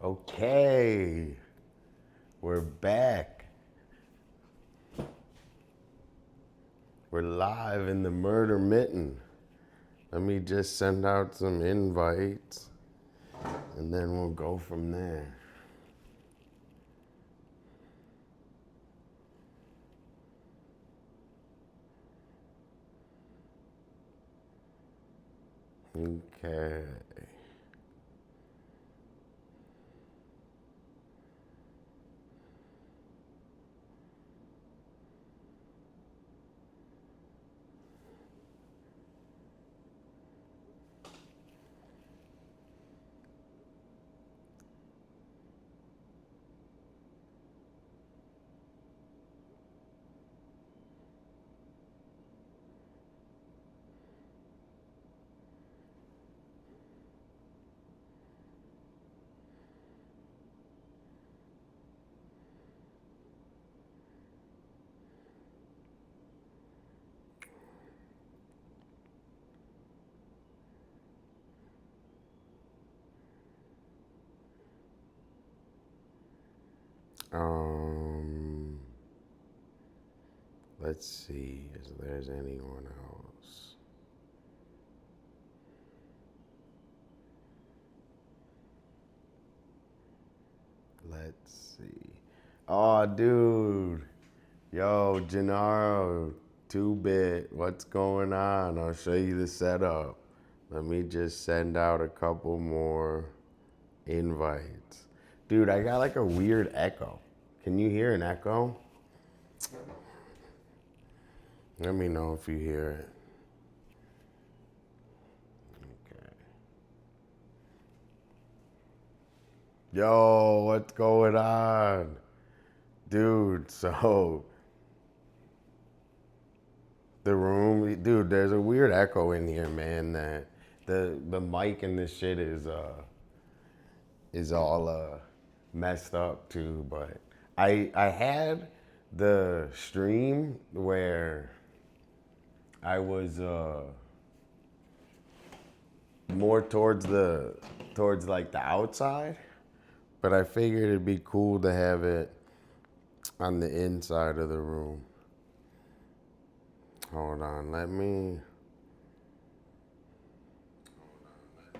Okay, we're back. We're live in the murder mitten. Let me just send out some invites and then we'll go from there. Okay. Um, let's see if there's anyone else. Let's see. Oh, dude. Yo, Gennaro, 2-bit, what's going on? I'll show you the setup. Let me just send out a couple more invites. Dude, I got like a weird echo. Can you hear an echo? Let me know if you hear it. Okay. Yo, what's going on? Dude, so the room, dude, there's a weird echo in here, man, that the mic and this shit is all messed up too, but I had the stream where I was more towards like the outside, but I figured it'd be cool to have it on the inside of the room. Hold on,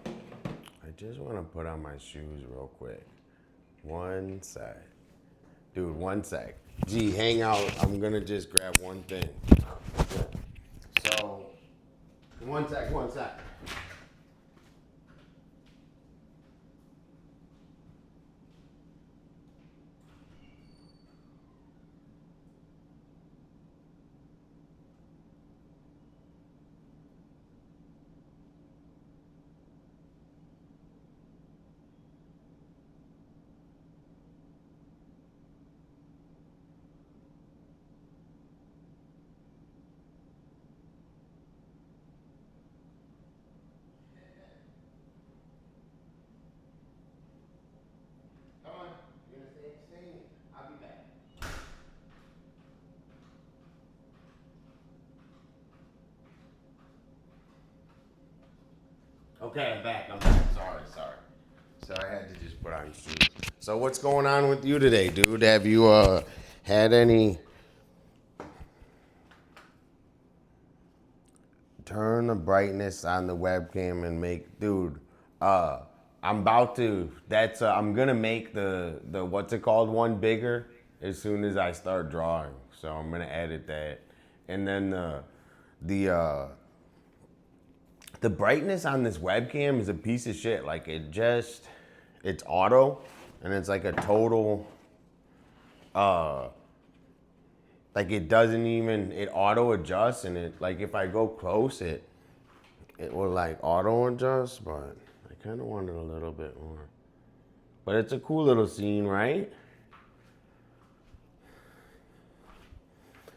I just want to put on my shoes real quick. One sec. Dude, one sec. Gee, hang out. I'm gonna just grab one thing. So, one sec. Come on. You're gonna stay. I'll be back. Okay, I'm back. Sorry. So I had to just put on shoes. So what's going on with you today, dude? Have you had any? Turn the brightness on the webcam and make, dude. I'm about to. I'm gonna make the what's it called one bigger as soon as I start drawing. So I'm gonna edit that, and then the the brightness on this webcam is a piece of shit. Like it's auto, and it's like a total. Like it auto adjusts, and it like if I go close it will like auto adjust, but I kind of wanted a little bit more. But it's a cool little scene, right?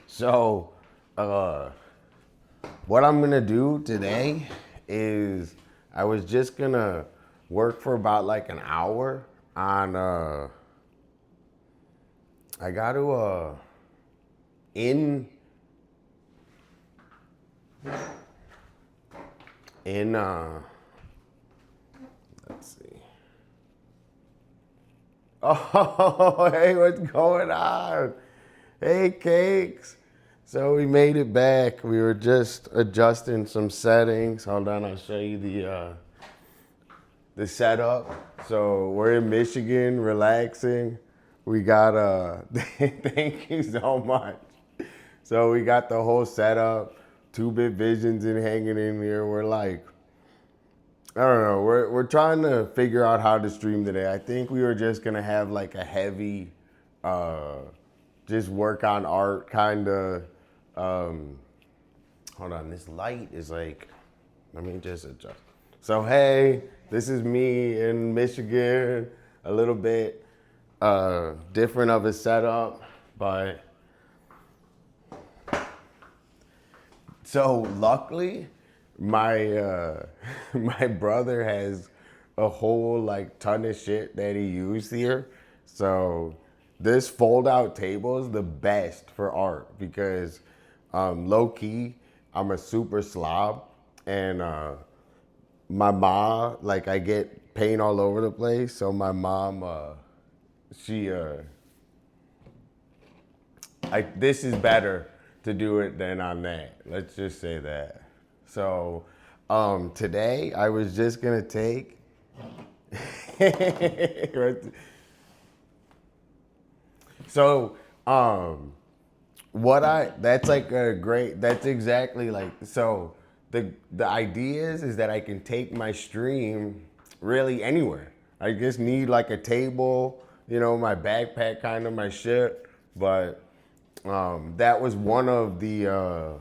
So, what I'm gonna do today is I was just gonna work for about like an hour on I got to in in let's see. Oh, hey, what's going on? Hey, Cakes. So we made it back. We were just adjusting some settings. Hold on, I'll show you the setup. So we're in Michigan, relaxing. We got thank you so much. So we got the whole setup, 2-bit visions and hanging in here. We're like, I don't know. We're trying to figure out how to stream today. I think we were just gonna have like a heavy, just work on art kind of. Hold on, this light is like, let me just adjust. So hey, this is me in Michigan. A little bit different of a setup, but so luckily, my my brother has a whole like ton of shit that he used here. So this fold out table is the best for art because low key, I'm a super slob and my mom, like I get paint all over the place. So my mom, she this is better to do it than on that. Let's just say that. So today I was just gonna take so that's like a great, that's exactly like, so the idea is that I can take my stream really anywhere. I just need like a table, you know, my backpack, kind of my shit. But that was one of the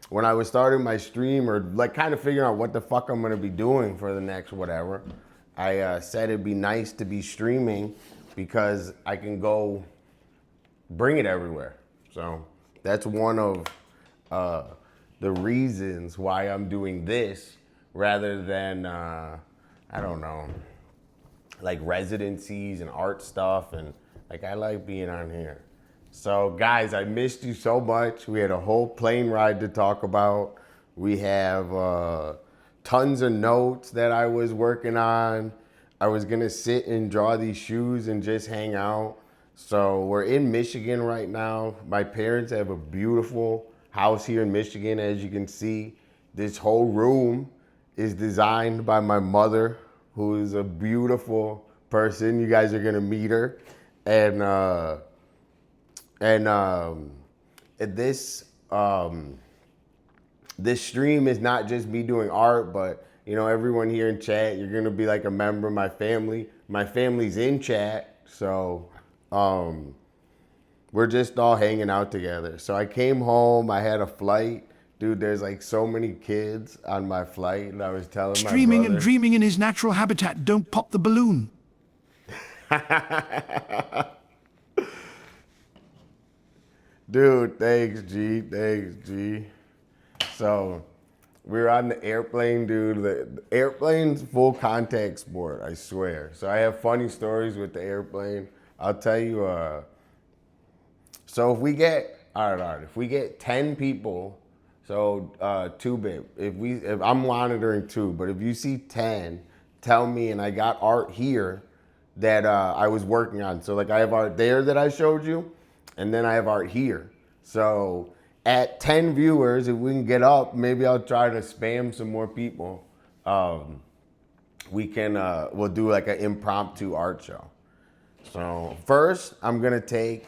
when I was starting my stream or like kind of figuring out what the fuck I'm gonna be doing for the next whatever, I said it'd be nice to be streaming because I can go bring it everywhere. So that's one of the reasons why I'm doing this rather than, I don't know, like residencies and art stuff. And like, I like being on here. So guys, I missed you so much. We had a whole plane ride to talk about. We have tons of notes that I was working on. I was gonna sit and draw these shoes and just hang out. So we're in Michigan right now. My parents have a beautiful house here in Michigan, as you can see. This whole room is designed by my mother, who is a beautiful person. You guys are gonna meet her. And this stream is not just me doing art, but you know, everyone here in chat, you're gonna be like a member of my family. My family's in chat, so we're just all hanging out together. So I came home, I had a flight. Dude, there's like so many kids on my flight, and I was telling my brother. Streaming and dreaming in his natural habitat. Don't pop the balloon. Dude, thanks, G. Thanks, G. So we're on the airplane, dude. The airplane's full contact sport, I swear. So I have funny stories with the airplane. I'll tell you. So if we get, all right, if we get 10 people, so 2-bit, if I'm monitoring 2, but if you see 10, tell me, and I got art here that I was working on. So like I have art there that I showed you, and then I have art here. So at 10 viewers, if we can get up, maybe I'll try to spam some more people. We'll do like an impromptu art show. So first, I'm gonna take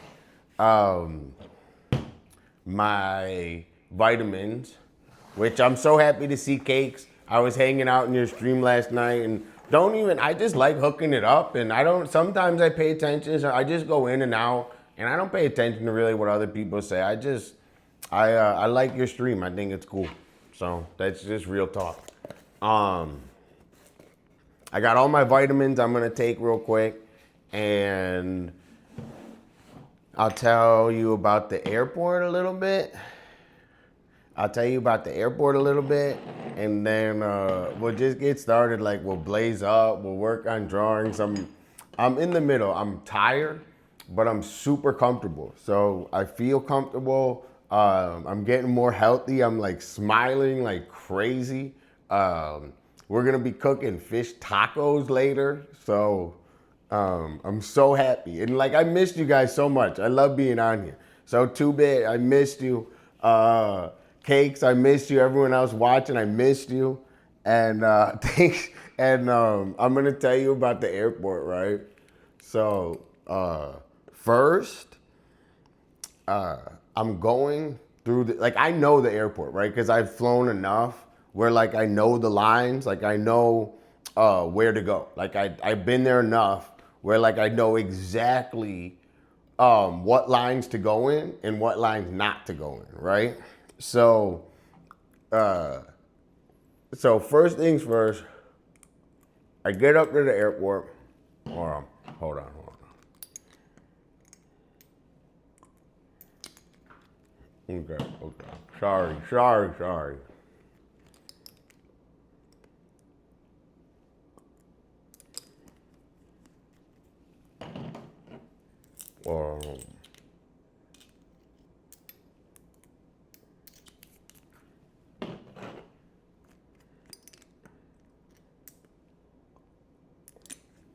my vitamins, which I'm so happy to see, Cakes. I was hanging out in your stream last night, and I just like hooking it up, and sometimes I pay attention, so I just go in and out, and I don't pay attention to really what other people say. I like your stream. I think it's cool. So that's just real talk. I got all my vitamins I'm gonna take real quick, and I'll tell you about the airport a little bit. And then we'll just get started. Like, we'll blaze up, we'll work on drawings. I'm in the middle. I'm tired, but I'm super comfortable. So I feel comfortable. I'm getting more healthy. I'm like smiling like crazy. We're gonna be cooking fish tacos later. So I'm so happy. And like, I missed you guys so much. I love being on here. So Too Bit, I missed you. Cakes, I missed you. Everyone else watching, I missed you. And thanks. And I'm gonna tell you about the airport, right? So first, I'm going through the, like, I know the airport, right? Because I've flown enough where like I know the lines, like I know where to go. Like I've been there enough where like I know exactly what lines to go in and what lines not to go in, right? So so first things first, I get up to the airport. Hold on. Okay. Sorry. Um,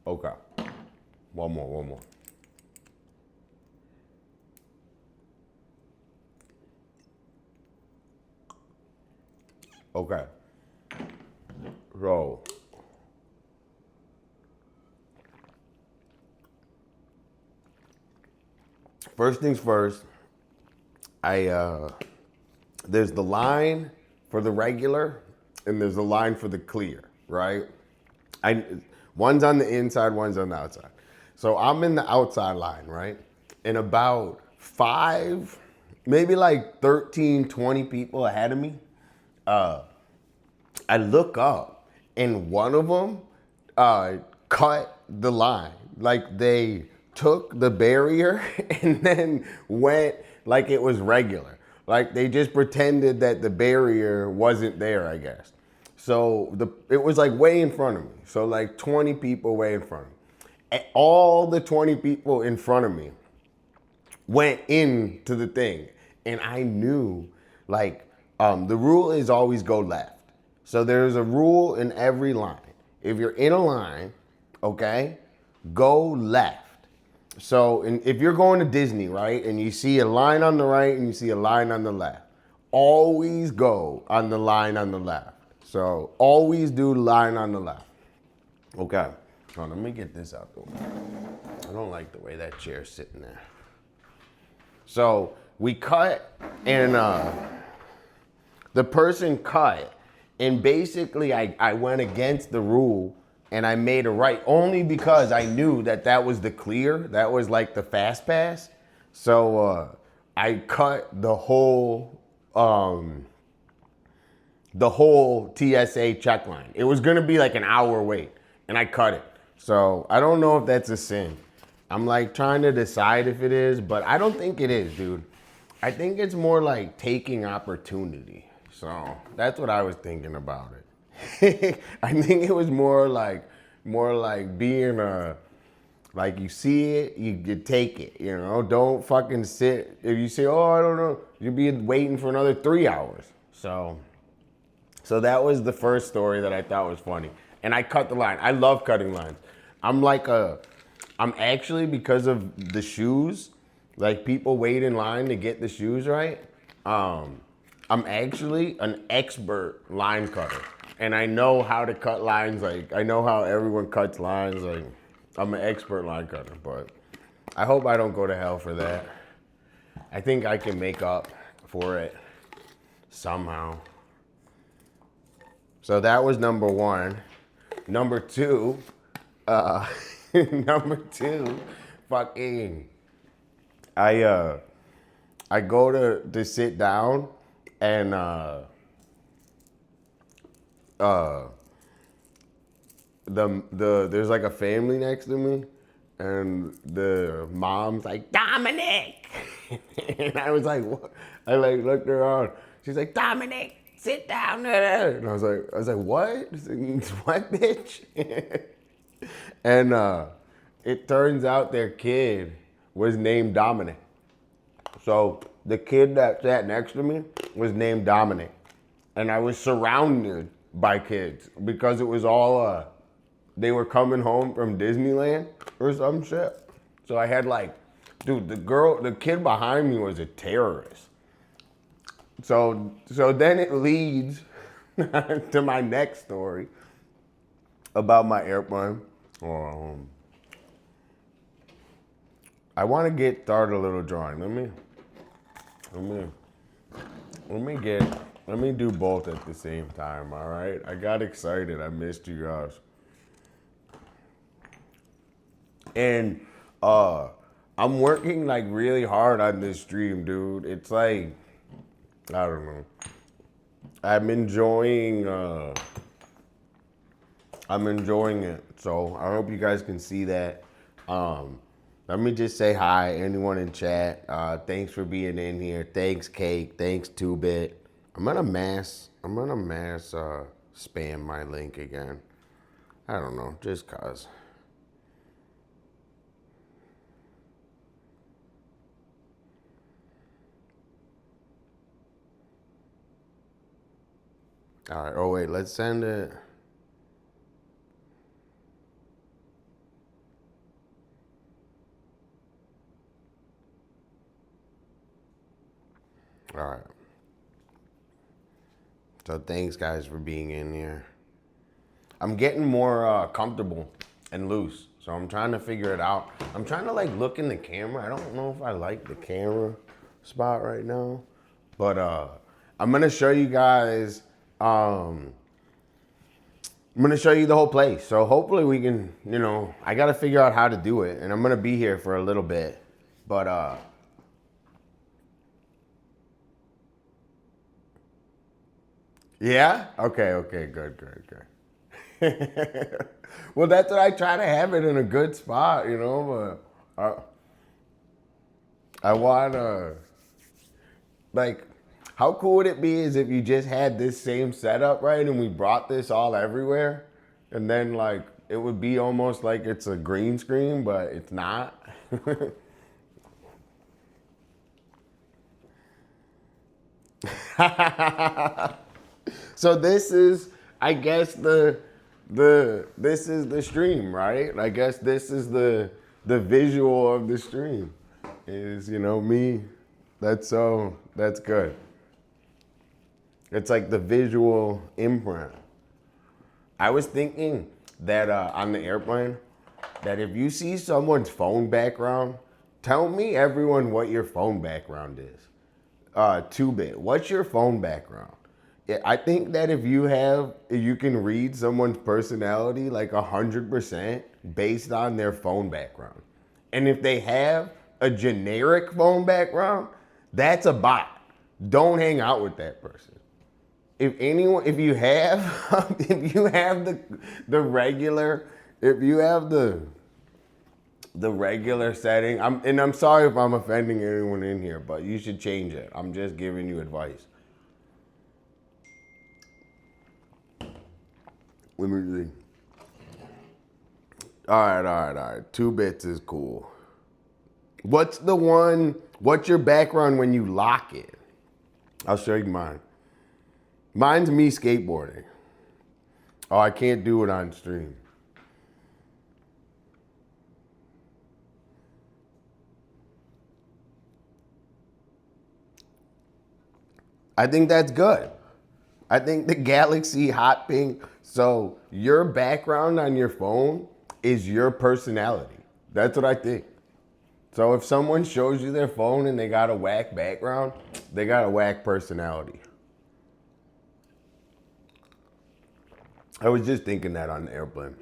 okay. One more. Okay. So first things first, there's the line for the regular and there's the line for the clear, right? One's on the inside, one's on the outside. So I'm in the outside line, right? And about 5, maybe like 13, 20 people ahead of me, I look up and one of them cut the line. Like they took the barrier and then went like it was regular. Like they just pretended that the barrier wasn't there, I guess. So it was like way in front of me. So like 20 people way in front of me. And all the 20 people in front of me went into the thing. And I knew like the rule is always go left. So there's a rule in every line. If you're in a line, okay, go left. So if you're going to Disney, right, and you see a line on the right and you see a line on the left, always go on the line on the left. So always do line on the left. Okay. Hold on, let me get this out though. I don't like the way that chair's sitting there. So we cut and the person cut and basically I went against the rule and I made a right only because I knew that was the clear. That was like the fast pass. So I cut the whole TSA check line. It was gonna be like an hour wait and I cut it. So I don't know if that's a sin. I'm like trying to decide if it is, but I don't think it is, dude. I think it's more like taking opportunity. So that's what I was thinking about it. I think it was more like being like you see it, you take it, you know? Don't fucking sit. If you say, oh, I don't know, you'll be waiting for another 3 hours. So that was the first story that I thought was funny. And I cut the line. I love cutting lines. I'm actually, because of the shoes, like people wait in line to get the shoes right. I'm actually an expert line cutter. And I know how to cut lines. Like, I know how everyone cuts lines. Like, I'm an expert line cutter, but I hope I don't go to hell for that. I think I can make up for it somehow. So that was number 1. Number 2, fucking, I go to sit down and there's like a family next to me and the mom's like, Dominic. And I was like, what? I like looked around. She's like, Dominic, sit down. And I was like, what? She's like, what, bitch? And it turns out their kid was named Dominic. So the kid that sat next to me was named Dominic. And I was surrounded by kids because it was all they were coming home from Disneyland or some shit. So I had like, dude, the kid behind me was a terrorist. So then it leads to my next story about my airplane. I want to get started a little drawing. Let me do both at the same time, all right? I got excited. I missed you guys. And I'm working like really hard on this stream, dude. It's like, I don't know. I'm enjoying it. So I hope you guys can see that. Let me just say hi, anyone in chat. Thanks for being in here. Thanks, Cake. Thanks, 2-Bit. I'm gonna mass spam my link again. I don't know, just cause. All right. Oh wait, let's send it. All right. So thanks guys for being in here. I'm getting more comfortable and loose. So I'm trying to figure it out. I'm trying to like look in the camera. I don't know if I like the camera spot right now, but I'm gonna show you guys. I'm gonna show you the whole place. So hopefully we can, I gotta figure out how to do it, and I'm gonna be here for a little bit, but yeah? Okay, good. Well, that's what I try to have it in a good spot, but I want like, how cool would it be is if you just had this same setup, right? And we brought this all everywhere, and then like, it would be almost like it's a green screen, but it's not. So this is, I guess this is the stream, right? I guess this is the visual of the stream. Is me. That's good. It's like the visual imprint. I was thinking that on the airplane, that if you see someone's phone background, tell me everyone what your phone background is. 2-Bit, what's your phone background? Yeah, I think that if you can read someone's personality like 100% based on their phone background. And if they have a generic phone background, that's a bot. Don't hang out with that person. If you have the regular setting, I'm sorry if I'm offending anyone in here, but you should change it. I'm just giving you advice. Let me see. All right. 2-Bits is cool. What's your background when you lock it? I'll show you mine. Mine's me skateboarding. Oh, I can't do it on stream. I think that's good. I think the Galaxy Hot Pink, so your background on your phone is your personality. That's what I think. So if someone shows you their phone and they got a whack background, they got a whack personality. I was just thinking that on the airplane.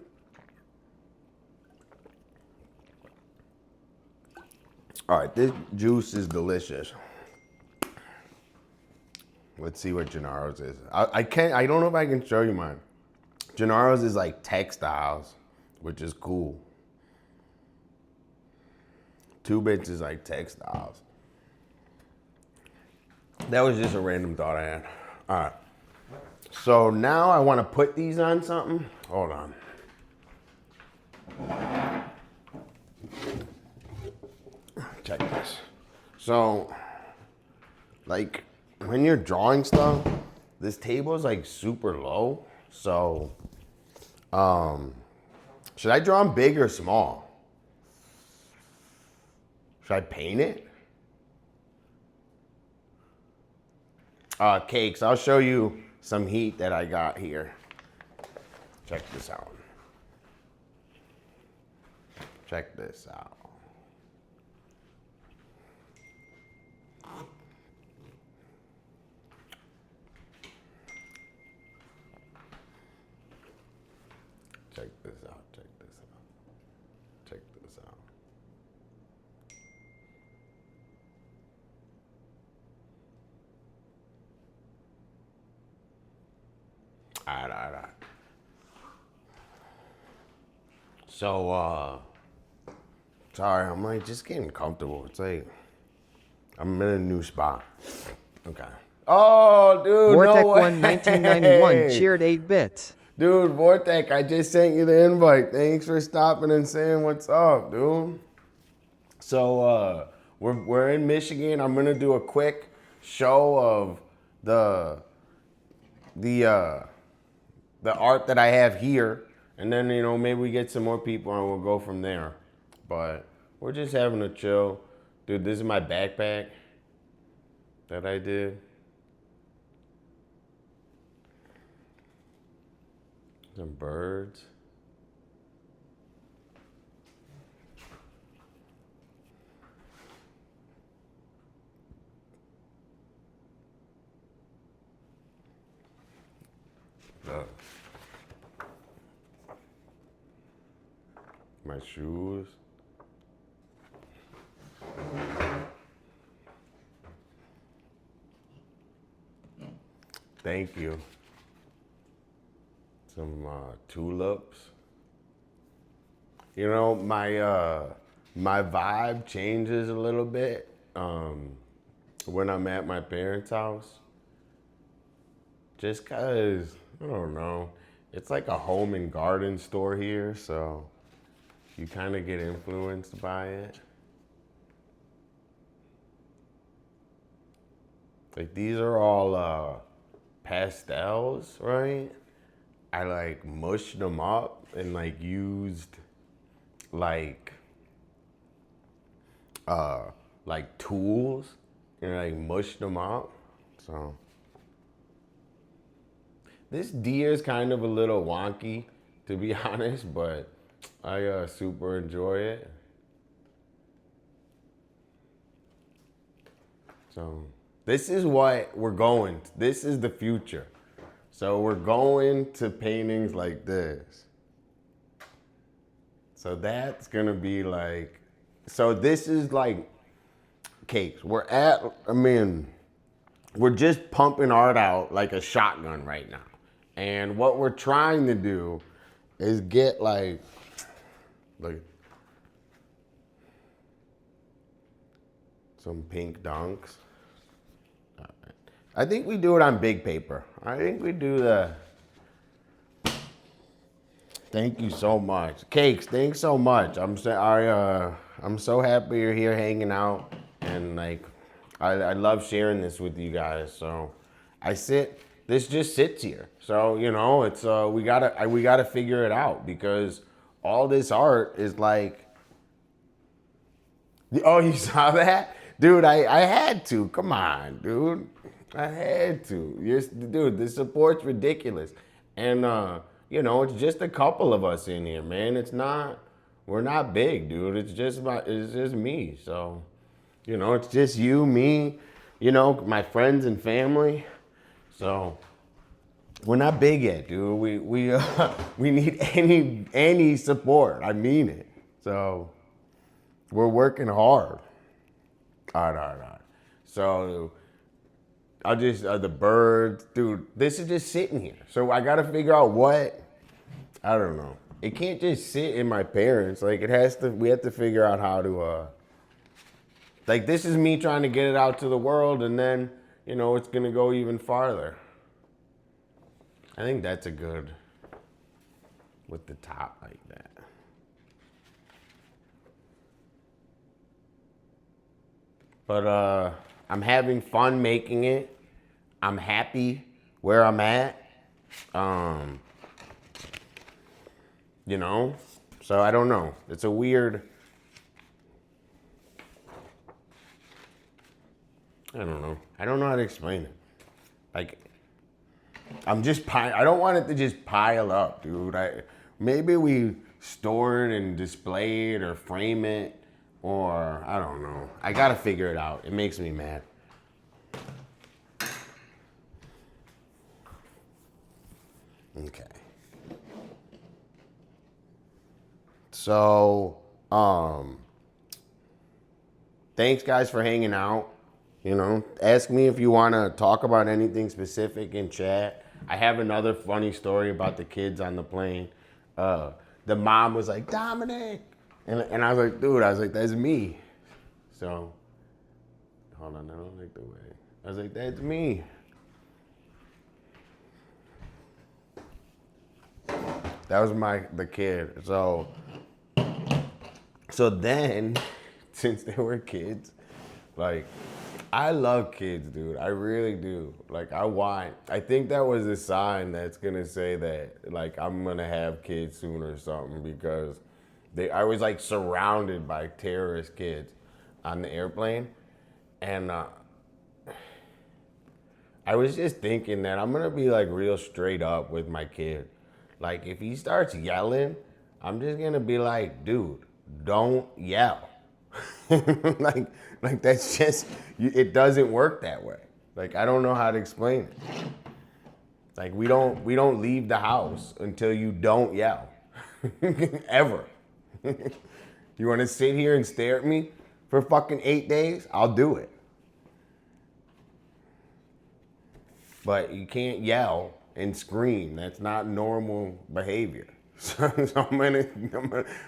All right, this juice is delicious. Let's see what Gennaro's is. I don't know if I can show you mine. Gennaro's is like textiles, which is cool. 2-Bits is like textiles. That was just a random thought I had. All right. So now I want to put these on something. Hold on. Check this. So, like, when you're drawing stuff, this table is like super low. So, Should I draw them big or small? Should I paint it? Cakes, I'll show you some heat that I got here. Check this out. Check this out. Check this out, check this out. Check this out. All right. So, sorry, I'm like just getting comfortable. It's like, I'm in a new spot. Okay. Oh, dude, Vortec no way. 1991 cheered 8 bits. Dude, Vortec, I just sent you the invite. Thanks for stopping and saying what's up, dude. So, we're in Michigan. I'm gonna do a quick show of the art that I have here, and then maybe we get some more people and we'll go from there. But we're just having a chill, dude. This is my backpack that I did. Some birds. My shoes. Thank you. Some tulips. My vibe changes a little bit when I'm at my parents' house. Just cause, I don't know, it's like a home and garden store here, so you kind of get influenced by it. Like these are all pastels, right? I like mushed them up and like used like tools and like mushed them up. So this deer is kind of a little wonky, to be honest, but I super enjoy it. So this is what we're going. This is the future. So we're going to paintings like this. So that's gonna be like, so this is like cakes. We're just pumping art out like a shotgun right now. And what we're trying to do is get like some pink dunks. I think we do it on big paper. I think we do the. Thank you so much, Cakes. Thanks so much. I'm so happy you're here hanging out, and like, I love sharing this with you guys. So, this just sits here. So it's we gotta figure it out because all this art is like. Oh, you saw that, dude? I had to. Come on, dude. I had to. Dude, the support's ridiculous. And, it's just a couple of us in here, man. We're not big, dude. It's just me. So, it's just you, me, my friends and family. So, we're not big yet, dude. We need any support. I mean it. So, we're working hard. All right. So, I'll just, the birds, dude, this is just sitting here. So I got to figure out I don't know. It can't just sit in my parents. Like we have to figure out how to, like this is me trying to get it out to the world and then, it's going to go even farther. I think that's a good, with the top like that. But, I'm having fun making it. I'm happy where I'm at. you know? So I don't know. It's a weird, I don't know. I don't know how to explain it. Like, I don't want it to just pile up, dude. Maybe we store it and display it or frame it, or I don't know. I gotta figure it out. It makes me mad. Okay. So, thanks guys for hanging out. You know, ask me if you want to talk about anything specific in chat. I have another funny story about the kids on the plane. The mom was like, Dominic. And I was like, dude, that's me. So, hold on, I don't like the way. I was like, that's me. That was the kid. So then, since they were kids, like, I love kids, dude. I really do. Like, I think that was a sign that's gonna say that, like, I'm gonna have kids soon or something, because I was like surrounded by terrorist kids on the airplane. And I was just thinking that I'm gonna be like real straight up with my kid. Like, if he starts yelling, I'm just gonna be like, dude, don't yell. like that's just, it doesn't work that way. Like, I don't know how to explain it. Like, we don't leave the house until you don't yell. Ever. You want to sit here and stare at me for fucking 8 days? I'll do it. But you can't yell and scream. That's not normal behavior. So I'm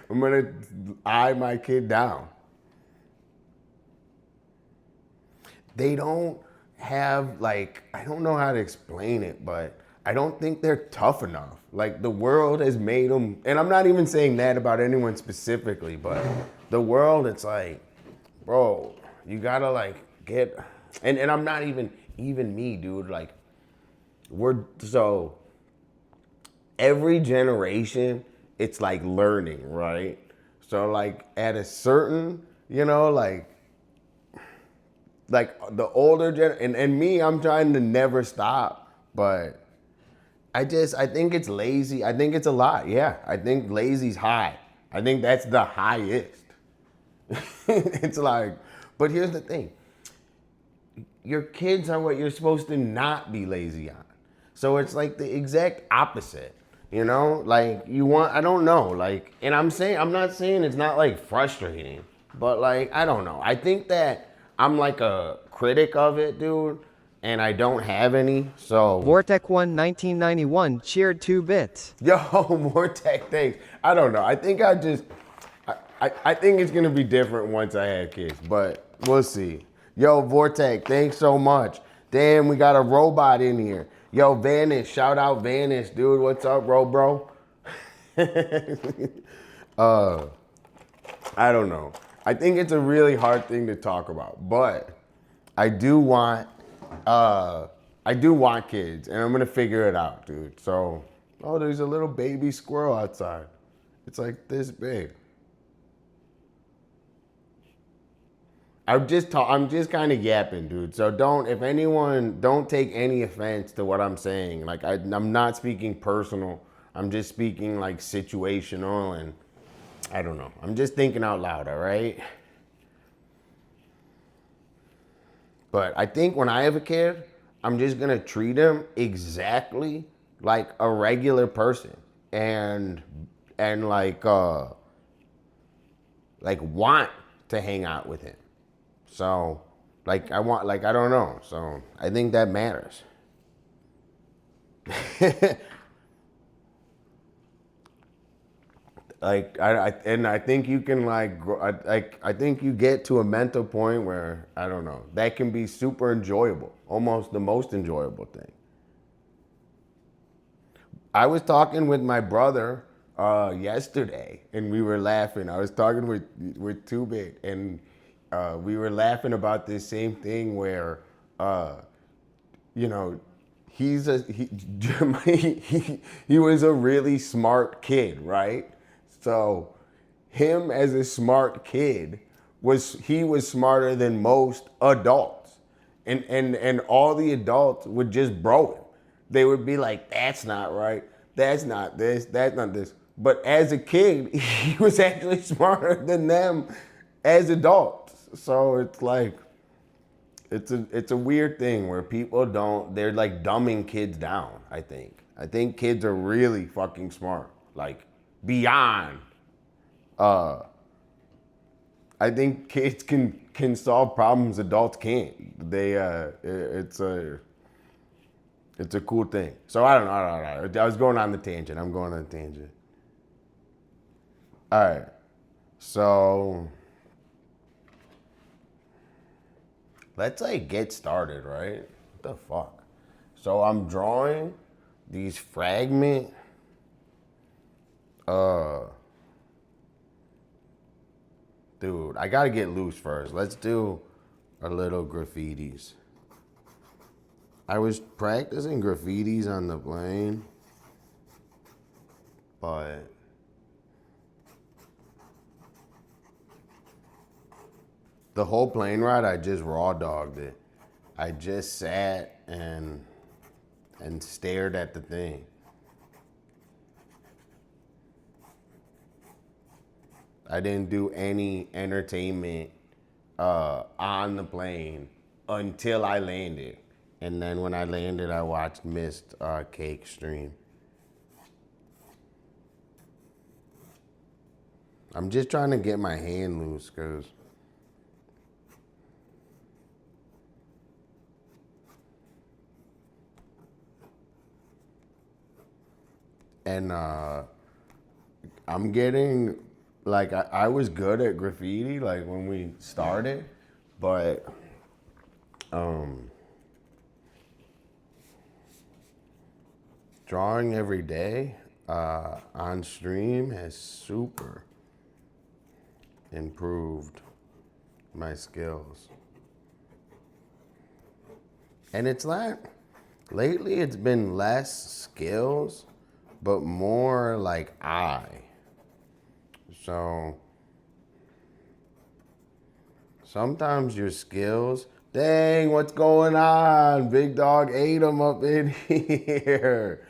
gonna eye my kid down. They don't have, like, I don't know how to explain it, but I don't think they're tough enough. Like, the world has made them, and I'm not even saying that about anyone specifically, but the world, it's like, bro, you gotta like get, and I'm not even me, dude. Like, so every generation, it's like learning, right? So like at a certain, you know, like the older and me, I'm trying to never stop, but I think it's lazy. I think it's a lot. Yeah, I think lazy's high. I think that's the highest. It's like, but here's the thing. Your kids are what you're supposed to not be lazy on. So it's like the exact opposite, you know? Like, I don't know, like, and I'm not saying it's not like frustrating, but like, I don't know. I think that I'm like a critic of it, dude, and I don't have any, so. Vortec1 1991 cheered 2 bits. Yo, Vortec, thanks. I don't know. I think I think it's gonna be different once I have kids, but we'll see. Yo, Vortec, thanks so much. Damn, we got a robot in here. Yo, Venice, shout out Venice, dude. What's up, bro? I don't know. I think it's a really hard thing to talk about, but I do want kids, and I'm gonna figure it out, dude. So, oh, there's a little baby squirrel outside. It's like this big. I'm just kind of yapping, dude. So don't take any offense to what I'm saying. Like, I'm not speaking personal. I'm just speaking like situational, and I don't know. I'm just thinking out loud, all right? But I think when I have a kid, I'm just gonna treat him exactly like a regular person, and like want to hang out with him. So, like, I don't know. So, I think that matters. Like, I think you can, like, I think you get to a mental point where, I don't know, that can be super enjoyable. Almost the most enjoyable thing. I was talking with my brother yesterday, and we were laughing. I was talking with Too Big, and we were laughing about this same thing where, you know, he was a really smart kid, right? So him as a smart kid was smarter than most adults. And all the adults would just bro him. They would be like, that's not right. That's not this. That's not this. But as a kid, he was actually smarter than them as adults. So it's like, it's a weird thing where people they're like dumbing kids down, I think. I think kids are really fucking smart. Like beyond. I think kids can solve problems adults can't. It's a cool thing. So I don't know. I was going on the tangent. I'm going on the tangent. All right. So let's like get started, right? What the fuck? So I'm drawing these fragment dude, I gotta get loose first. Let's do a little graffitis. I was practicing graffitis on the plane, but the whole plane ride, I just raw dogged it. I just sat and stared at the thing. I didn't do any entertainment on the plane until I landed. And then when I landed, I watched Mist Cake stream. I'm just trying to get my hand loose, cause and I'm getting like I was good at graffiti like when we started, but drawing every day on stream has super improved my skills. And it's like, lately it's been less skills, but more like eye. So sometimes your skills, dang, what's going on? Big Dog ate him up in here.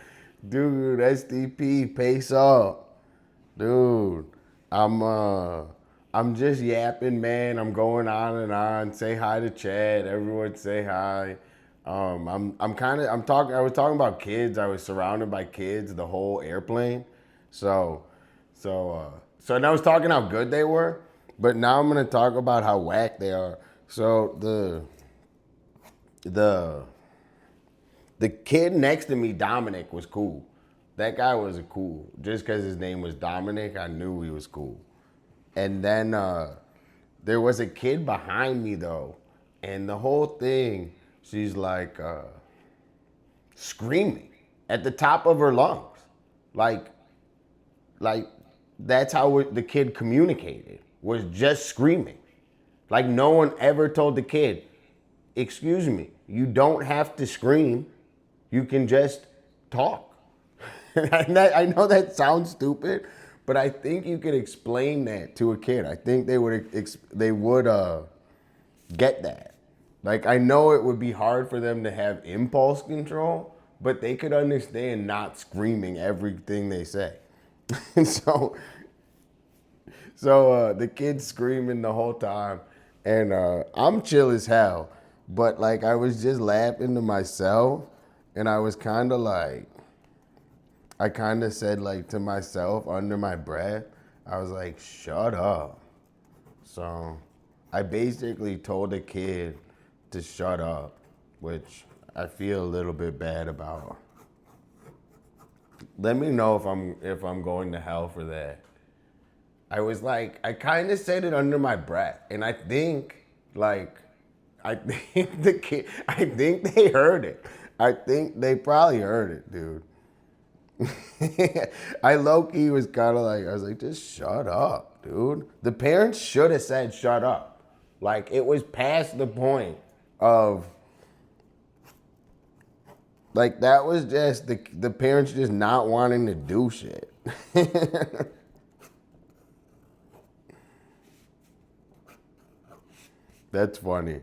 Dude, SDP, pace up. Dude, I'm just yapping, man. I'm going on and on. Say hi to Chad. Everyone say hi. I was talking about kids. I was surrounded by kids the whole airplane. So and I was talking how good they were, but now I'm gonna talk about how whack they are. So the kid next to me, Dominic, was cool. That guy was cool. Just because his name was Dominic, I knew he was cool. And then there was a kid behind me though, and the whole thing, she's like screaming at the top of her lungs, like that's how the kid communicated, was just screaming. Like no one ever told the kid, excuse me, you don't have to scream, you can just talk. I know that sounds stupid, but I think you could explain that to a kid. I think they would get that. Like I know it would be hard for them to have impulse control, but they could understand not screaming everything they say. so the kid's screaming the whole time, and I'm chill as hell, but like I was just laughing to myself, and I was kind of like, I kind of said like to myself under my breath, I was like, shut up. So I basically told the kid to shut up, which I feel a little bit bad about. Let me know if I'm going to hell for that. I was like, I kind of said it under my breath, and I think the kid, I think they heard it. I think they probably heard it, dude. I low-key was kind of like, I was like, just shut up, dude. The parents should have said shut up. Like, it was past the point of, like, that was just the parents just not wanting to do shit. That's funny.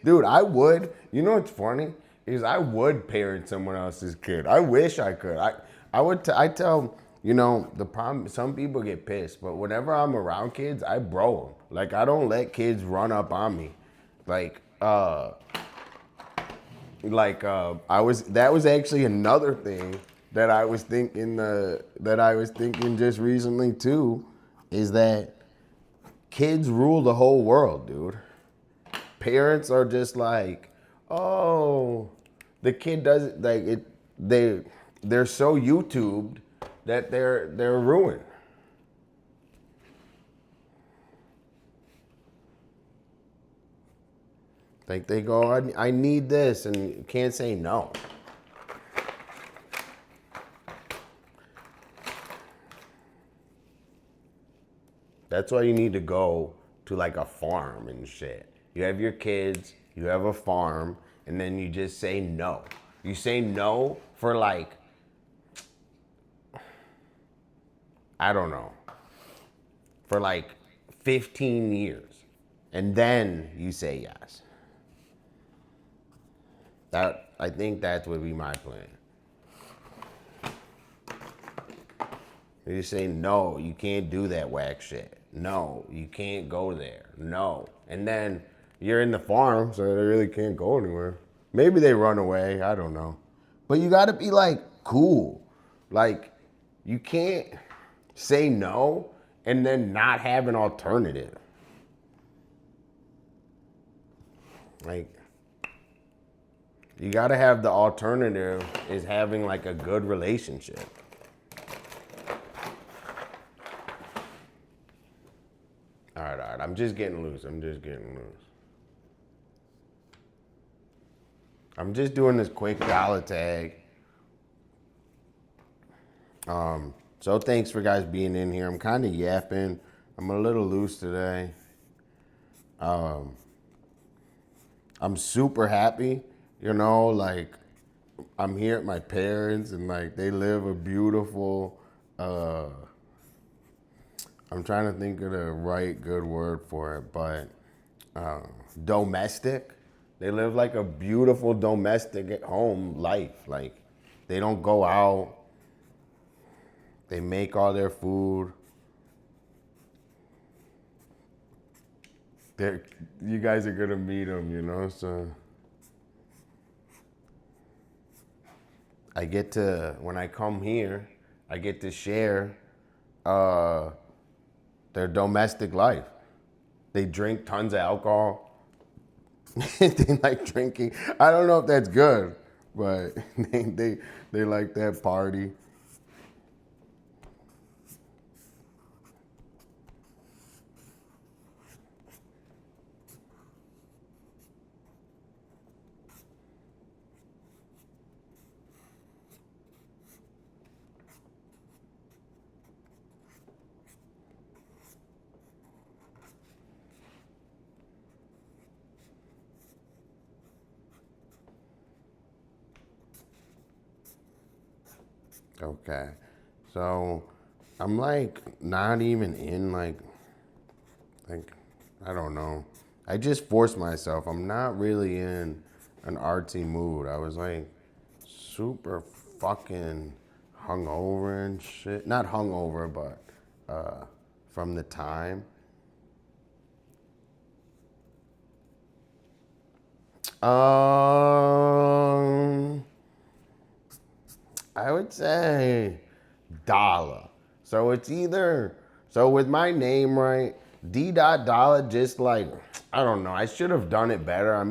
Dude, I would. You know what's funny? Is I would parent someone else's kid. I wish I could. I would. I tell, you know, the problem, some people get pissed, but whenever I'm around kids, I bro them. Like, I don't let kids run up on me. Like, that was actually another thing that I was thinking just recently too, is that kids rule the whole world, dude. Parents are just like, oh, the kid doesn't like it. They're so YouTubed that they're ruined. Like they go, I need this, and you can't say no. That's why you need to go to like a farm and shit. You have your kids, you have a farm, and then you just say no. You say no for like, I don't know, for like 15 years. And then you say yes. I think that would be my plan. You just say, no, you can't do that whack shit. No, you can't go there. No. And then you're in the farm, so they really can't go anywhere. Maybe they run away. I don't know. But you got to be like cool. Like, you can't say no and then not have an alternative. Like, you got to have the alternative is having like a good relationship. All right. I'm just getting loose. I'm just doing this quick Dolla tag. So thanks for guys being in here. I'm kind of yapping. I'm a little loose today. I'm super happy, you know, like I'm here at my parents and like they live a beautiful, I'm trying to think of the right good word for it, but domestic. They live like a beautiful domestic at home life. Like they don't go out. They make all their food. You guys are gonna meet them, you know, so. When I come here, I get to share their domestic life. They drink tons of alcohol. They like drinking. I don't know if that's good, but they like that party. Okay, so I'm like not even in like I don't know. I just forced myself. I'm not really in an artsy mood. I was like super fucking hungover and shit. Not hungover, but from the time. I would say Dolla. So it's either, so with my name, right, D.Dolla, just like, I don't know, I should have done it better.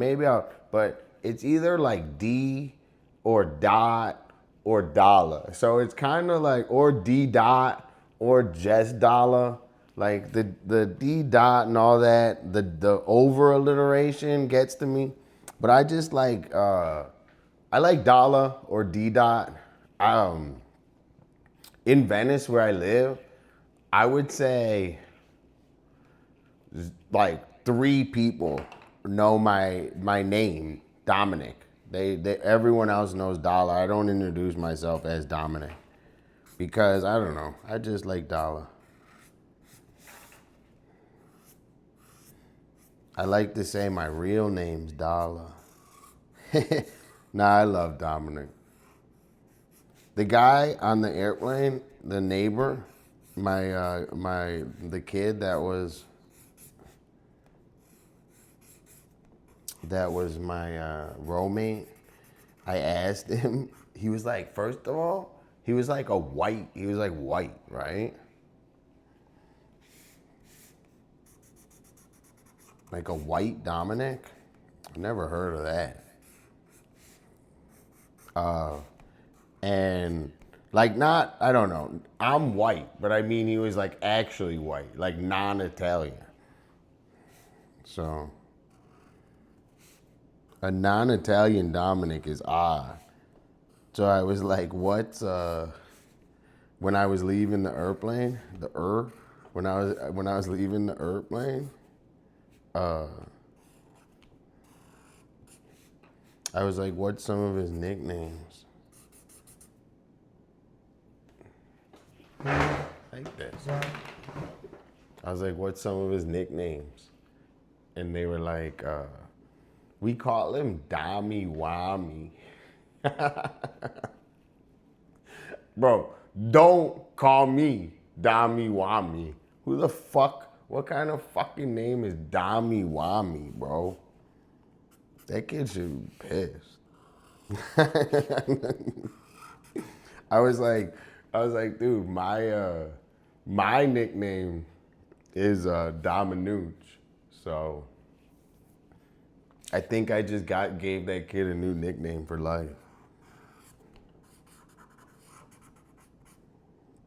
But it's either like D or dot or Dolla. So it's kind of like, or D dot or just Dolla. Like the D dot and all that, the over alliteration gets to me. But I just like, I like Dolla or D dot. In Venice, where I live, I would say like 3 people know my name, Dominic. They everyone else knows Dolla. I don't introduce myself as Dominic because I don't know. I just like Dolla. I like to say my real name's Dolla. Nah, I love Dominic. The guy on the airplane, the neighbor, the kid that was my roommate. I asked him. He was like, first of all, he was like white, right? Like a white Dominic. I've never heard of that. And like not, I don't know. I'm white, but I mean he was like actually white, like non-Italian. So a non-Italian Dominic is odd. So I was like, what's when I was leaving the airplane, when I was leaving the airplane, I was like, what's some of his nicknames? Like this. I was like, what's some of his nicknames? And they were like, we call him Dami Wami. Bro, don't call me Dami Wami. Who the fuck, what kind of fucking name is Dami Wami, bro? That kid should be pissed. I was like, dude, my nickname is Dominucci. So I think I just gave that kid a new nickname for life.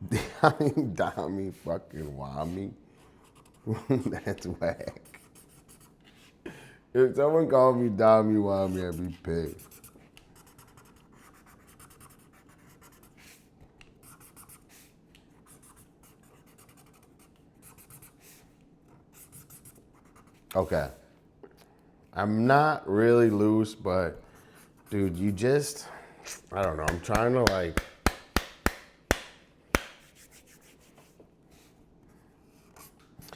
Dami fucking Wami. That's whack. If someone called me Dami Wami, I'd be pissed. Okay. I'm not really loose, but dude, I don't know. I'm trying to like,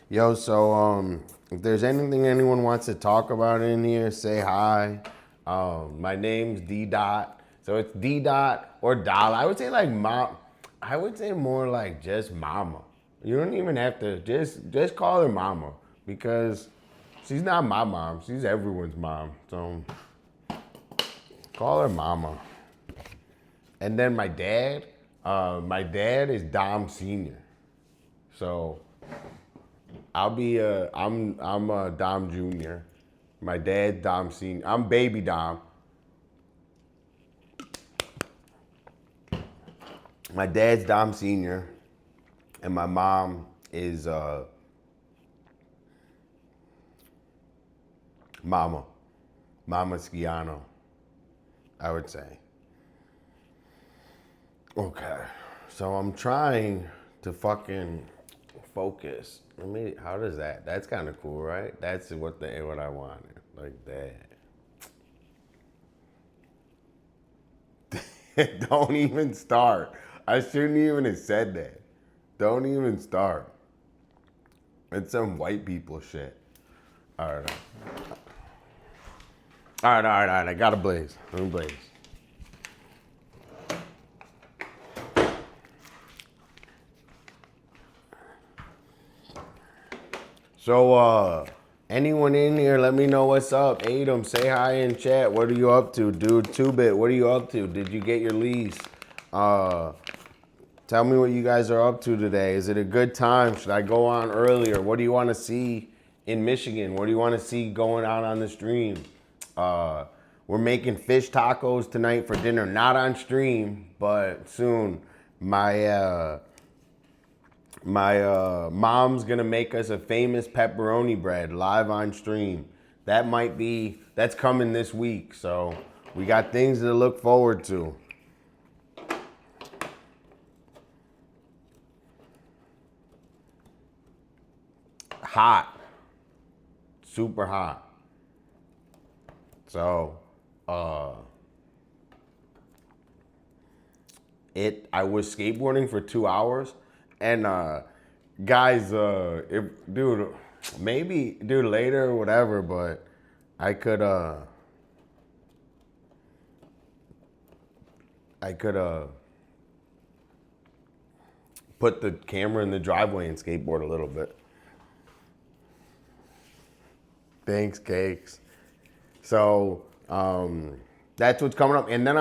yo, so if there's anything anyone wants to talk about in here, say hi. My name's D Dot. So it's D Dot or Dolla. I would say like mom. I would say more like just mama. You don't even have to just call her mama because she's not my mom. She's everyone's mom. So call her mama. And then my dad is Dom Senior. So I'm a Dom Junior. My dad Dom Senior. I'm baby Dom. My dad's Dom Senior, and my mom is Mama Schiano, I would say. Okay, so I'm trying to fucking focus. How does that? That's kind of cool, right? That's what I wanted, like that. Don't even start. I shouldn't even have said that. Don't even start. It's some white people shit. All right. All right. I got a blaze. Let me blaze. So, anyone in here, let me know what's up. Adam, say hi in chat. What are you up to? Dude, 2-bit, what are you up to? Did you get your lease? Tell me what you guys are up to today. Is it a good time? Should I go on earlier? What do you want to see in Michigan? What do you want to see going on the stream? We're making fish tacos tonight for dinner. Not on stream, but soon. My mom's gonna make us a famous pepperoni bread live on stream. That's coming this week. So we got things to look forward to. Hot, super hot. So, I was skateboarding for 2 hours, and guys, dude, maybe, dude, later or whatever, but I could put the camera in the driveway and skateboard a little bit. Thanks, cakes. So that's what's coming up. And then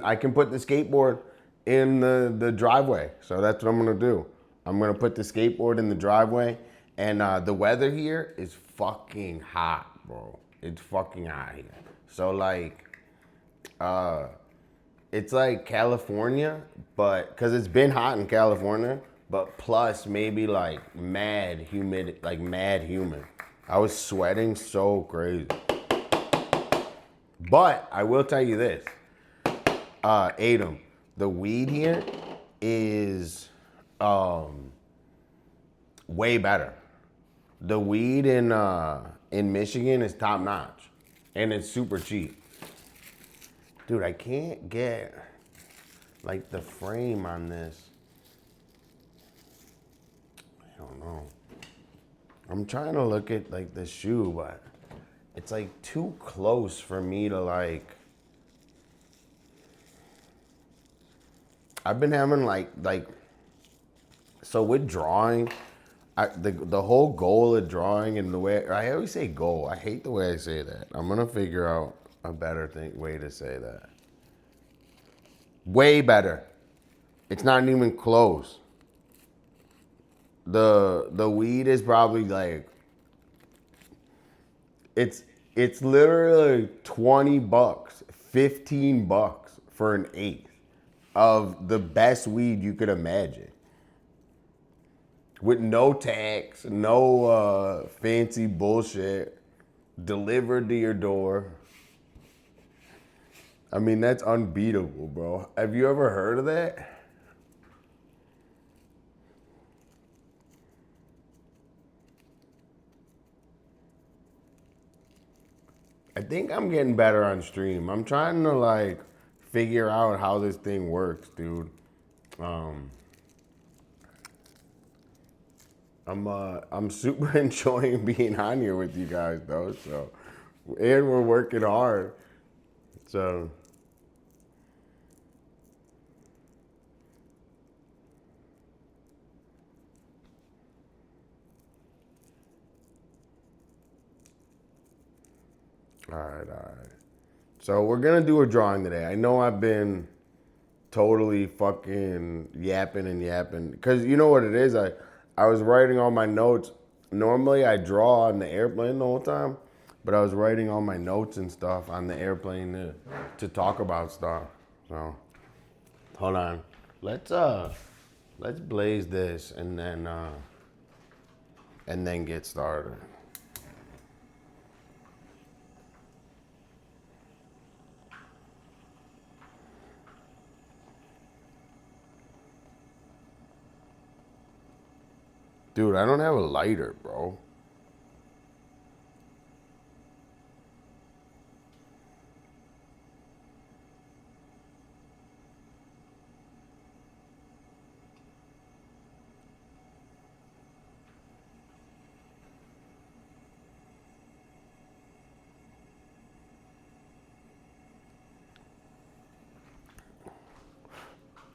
I can put the skateboard in the driveway. So that's what I'm gonna do. I'm gonna put the skateboard in the driveway. And the weather here is fucking hot, bro. It's fucking hot here. So like, it's like California, but because it's been hot in California, but plus maybe like mad humid, like mad humid. I was sweating so crazy. But I will tell you this, Adam, the weed here is way better. The weed in Michigan is top notch, and it's super cheap. Dude, I can't get like the frame on this. I don't know. I'm trying to look at like the shoe, but it's like too close for me to like. I've been having like so with drawing, the whole goal of drawing and the way I always say goal. I hate the way I say that. I'm gonna figure out a better way to say that. Way better. It's not even close. The weed is probably like it's literally $20, $15 for an eighth of the best weed you could imagine. With no tax, no fancy bullshit, delivered to your door. I mean, that's unbeatable, bro. Have you ever heard of that? I think I'm getting better on stream. I'm trying to like figure out how this thing works, dude. I'm super enjoying being on here with you guys though. So, and we're working hard. So. All right. So we're gonna do a drawing today. I know I've been totally fucking yapping, cause you know what it is. I was writing all my notes. Normally I draw on the airplane the whole time, but I was writing all my notes and stuff on the airplane to talk about stuff. So hold on. Let's blaze this and then get started. Dude, I don't have a lighter, bro.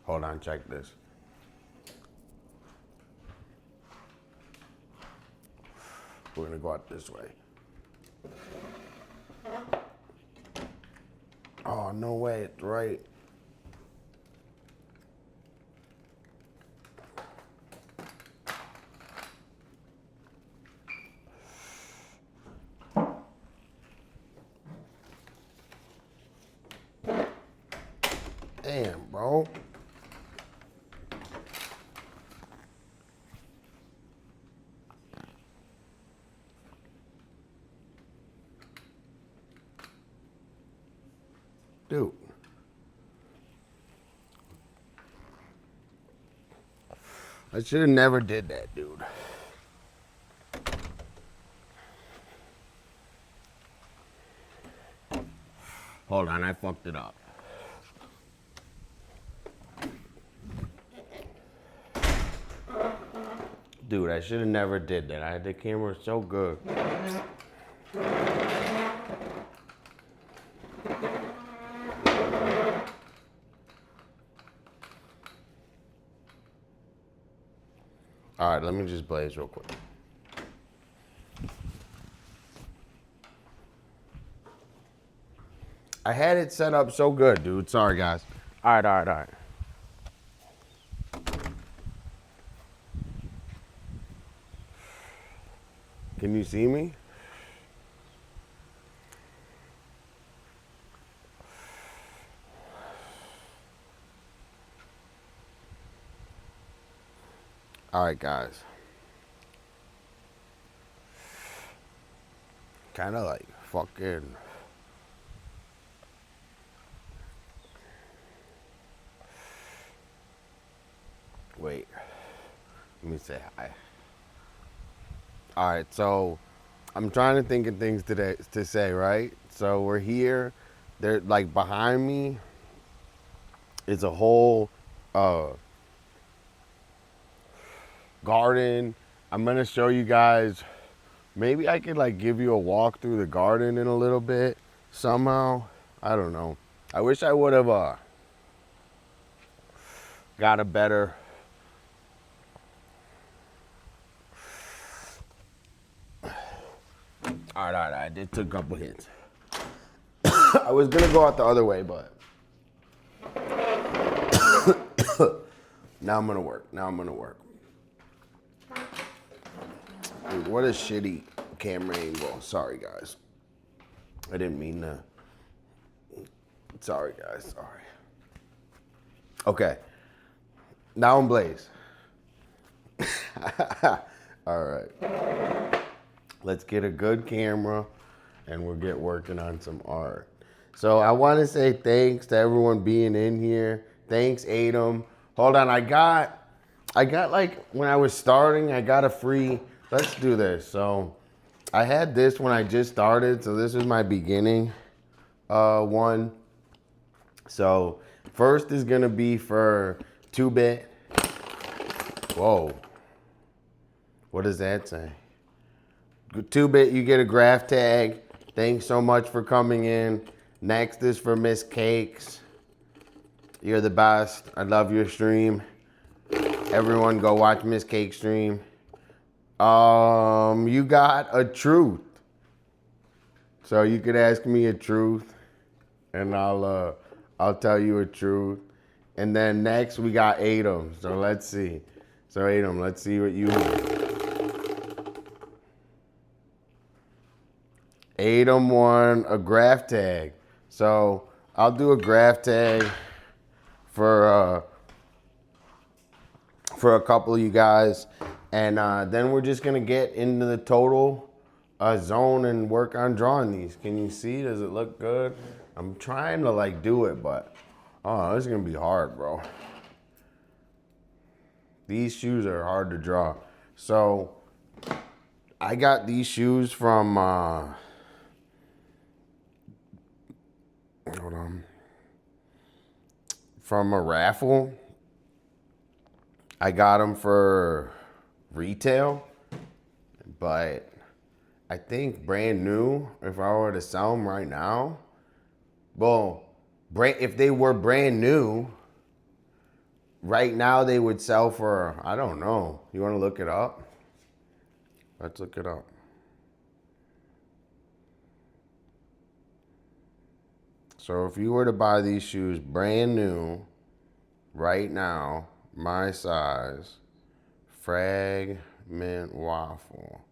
Hold on, check this. We're gonna go out this way. Oh, no way, it's right. Damn, bro. Dude. I should have never did that, dude. Hold on, I fucked it up. Dude, I should have never did that. I had the camera so good. All right, let me just blaze real quick. I had it set up so good, dude. Sorry, guys. All right. Can you see me? All right, guys. Kind of like fucking. Wait. Let me say hi. All right, so I'm trying to think of things today to say, right? So we're here. They're like behind me is a whole garden. I'm gonna show you guys. Maybe I could like give you a walk through the garden in a little bit somehow. I don't know. I wish I would have got a better. All right. I did took a couple hits. I was gonna go out the other way, but now I'm gonna work. Dude, what a shitty camera angle. Sorry, guys. I didn't mean to. Sorry, guys. Sorry. Okay. Now I'm Blaze. All right. Let's get a good camera and we'll get working on some art. So I want to say thanks to everyone being in here. Thanks, Adam. Hold on. I got like, when I was starting, I got a free, let's do this. So I had this when I just started. So this is my beginning one. So first is going to be for 2-bit. Whoa. What does that say? 2-bit, you get a graph tag. Thanks so much for coming in. Next is for Miss Cakes. You're the best. I love your stream. Everyone go watch Miss Cake stream. You got a truth. So you could ask me a truth and I'll tell you a truth. And then next we got Adam. So let's see. So Adam, let's see what you have. Adam won a graph tag. So I'll do a graph tag for a couple of you guys. And then we're just gonna get into the total zone and work on drawing these. Can you see? Does it look good? I'm trying to like do it, but oh, this is gonna be hard, bro. These shoes are hard to draw. So I got these shoes from hold on. From a raffle. I got them for retail, but I think brand new, if I were to sell them right now, well, if they were brand new, right now they would sell for, I don't know. You want to look it up? Let's look it up. So if you were to buy these shoes brand new, right now, my size, fragment waffle,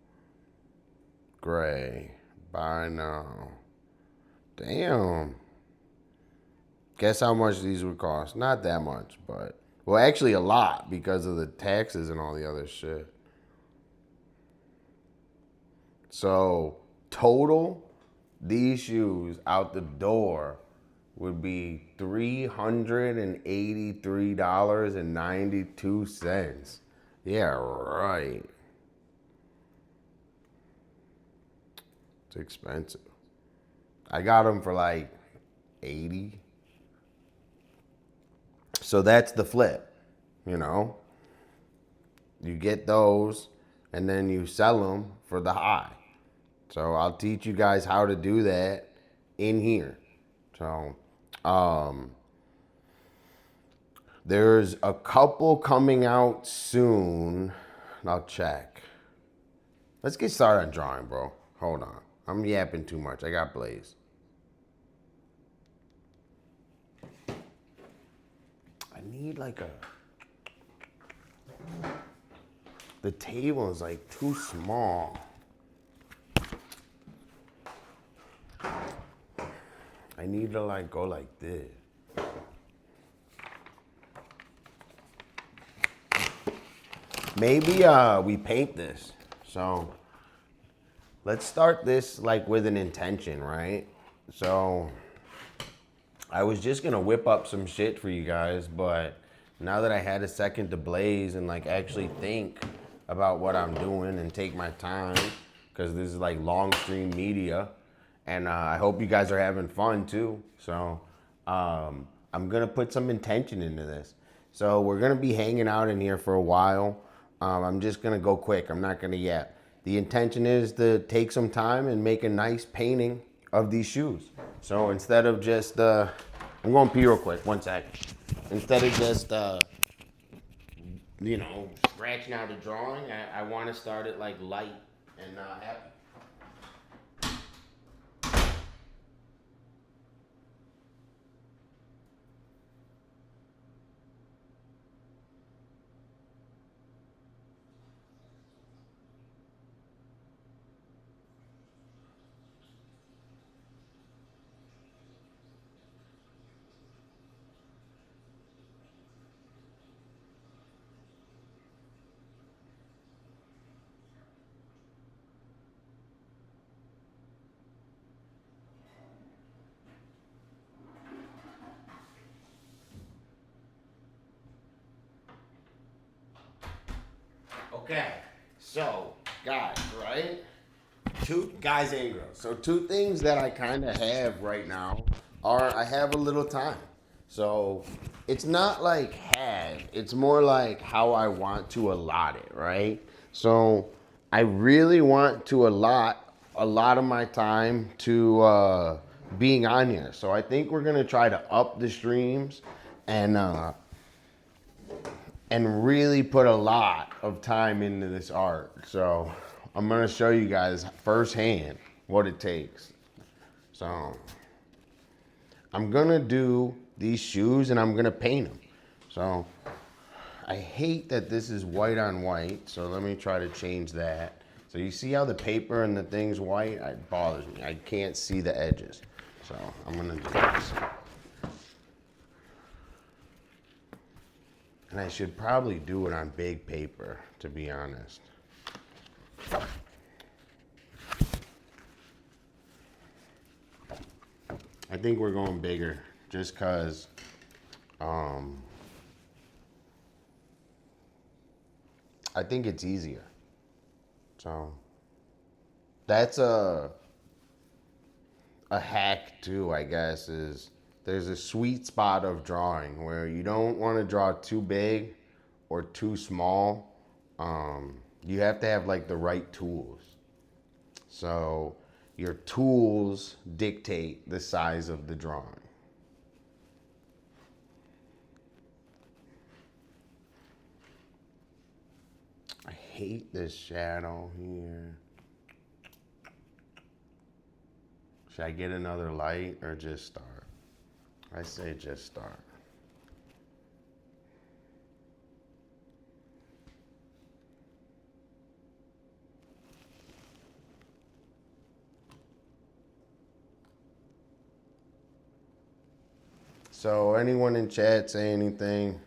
gray, buy now. Damn. Guess how much these would cost? Not that much, but, well, actually a lot because of the taxes and all the other shit. So total, these shoes out the door would be $383.92. Yeah, right. It's expensive. I got them for like 80. So that's the flip, you know? You get those, and then you sell them for the high. So I'll teach you guys how to do that in here. So there's a couple coming out soon. I'll check. Let's get started on drawing, bro. Hold on. I'm yapping too much. I got Blaze. I need like a... The table is like too small. I need to like go like this. Maybe we paint this. So let's start this like with an intention, right? So I was just gonna whip up some shit for you guys, but now that I had a second to blaze and like actually think about what I'm doing and take my time, because this is like long stream media, and I hope you guys are having fun too. So I'm gonna put some intention into this. So we're gonna be hanging out in here for a while. I'm just gonna go quick. I'm not gonna yet. The intention is to take some time and make a nice painting of these shoes. So instead of just, I'm going pee real quick, 1 sec. Instead of just, you know, scratching out a drawing, I want to start it like light and happy. Okay, so guys, right? Two guys and girls. So two things that I kind of have right now are I have a little time. So it's not like have, it's more like how I want to allot it, right? So I really want to allot a lot of my time to being on here. So I think we're gonna try to up the streams and really put a lot of time into this art. So I'm gonna show you guys firsthand what it takes. So I'm gonna do these shoes and I'm gonna paint them. So I hate that this is white on white, so let me try to change that. So you see how the paper and the thing's white? It bothers me. I can't see the edges. So I'm gonna do this. And I should probably do it on big paper, to be honest. I think we're going bigger just because I think it's easier. So that's a hack too, I guess, is there's a sweet spot of drawing where you don't want to draw too big or too small. You have to have like the right tools. So your tools dictate the size of the drawing. I hate this shadow here. Should I get another light or just start? I say just start. So anyone in chat say anything?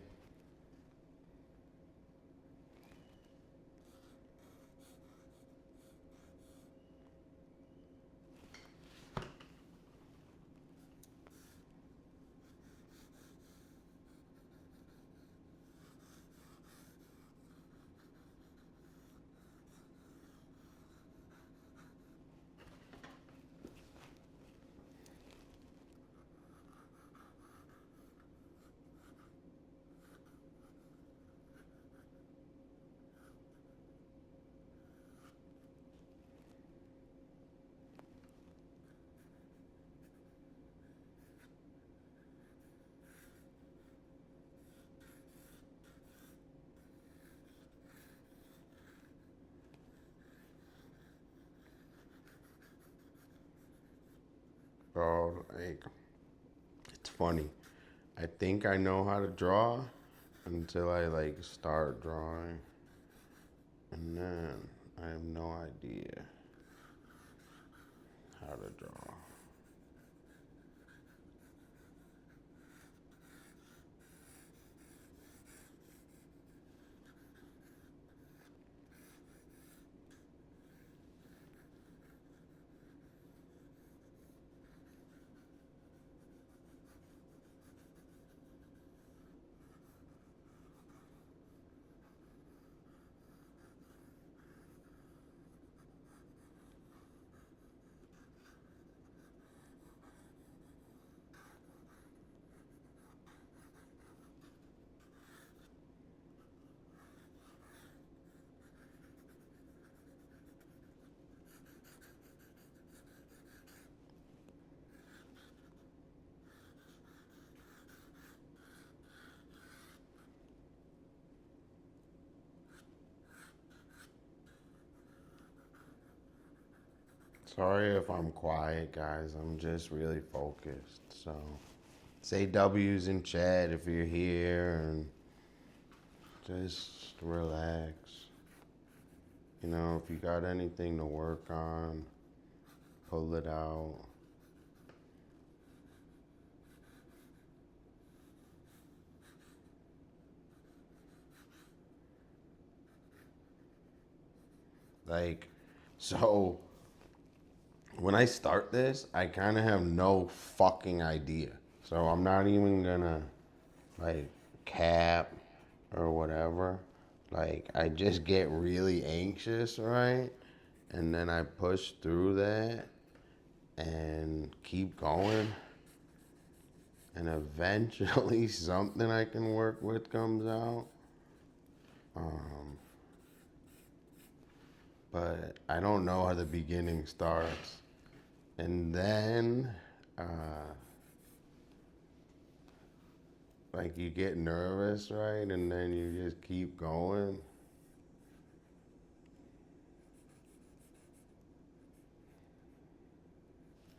Bro, like, it's funny. I think I know how to draw until I like start drawing. And then I have no idea how to draw. Sorry if I'm quiet, guys. I'm just really focused. So say W's in chat if you're here and just relax. You know, if you got anything to work on, pull it out. Like, so when I start this, I kind of have no fucking idea. So I'm not even gonna like cap or whatever. Like, I just get really anxious, right? And then I push through that and keep going. And eventually something I can work with comes out. But I don't know how the beginning starts. And then, like, you get nervous, right? And then you just keep going.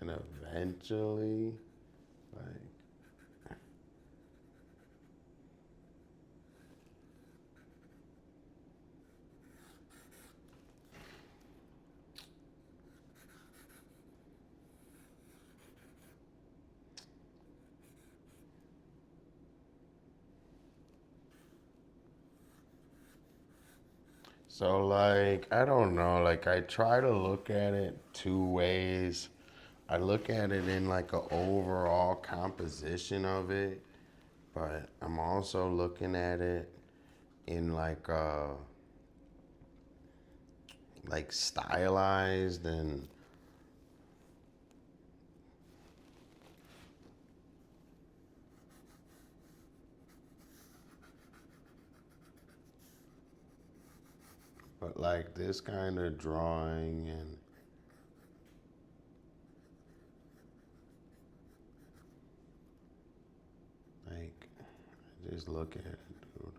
And eventually, like, so, like, I don't know. Like, I try to look at it two ways. I look at it in like an overall composition of it, but I'm also looking at it in like stylized and but like this kind of drawing and like just look at it, dude.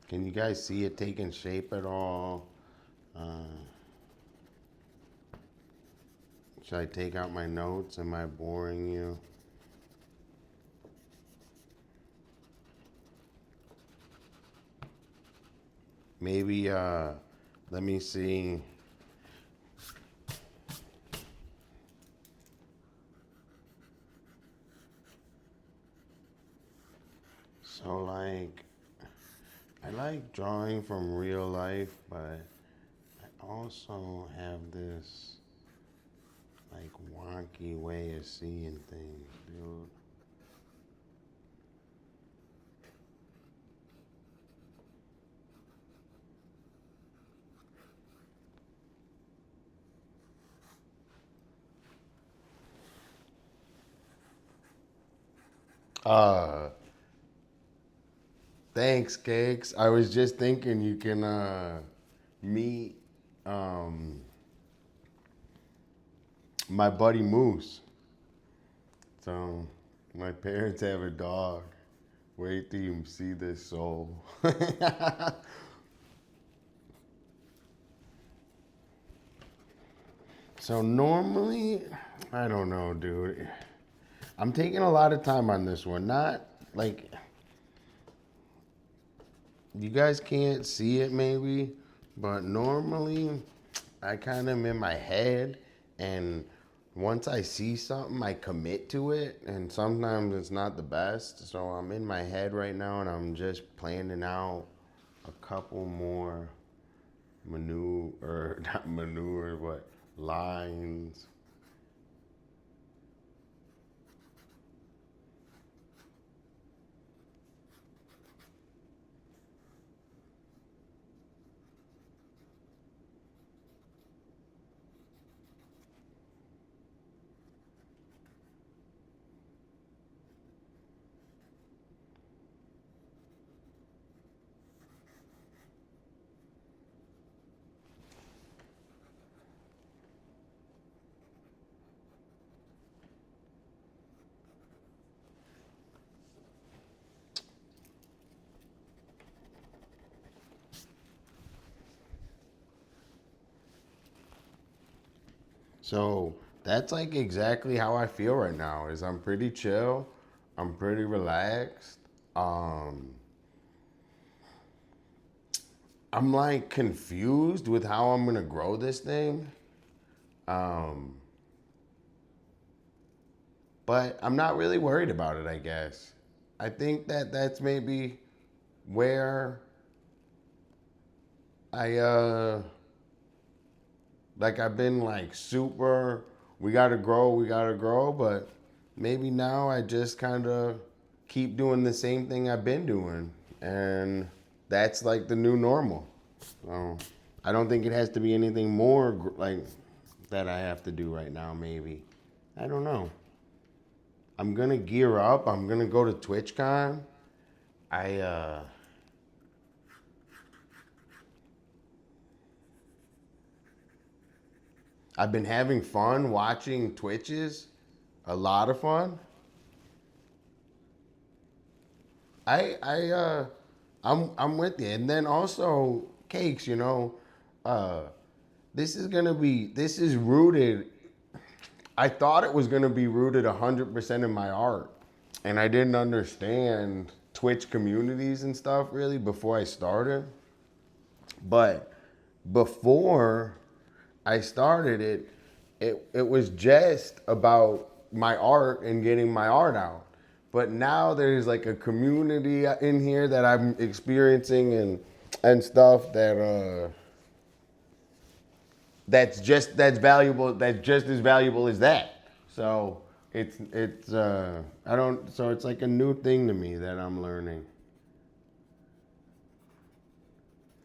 Can you guys see it taking shape at all? Should I take out my notes? Am I boring you? Maybe let me see. So like I like drawing from real life, but I also have this like wonky way of seeing things, dude. Thanks, Cakes. I was just thinking you can meet my buddy Moose. So my parents have a dog. Wait till you see this soul. So normally, I don't know, dude. I'm taking a lot of time on this one. Not like you guys can't see it maybe, but normally I kind of am in my head, and once I see something, I commit to it, and sometimes it's not the best. So I'm in my head right now, and I'm just planning out a couple more manure, or not manure, but lines. So that's like exactly how I feel right now. Is I'm pretty chill, I'm pretty relaxed. Um, I'm like confused with how I'm gonna grow this thing. Um, but I'm not really worried about it, I guess. I think that that's maybe where I like I've been like super we gotta grow, but maybe now I just kind of keep doing the same thing I've been doing, and that's like the new normal. So I don't think it has to be anything more like that I have to do right now. Maybe I don't know. I'm gonna gear up. I'm gonna go to TwitchCon. I I've been having fun watching Twitches. A lot of fun. I I'm with you. And then also Cakes, uh this is rooted. I thought it was gonna be rooted 100% in my art. And I didn't understand Twitch communities and stuff really before I started. But before I started it was just about my art and getting my art out. But now there's like a community in here that I'm experiencing and stuff that that's valuable, that's just as valuable as that. So it's I don't so it's like a new thing to me that I'm learning.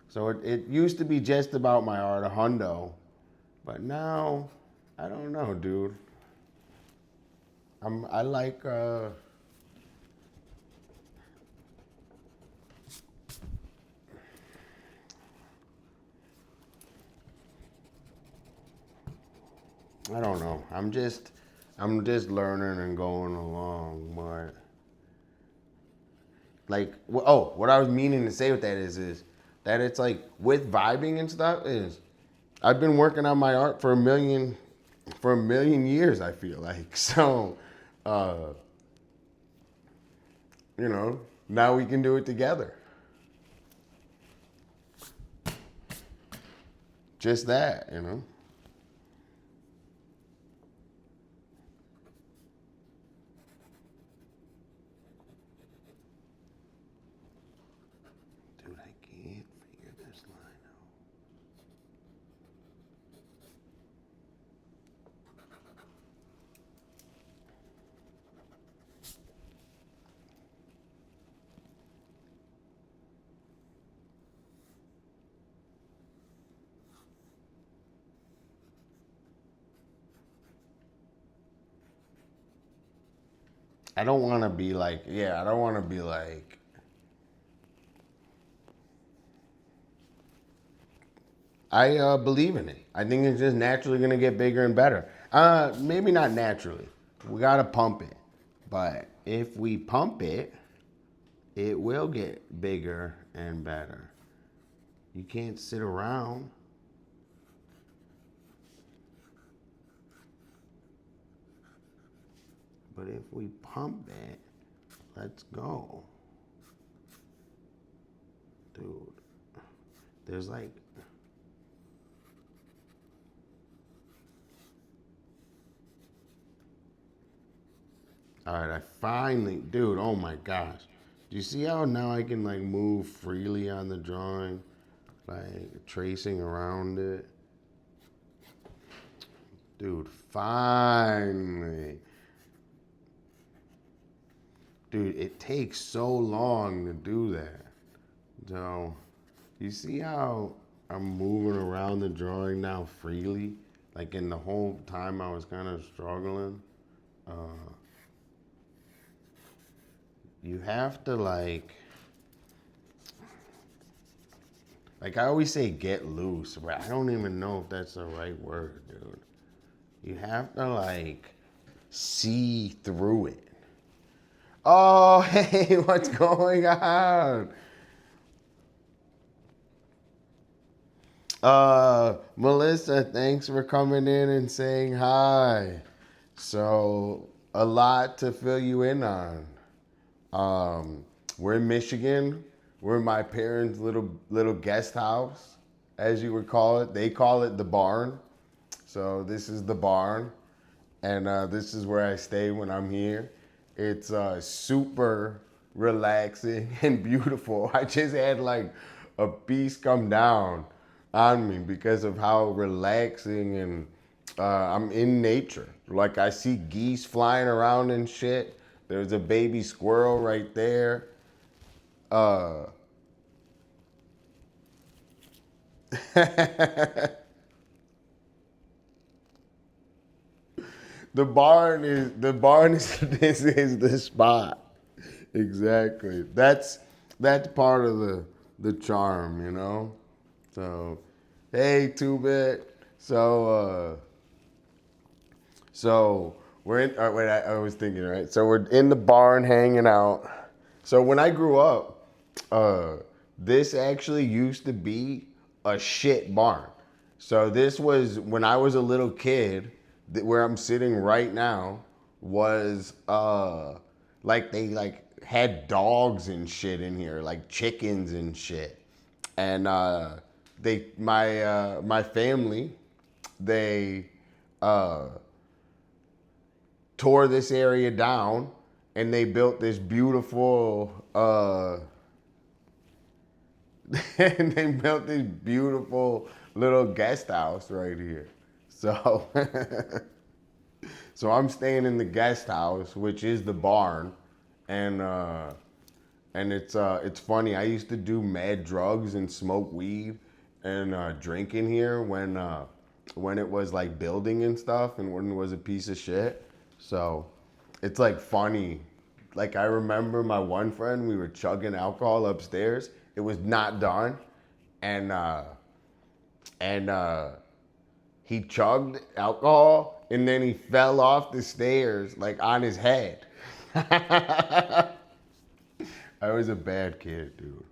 So it used to be just about my art, a hundo, but now I don't know, dude. I like I don't know. I'm just learning and going along, but like what I was meaning to say with that is that it's like with vibing and stuff is I've been working on my art for a million years, I feel like. So uh now we can do it together. Just that. Dude, I can't figure this line out. I don't want to be like, yeah, I don't want to be like I believe in it. I think it's just naturally gonna get bigger and better. Maybe not naturally. We gotta pump it. But if we pump it, it will get bigger and better. You can't sit around. But if we pump it, let's go. Dude, there's like, all right, I finally, dude, oh my gosh. Do you see how now I can like move freely on the drawing? Like tracing around it. Dude, finally. Dude, it takes so long to do that. So, you see how I'm moving around the drawing now freely? Like in the whole time I was kind of struggling. You have to like I always say get loose, but I don't even know if that's the right word, dude. You have to like see through it. Oh, hey, what's going on? Melissa, thanks for coming in and saying hi. So, a lot to fill you in on. We're in Michigan. We're in my parents' little guest house, as you would call it. They call it the barn. So this is the barn, and this is where I stay when I'm here. It's super relaxing and beautiful. I just had like a piece come down on me because of how relaxing and I'm in nature. Like I see geese flying around and shit. There's a baby squirrel right there. the barn is this is the spot. Exactly. That's part of the charm, you know? So hey 2-bit. So we're in wait, I was thinking, right? So we're in the barn hanging out. So when I grew up, this actually used to be a shit barn. So this was when I was a little kid, where I'm sitting right now was like they like had dogs and shit in here, like chickens and shit. And my family, they tore this area down and they built this beautiful and they built this beautiful little guest house right here. So so I'm staying in the guest house, which is the barn, and it's funny. I used to do mad drugs and smoke weed and drink in here when it was like building and stuff and when it was a piece of shit. So it's like funny. Like I remember my one friend, we were chugging alcohol upstairs. It was not done, and he chugged alcohol and then he fell off the stairs like on his head. I was a bad kid, dude.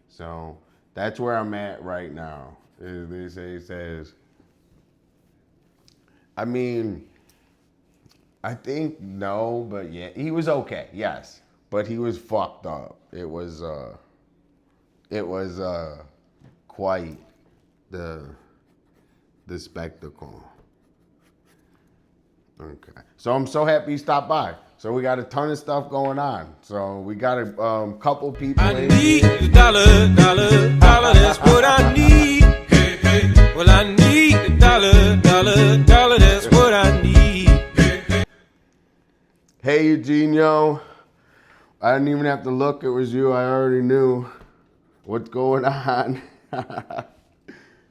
So that's where I'm at right now. It says, I mean, I think no, but yeah, he was okay, yes, but he was fucked up. It was quite the spectacle. Okay, so I'm so happy you stopped by. So we got a ton of stuff going on. So we got a couple people. I need a dollar, dollar, dollar. That's what I need. Hey, hey. Well, I need a dollar, dollar, dollar. That's what I need. Hey, hey. Hey, Eugenio. I didn't even have to look. It was you. I already knew what's going on.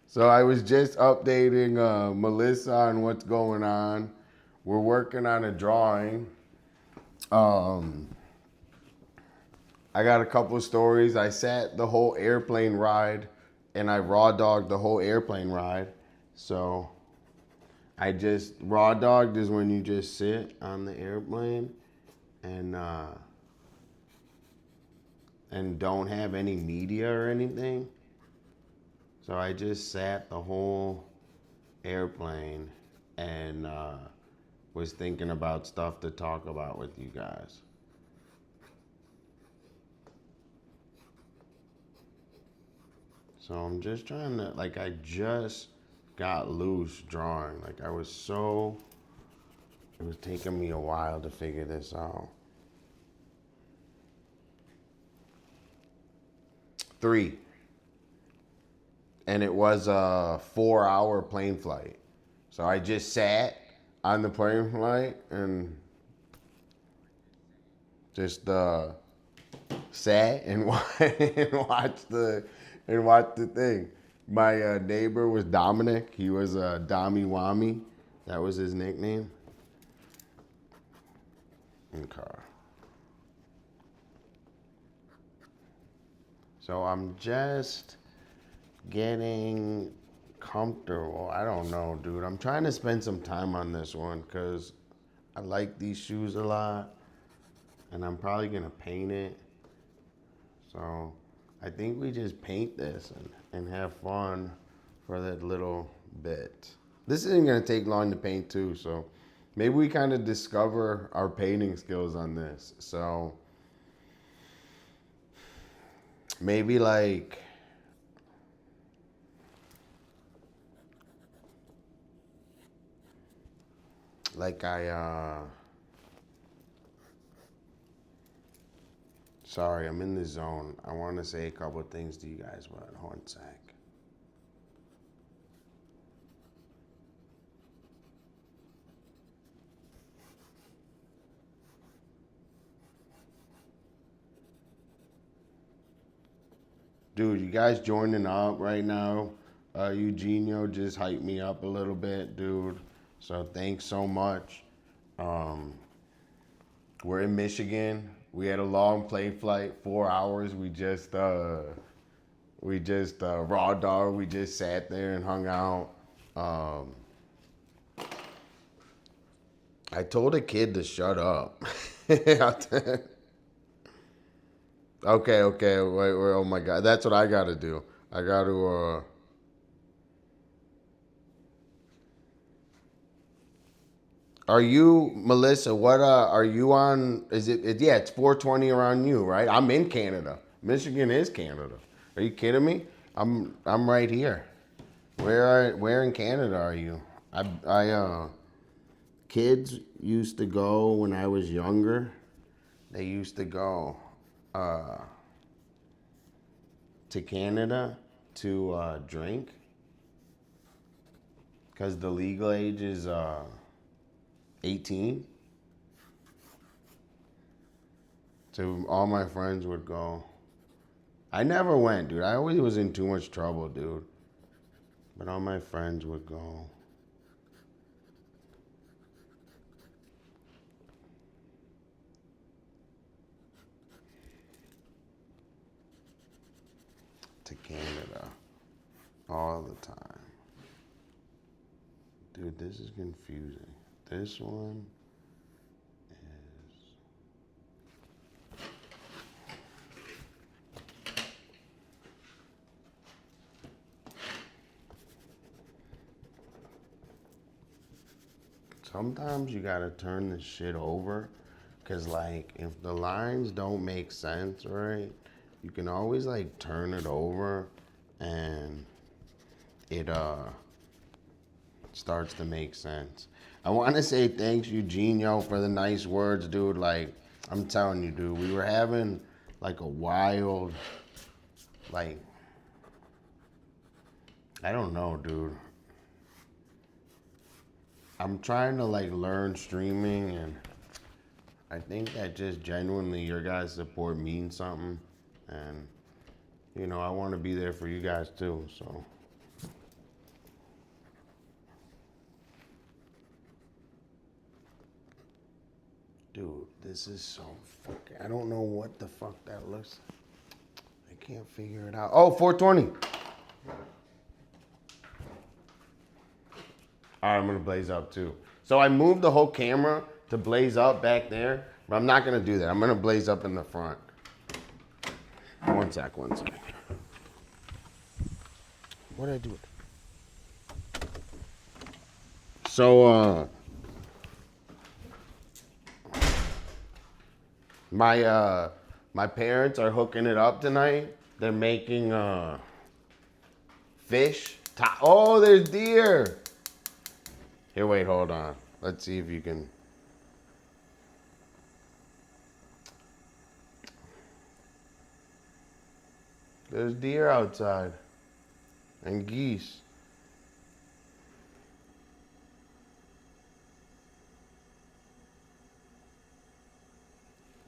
So I was just updating Melissa on what's going on. We're working on a drawing I got a couple of stories. I sat the whole airplane ride, and I raw dogged the whole airplane ride. So I just raw dogged is when you just sit on the airplane and don't have any media or anything. So I just sat the whole airplane and was thinking about stuff to talk about with you guys. So I'm just trying to, like, I just got loose drawing. Like, it was taking me a while to figure this out. 3. And it was a 4-hour plane flight. So I just sat on the plane flight and just sat and watched the thing. My neighbor was Dominic. He was Dommy Wami. That was his nickname. Okay. So I'm just getting comfortable. I don't know, dude. I'm trying to spend some time on this one because I like these shoes a lot. And I'm probably going to paint it. So I think we just paint this and have fun for that little bit. This isn't going to take long to paint too. So maybe we kind of discover our painting skills on this. So maybe like sorry, I'm in the zone. I want to say a couple of things to you guys, but one sec. Dude, you guys joining up right now. Eugenio just hyped me up a little bit, dude. So thanks so much. We're in Michigan. We had a long plane flight, 4 hours. We just raw dog. We just sat there and hung out. I told a kid to shut up. Okay, wait, oh my God. That's what I gotta do. I gotta, Are you, Melissa, what, are you on, yeah, it's 4:20 around you, right? I'm in Canada. Michigan is Canada. Are you kidding me? I'm right here. Where in Canada are you? Kids used to go when I was younger. They used to go to Canada to drink because the legal age is 18. So all my friends would go. I never went, dude. I always was in too much trouble, dude. But all my friends would go. To Canada all the time. Dude, this is confusing. This one is sometimes you gotta turn this shit over because like if the lines don't make sense, right, you can always like turn it over and it starts to make sense. I want to say thanks, Eugenio, for the nice words, dude. Like, I'm telling you, dude, we were having like a wild, like, I don't know, dude. I'm trying to like learn streaming, and I think that just genuinely your guys' support means something. And, you know, I want to be there for you guys too, so. Dude, this is so fucking... I don't know what the fuck that looks like. I can't figure it out. Oh, 420. All right, I'm gonna blaze up too. So I moved the whole camera to blaze up back there, but I'm not gonna do that. I'm gonna blaze up in the front. One sec. What did I do? So, my parents are hooking it up tonight. They're making fish. Oh, there's deer. Here, wait, hold on. Let's see if you can. There's deer outside. And geese.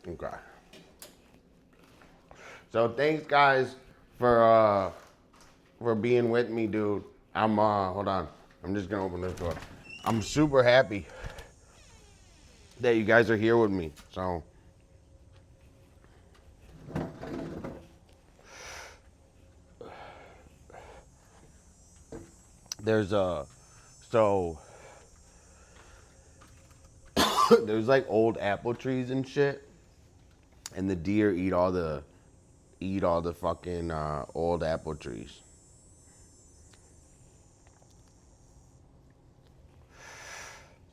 Okay. So thanks guys for being with me, dude. I'm hold on. I'm just gonna open this door. I'm super happy that you guys are here with me. So there's there's like old apple trees and shit, and the deer eat all the fucking old apple trees.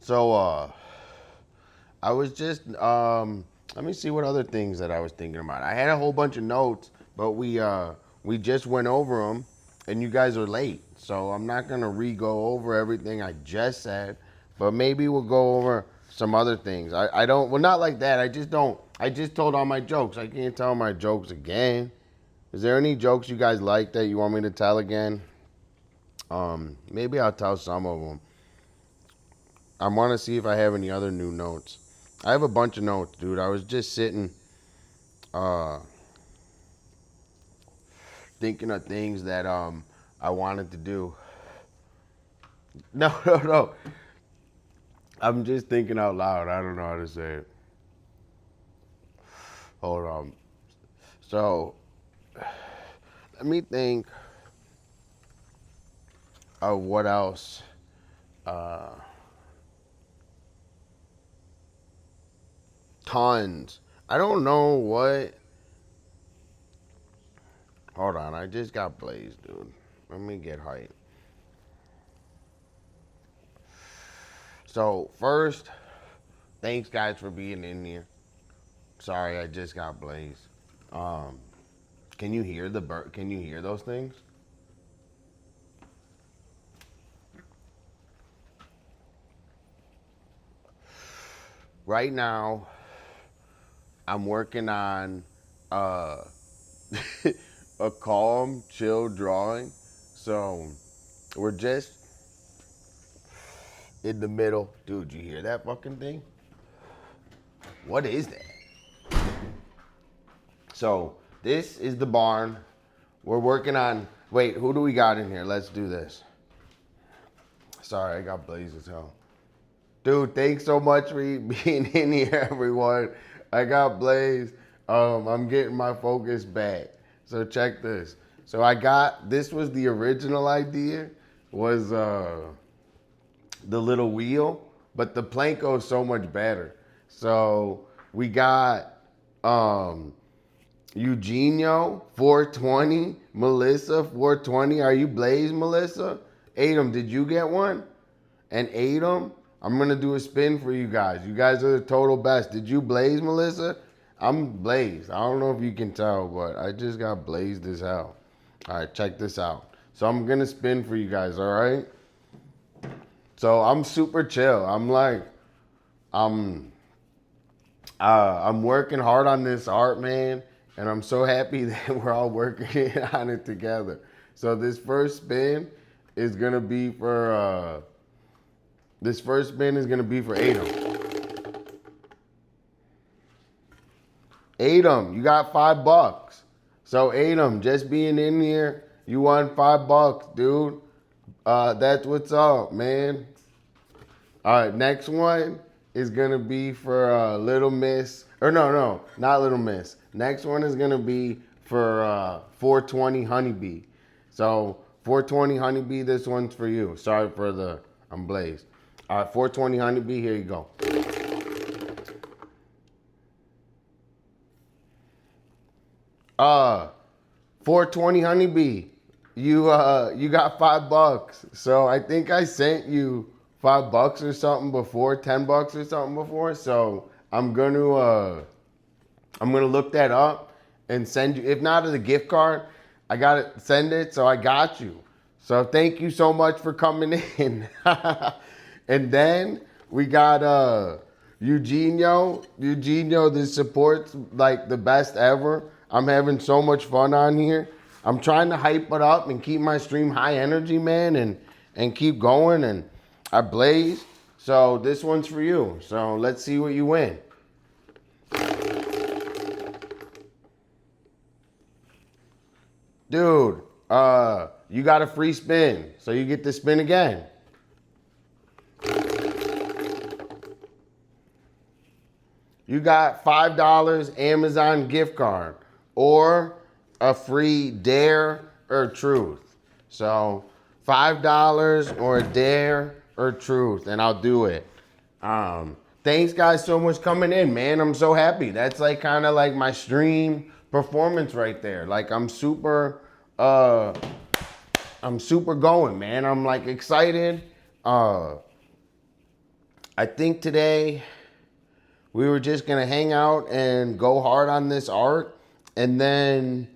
So I was just let me see what other things that I was thinking about. I had a whole bunch of notes, but we just went over them, and you guys are late, so I'm not gonna re-go over everything I just said, but maybe we'll go over some other things. I don't, well, not like that. I just told all my jokes. I can't tell my jokes again. Is there any jokes you guys like that you want me to tell again? Maybe I'll tell some of them. I want to see if I have any other new notes. I have a bunch of notes, dude. I was just sitting, thinking of things that I wanted to do. No. I'm just thinking out loud. I don't know how to say it. Hold on. So, let me think of what else. Tons. I don't know what. Hold on. I just got blazed, dude. Let me get hype. So, first, thanks guys for being in here. Sorry, I just got blazed. Can you hear the bird? Can you hear those things? Right now, I'm working on a calm, chill drawing. So we're just in the middle. Dude, you hear that fucking thing? What is that? So this is the barn. We're working on, wait, who do we got in here? Let's do this. Sorry, I got blazed as hell. Dude, thanks so much for being in here, everyone. I got blazed. I'm getting my focus back. So check this. So this was the original idea, was the little wheel, but the Planko is so much better. So we got Eugenio, 420, Melissa, 420. Are you blazed, Melissa? Adam, did you get one? And Adam, I'm going to do a spin for you guys. You guys are the total best. Did you blaze, Melissa? I'm blazed. I don't know if you can tell, but I just got blazed as hell. All right, check this out. So I'm going to spin for you guys, all right? So I'm super chill. I'm working hard on this art, man, and I'm so happy that we're all working on it together. So this first spin is going to be for... This first spin is going to be for Adam. Adam, you got $5. So Adam, just being in here, you won $5, dude. That's what's up, man. All right, next one is gonna be for Little Miss. Or no, not Little Miss. Next one is gonna be for 420 Honeybee. So 420 Honeybee, this one's for you. Sorry for the I'm blazed. All right, 420 Honeybee, here you go. 420 Honeybee, you got $5. So I think I sent you $5 or something before, $10 or something before. So I'm gonna look that up and send you. If not as a gift card, I gotta send it. So I got you. So thank you so much for coming in. And then we got Eugenio. Eugenio, this support's like the best ever. I'm having so much fun on here. I'm trying to hype it up and keep my stream high energy, man, and keep going. And I blaze. So this one's for you. So let's see what you win. Dude, you got a free spin. So you get to spin again. You got $5 Amazon gift card or a free dare or truth. So $5 or a dare or truth, and I'll do it. Thanks guys so much coming in, man. I'm so happy. That's like kind of like my stream performance right there. Like I'm super going, man. I'm like excited. I think today we were just gonna hang out and go hard on this art, and then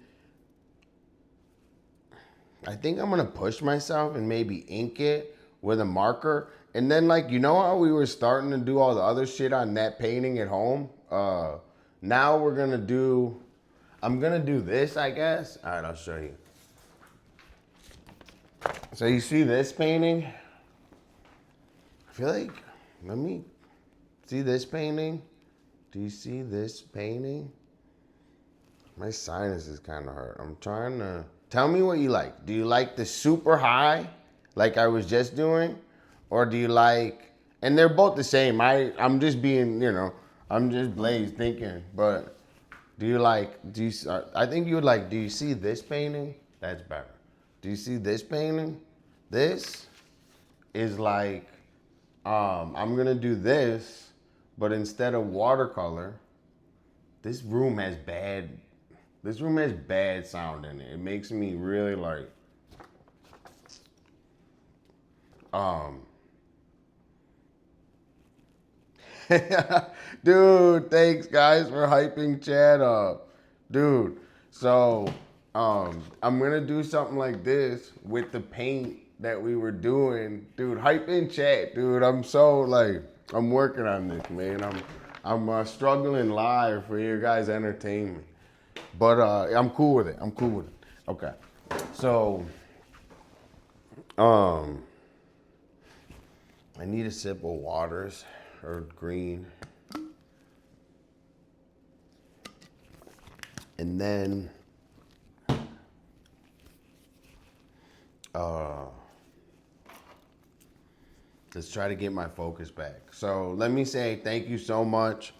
I think I'm gonna push myself and maybe ink it with a marker. And then like, you know how we were starting to do all the other shit on that painting at home? Now I'm gonna do this, I guess. All right, I'll show you. So you see this painting? I feel like, let me see this painting. Do you see this painting? My sinus is kind of hurt. I'm trying to, tell me what you like. Do you like the super high, like I was just doing? Or do you like, and they're both the same. I'm just being, I'm just blazed thinking. But I think you would like, do you see this painting? That's better. Do you see this painting? This is like, I'm gonna do this, but instead of watercolor, this room has bad sound in it. It makes me really like, dude, thanks guys for hyping chat up. Dude, so I'm gonna do something like this with the paint that we were doing. Dude, hype in chat, dude. I'm so like, I'm working on this, man. I'm struggling live for your guys' entertainment. But I'm cool with it. Okay. So I need a sip of waters or green. And then let's try to get my focus back. So let me say thank you so much,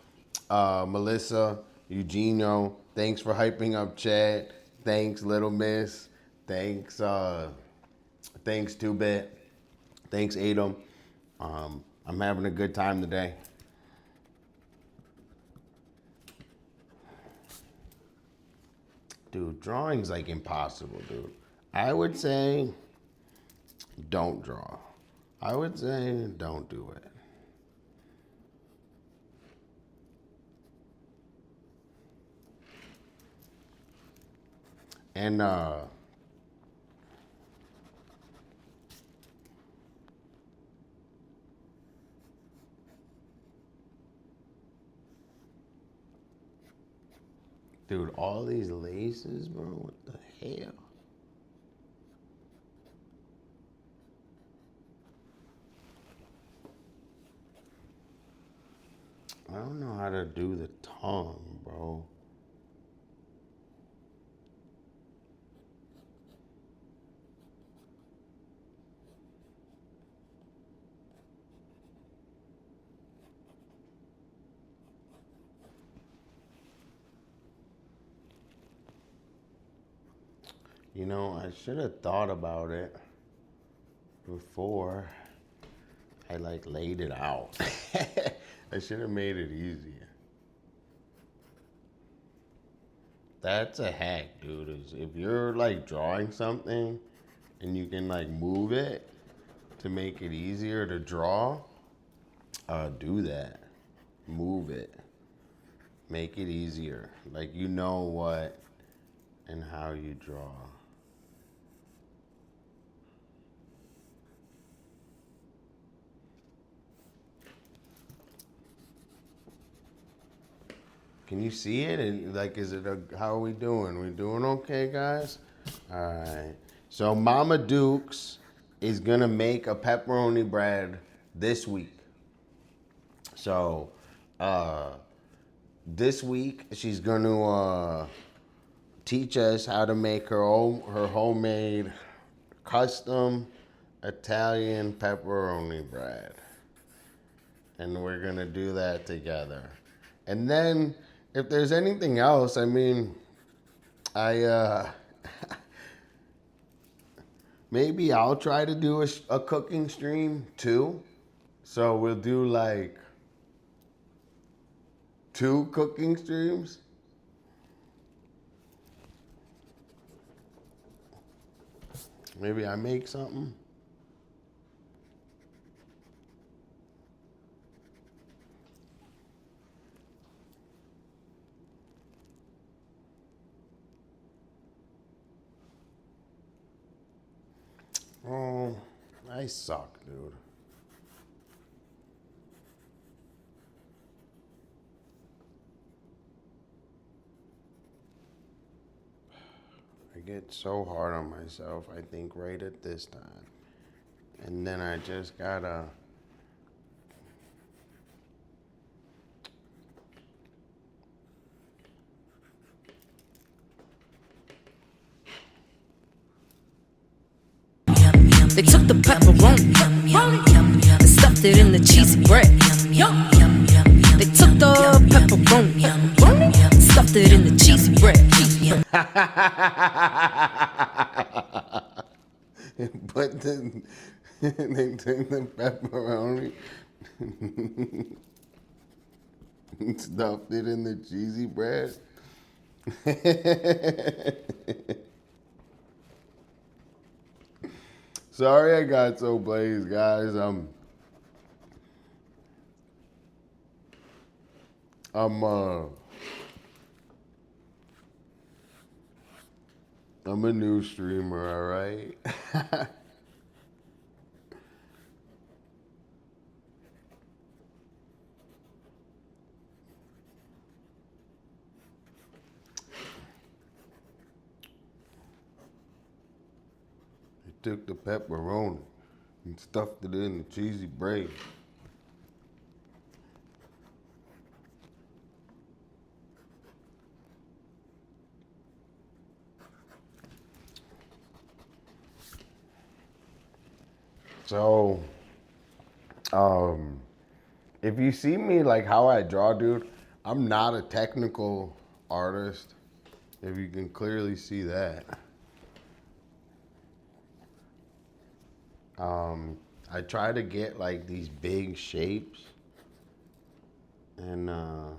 Melissa, Eugenio. Thanks for hyping up chat. Thanks, Little Miss. Thanks, thanks, 2-Bit. Thanks, Adam. I'm having a good time today. Dude, drawing's like impossible, dude. I would say don't draw. I would say don't do it. And dude, all these laces, bro, what the hell? I don't know how to do the tongue, bro. You know, I should have thought about it before I like laid it out. I should have made it easier. That's a hack, dude. Is if you're like drawing something and you can like move it to make it easier to draw, do that. Move it. Make it easier. Like you know what and how you draw. Can you see it? And like, how are we doing? We doing okay, guys? All right. So Mama Dukes is gonna make a pepperoni bread this week. So, this week she's gonna teach us how to make her homemade custom Italian pepperoni bread, and we're gonna do that together. And then, if there's anything else, I mean, maybe I'll try to do a cooking stream too. So we'll do like 2 cooking streams. Maybe I make something. Oh, I suck, dude. I get so hard on myself, I think, right at this time. And then I just gotta... They took the pepperoni and stuffed it in the cheesy bread. They took the pepperoni and stuffed it in the cheesy bread. But then they took the pepperoni and stuffed it in the cheesy bread. Sorry I got so blazed, guys. I'm a new streamer, all right? Took the pepperoni and stuffed it in the cheesy bread. So, if you see me like how I draw, dude, I'm not a technical artist. If you can clearly see that. I try to get like these big shapes and I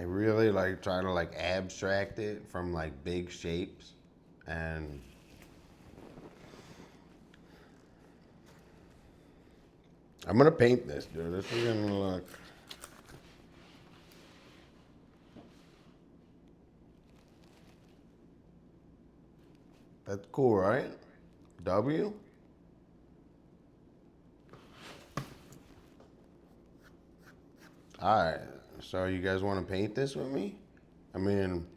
really like try to like abstract it from like big shapes, and I'm gonna paint this, dude. This is gonna look... That's cool, right? W? All right, so you guys want to paint this with me? I mean,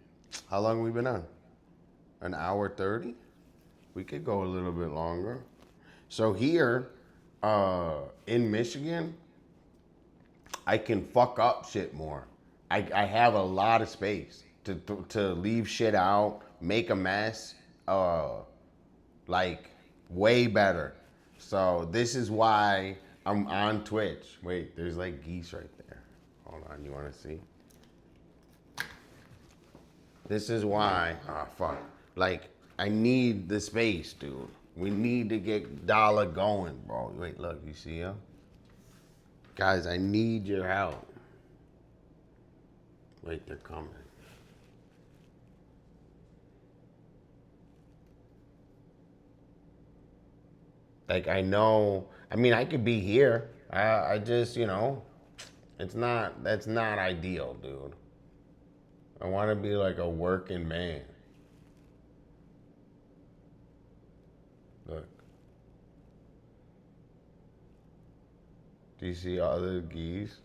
how long we been on? An hour 30? We could go a little bit longer. So here, in Michigan, I can fuck up shit more. I have a lot of space to leave shit out, make a mess. Like way better. So this is why I'm on Twitch. Wait, there's like geese right there. Hold on, you want to see? This is why, fuck. Like, I need the space, dude. We need to get Dolla going, bro. Wait, look, you see him? Guys, I need your help. Wait, they're coming. Like, I know, I mean, I could be here. I just, you know, that's not ideal, dude. I want to be like a working man. Look. Do you see all the geese?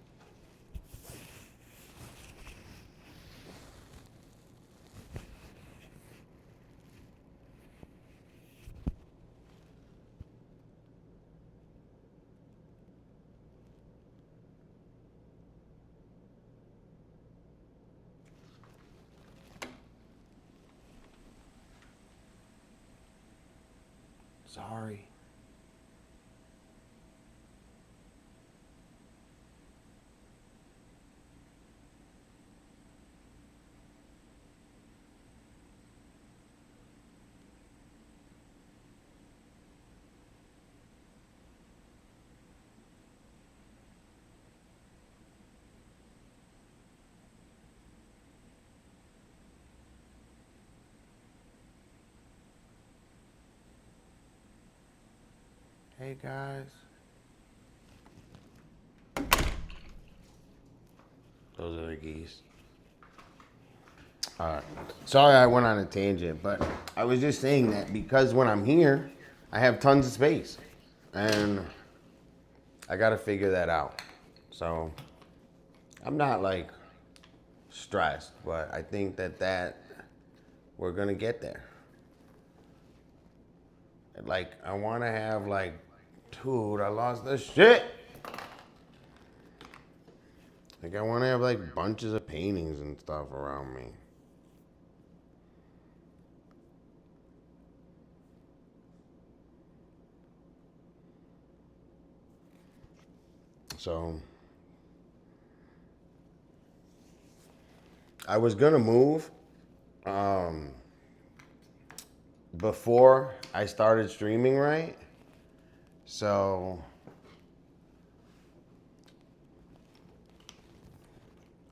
Sorry. Hey guys. Those are the geese. All right. Sorry I went on a tangent, but I was just saying that because when I'm here, I have tons of space. And I got to figure that out. So I'm not like stressed, but I think that we're going to get there. Like, I want to have like, dude, I lost the shit. Like, I want to have like bunches of paintings and stuff around me. So I was gonna move before I started streaming, right? So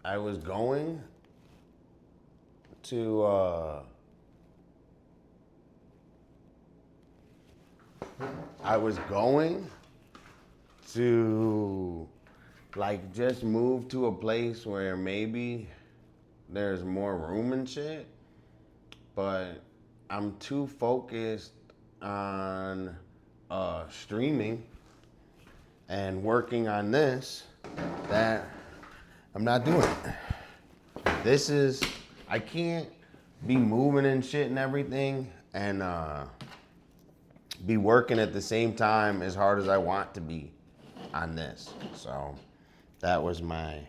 I was going to like just move to a place where maybe there's more room and shit, but I'm too focused on streaming and working on this that I'm not doing it. I can't be moving and shit and everything and be working at the same time as hard as I want to be on this. So that was my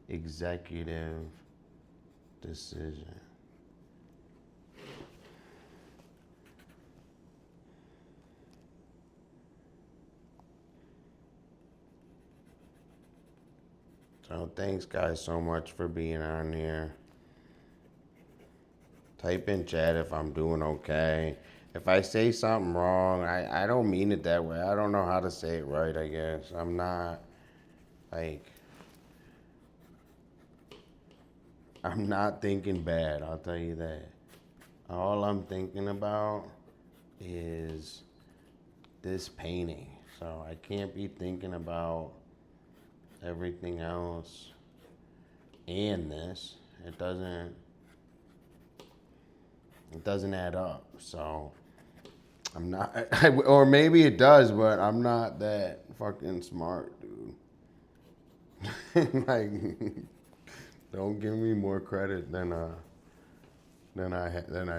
executive decision. So thanks guys so much for being on here. Type in chat if I'm doing okay. If I say something wrong, I don't mean it that way. I don't know how to say it right, I guess. I'm not thinking bad, I'll tell you that. All I'm thinking about is this painting. So I can't be thinking about everything else and this. It doesn't add up. So I'm not, or maybe it does, but I'm not that fucking smart, dude. Like, don't give me more credit than I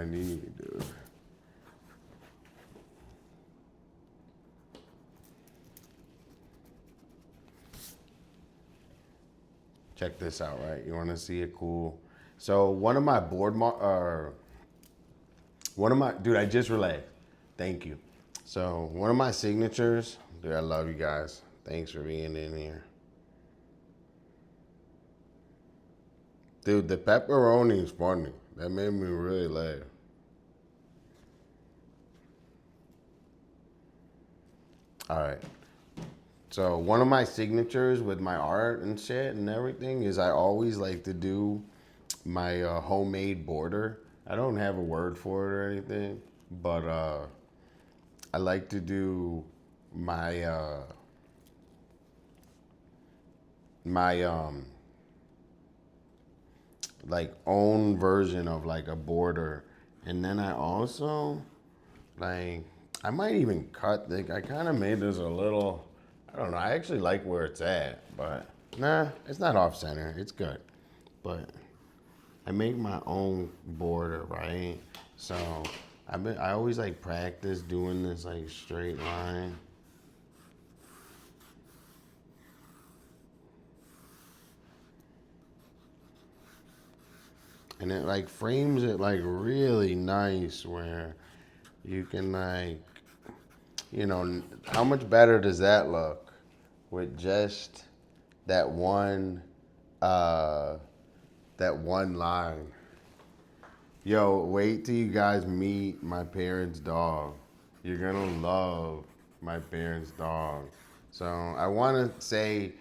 need, dude. Check this out, right? You want to see it cool? So one of my dude, I just realized. Thank you. So one of my signatures Dude, I love you guys. Thanks for being in here. Dude, the pepperoni is funny. That made me really laugh. All right. So one of my signatures with my art and shit and everything is I always like to do my homemade border. I don't have a word for it or anything, but I like to do my like own version of like a border, and then I also like I might even cut the. I kind of made this a little. I don't know. I actually like where it's at, but nah, it's not off center. It's good, but I make my own border, right? So I always like practice doing this like straight line. And it like frames it like really nice where you can like, you know, how much better does that look with just that one line? Yo, wait till you guys meet my parents' dog. You're gonna love my parents' dog. So I want to say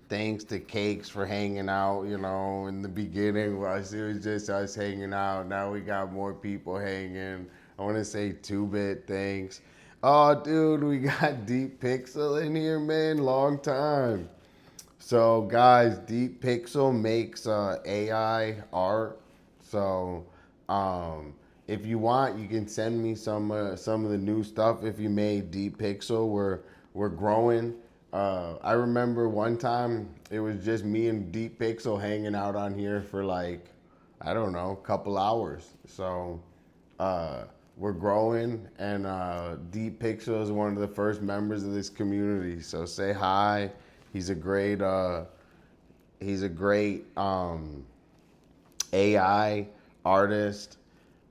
thanks to Cakes for hanging out. You know, in the beginning, it was just us hanging out. Now we got more people hanging. I want to say 2-Bit thanks. Oh, dude, we got Deep Pixel in here, man. Long time. So, guys, Deep Pixel makes AI art. So, if you want, you can send me some of the new stuff. If you made Deep Pixel, we're growing. I remember one time it was just me and Deep Pixel hanging out on here for like, I don't know, a couple hours. So, we're growing, and Deep Pixel is one of the first members of this community. So say hi. He's a great AI artist.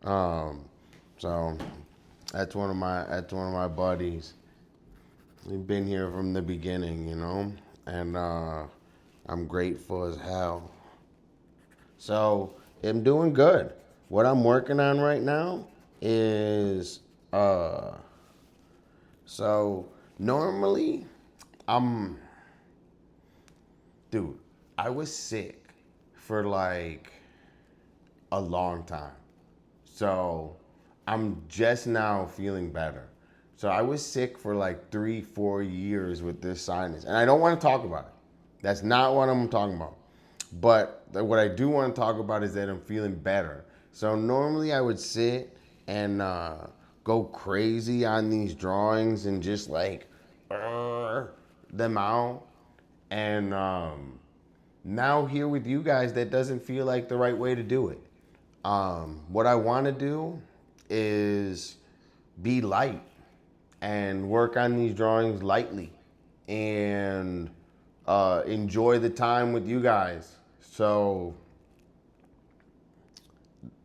So that's one of my buddies. We've been here from the beginning, you know, and I'm grateful as hell. So I'm doing good. What I'm working on right now is so normally dude, I was sick for like a long time. So I'm just now feeling better. So I was sick for like 3-4 years with this sinus, and I don't want to talk about it. That's not what I'm talking about. But what I do want to talk about is that I'm feeling better. So normally I would sit and go crazy on these drawings and just like them out. And now here with you guys, that doesn't feel like the right way to do it. What I want to do is be light and work on these drawings lightly and enjoy the time with you guys. So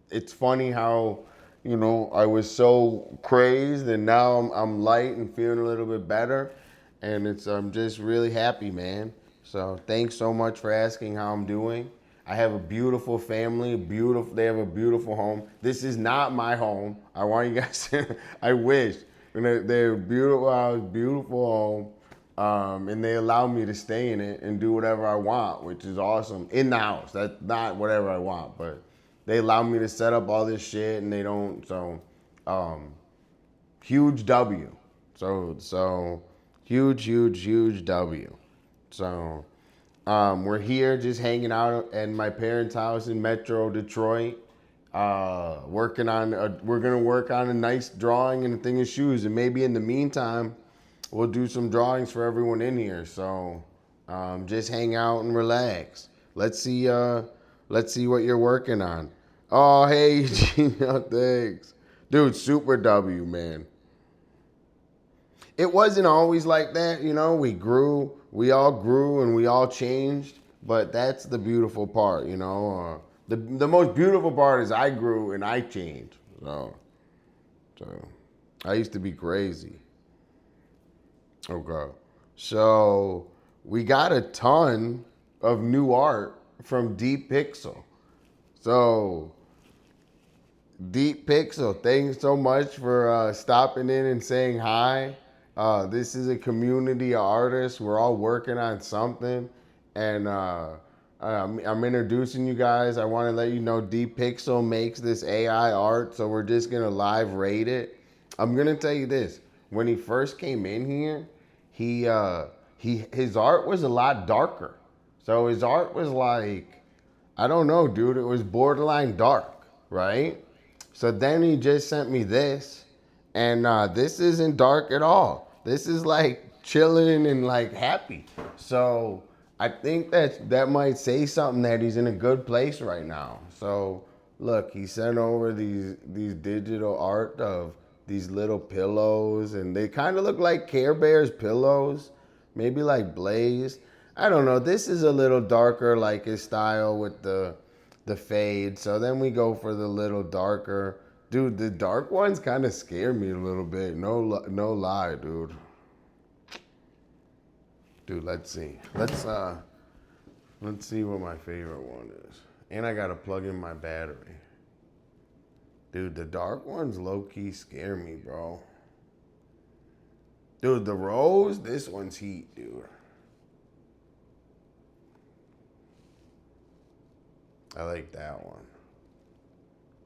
it's funny how, you know, I was so crazed and now I'm light and feeling a little bit better, and I'm just really happy, man. So thanks so much for asking how I'm doing. I have a beautiful family, they have a beautiful home. This is not my home. I want you guys to, I wish. They're beautiful house, beautiful home, and they allow me to stay in it and do whatever I want, which is awesome. In the house, that's not whatever I want, but they allow me to set up all this shit, and they don't. So, huge W. So huge W. So, we're here just hanging out at my parents' house in Metro Detroit. We're gonna work on a nice drawing and a thing of shoes, and maybe in the meantime, we'll do some drawings for everyone in here. So, just hang out and relax. Let's see what you're working on. Oh, hey, Gino, thanks. Dude, super W, man. It wasn't always like that, you know. We all grew, and we all changed. But that's the beautiful part, you know. The most beautiful part is I grew and I changed. So I used to be crazy. Okay. So we got a ton of new art from Deep Pixel. So Deep Pixel, thanks so much for stopping in and saying hi. This is a community of artists. We're all working on something. And I'm introducing you guys. I want to let you know Deep Pixel makes this AI art. So we're just going to live rate it. I'm going to tell you this. When he first came in here, his art was a lot darker. So his art was like, I don't know, dude. It was borderline dark, right? So then he just sent me this, and this isn't dark at all. This is like chilling and like happy. So I think that might say something that he's in a good place right now. So look, he sent over these digital art of these little pillows, and they kind of look like Care Bears pillows, maybe like Blaze. I don't know. This is a little darker, like his style with the fade. So then we go for the little darker. Dude, the dark ones kind of scare me a little bit. No lie, dude. Dude, let's see. Let's see what my favorite one is. And I gotta plug in my battery. Dude, the dark ones low-key scare me, bro. Dude, the rose, this one's heat, dude. I like that one.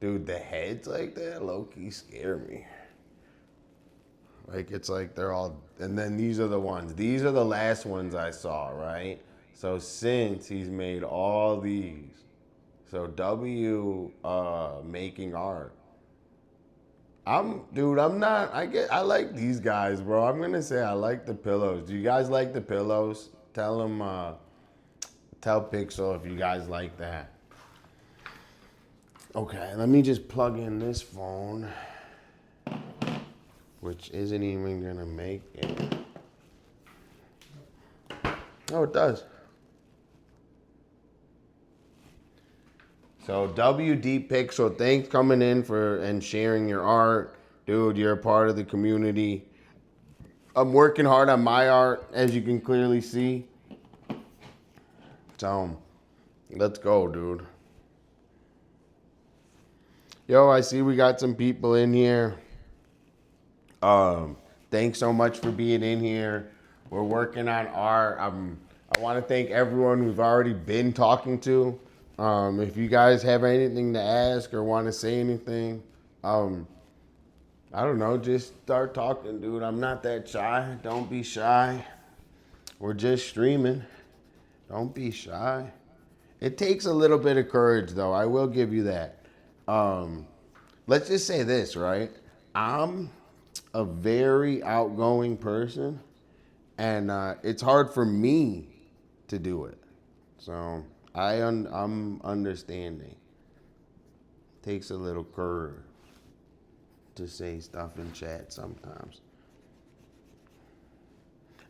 Dude, the heads like that low-key scare me. Like, it's like they're all... And then these are the ones. These are the last ones I saw, right? So since he's made all these... So W making art. I like these guys, bro. I'm gonna say I like the pillows. Do you guys like the pillows? Tell Pixel if you guys like that. Okay, let me just plug in this phone, which isn't even gonna make it. Oh, it does. So WD Pixel, thanks coming in and sharing your art. Dude, you're a part of the community. I'm working hard on my art, as you can clearly see. So, let's go, dude. Yo, I see we got some people in here. Thanks so much for being in here. We're working on art. I want to thank everyone we've already been talking to. If you guys have anything to ask or want to say anything, I don't know, just start talking, dude. I'm not that shy. Don't be shy. We're just streaming. Don't be shy. It takes a little bit of courage, though. I will give you that. Let's just say this, right? I'm a very outgoing person, and it's hard for me to do it. So I'm understanding. Takes a little courage to say stuff in chat sometimes.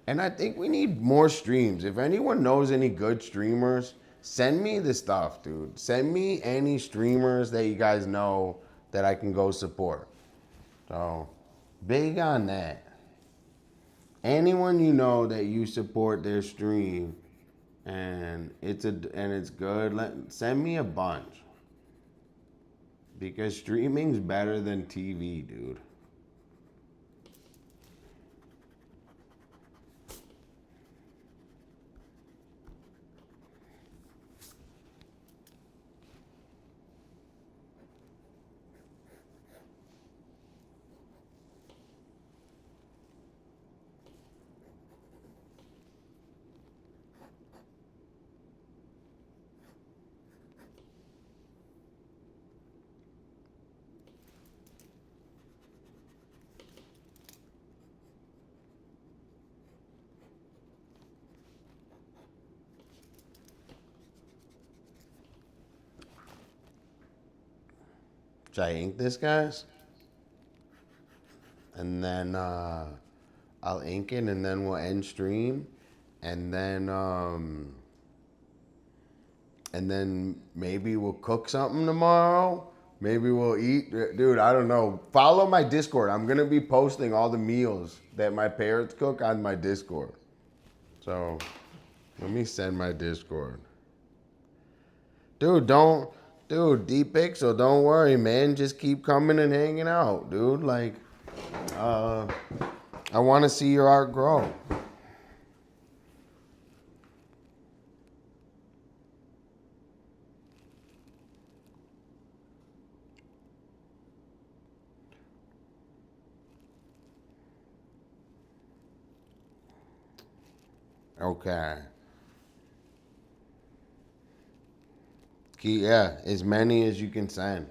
And I think we need more streams. If anyone knows any good streamers, send me the stuff, dude. Send me any streamers that you guys know that I can go support. So, big on that. Anyone you know that you support their stream and it's good, send me a bunch. Because streaming's better than TV, dude. Should I ink this, guys? And then I'll ink it, and then we'll end stream, and then maybe we'll cook something tomorrow. Maybe we'll eat. Dude, I don't know. Follow my Discord. I'm going to be posting all the meals that my parents cook on my Discord. So, let me send my Discord. Dude, D-Pixel, don't worry, man. Just keep coming and hanging out, dude. Like, I want to see your art grow. Okay. Yeah, as many as you can send.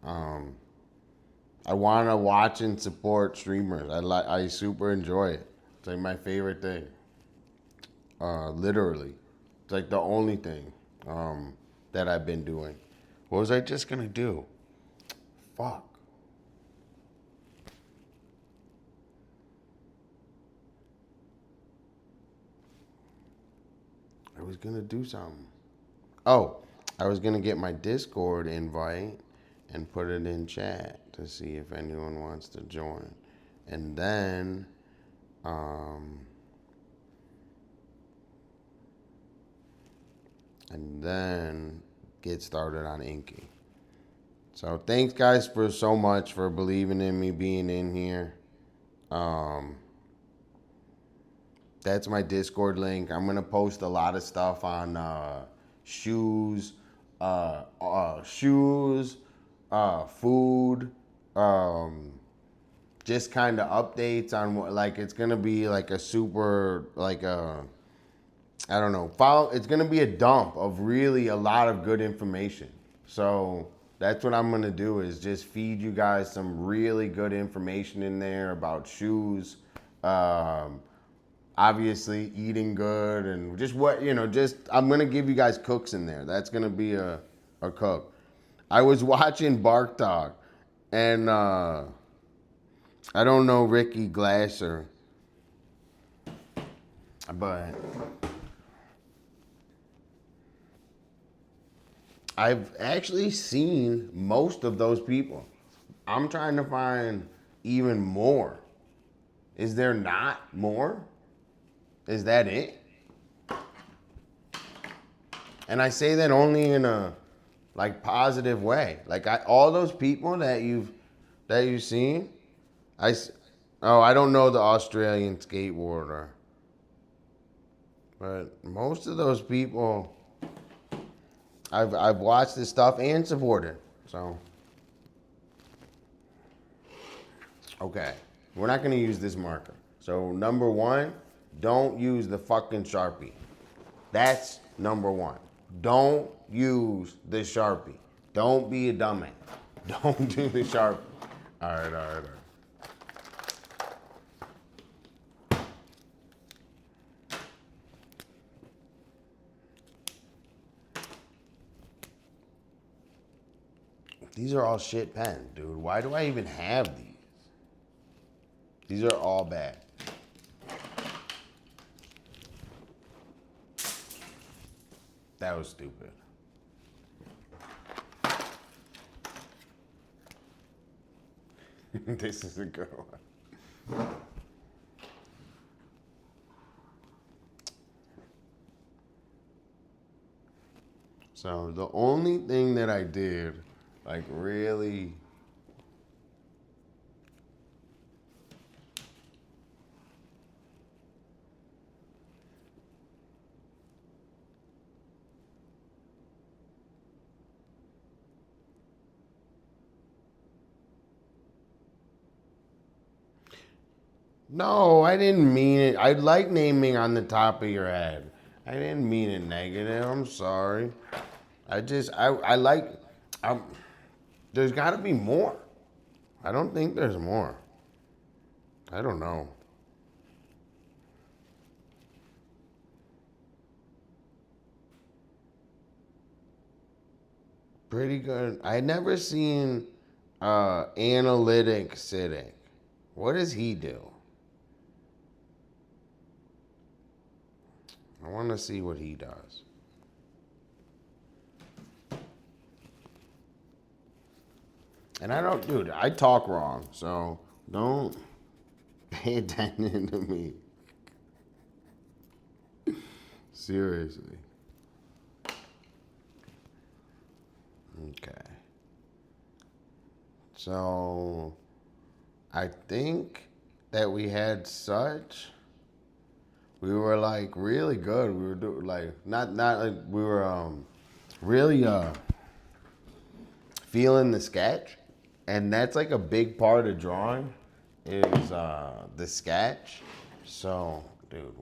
I want to watch and support streamers. I super enjoy it. It's like my favorite thing. Literally. It's like the only thing that I've been doing. What was I just going to do? Fuck. I was going to do something. Oh, I was going to get my Discord invite and put it in chat to see if anyone wants to join. And then, get started on inking. So thanks guys for so much for believing in me being in here. That's my Discord link. I'm gonna post a lot of stuff on shoes, food, just kind of updates on what, like, it's gonna be like a super, like a, I don't know, it's gonna be a dump of really a lot of good information. So that's what I'm gonna do, is just feed you guys some really good information in there about shoes, obviously eating good, and just what, just, I'm gonna give you guys cooks in there. That's gonna be a cook. I was watching Bark Talk, and I don't know Ricky Glasser, but I've actually seen most of those people. I'm trying to find even more. Is there not more? Is that it? And I say that only in a like positive way. Like all those people that you've seen, I don't know the Australian skateboarder, but most of those people I've watched this stuff and supported. So okay, we're not gonna use this marker. So number one, don't use the fucking Sharpie. That's number one. Don't use the Sharpie. Don't be a dumbass. Don't do the Sharpie. All right. These are all shit pens, dude. Why do I even have these? These are all bad. That was stupid. This is a good one. So the only thing that I did, like really, no, I didn't mean it. I like naming on the top of your head. I didn't mean it negative. I'm sorry. I like, there's got to be more. I don't think there's more. I don't know. Pretty good. I never seen Analytic Sitting. What does he do? I want to see what he does. And I don't, dude, I talk wrong, so don't pay attention to me. Seriously. Okay. So, I think that we had we were like really good. We were doing like, not like, we were really feeling the sketch. And that's like a big part of drawing is the sketch. So, dude,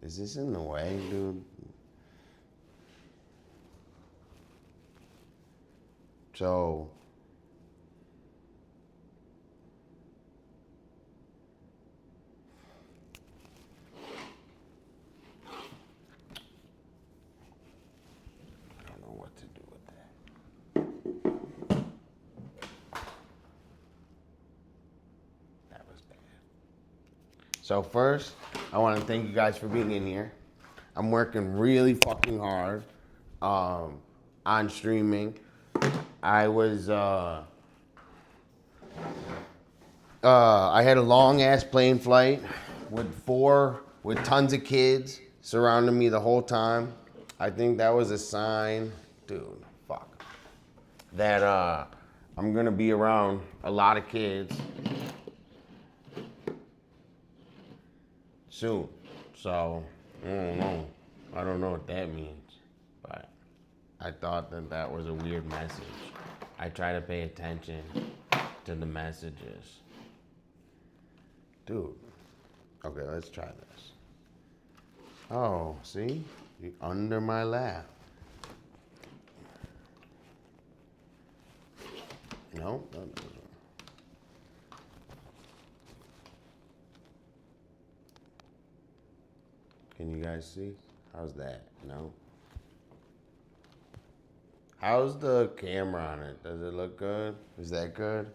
is this in the way, dude? So, I don't know what to do with that. That was bad. So first, I want to thank you guys for being in here. I'm working really fucking hard on streaming. I was I had a long ass plane flight with tons of kids surrounding me the whole time. I think that was a sign, dude, fuck, that I'm gonna be around a lot of kids soon. So I don't know what that means, but I thought that was a weird message. I try to pay attention to the messages. Dude, okay, let's try this. Oh, see? You're under my lap. No? Can you guys see? How's that? No? How's the camera on it? Does it look good? Is that good?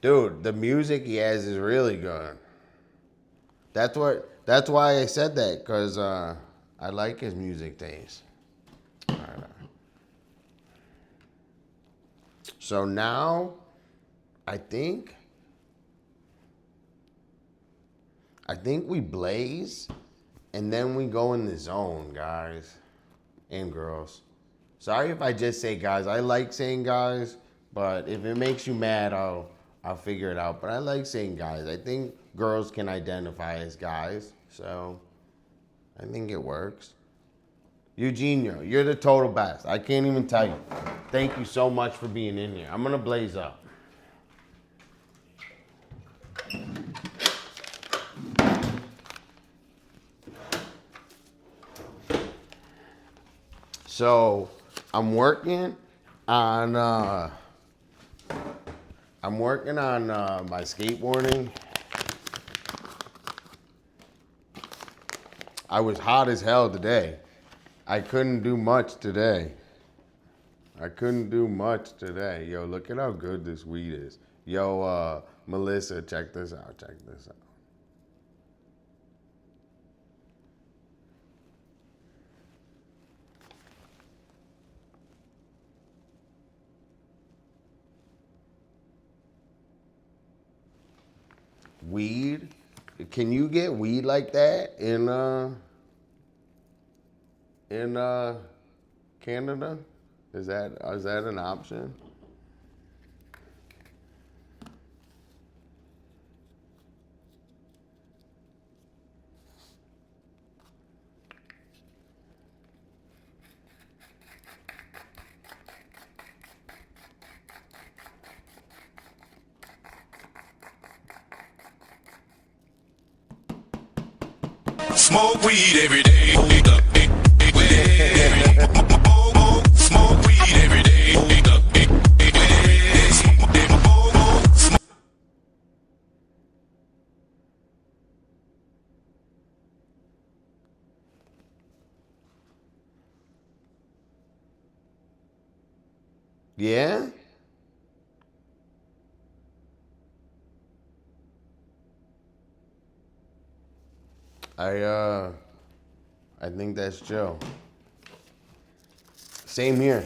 Dude, the music he has is really good. That's why I said that, because I like his music taste. All right. So now, I think we blaze, and then we go in the zone, guys and girls. Sorry if I just say guys. I like saying guys, but if it makes you mad, I'll figure it out. But I like saying guys. I think girls can identify as guys, so I think it works. Eugenio, you're the total best. I can't even tell you. Thank you so much for being in here. I'm gonna blaze up. So I'm working on my skateboarding. I was hot as hell today. I couldn't do much today. Yo, look at how good this weed is. Yo, Melissa, check this out. Weed? Can you get weed like that in Canada? Is that an option? Smoke weed every day. Smoke weed every day. Yeah? I think that's chill. Same here.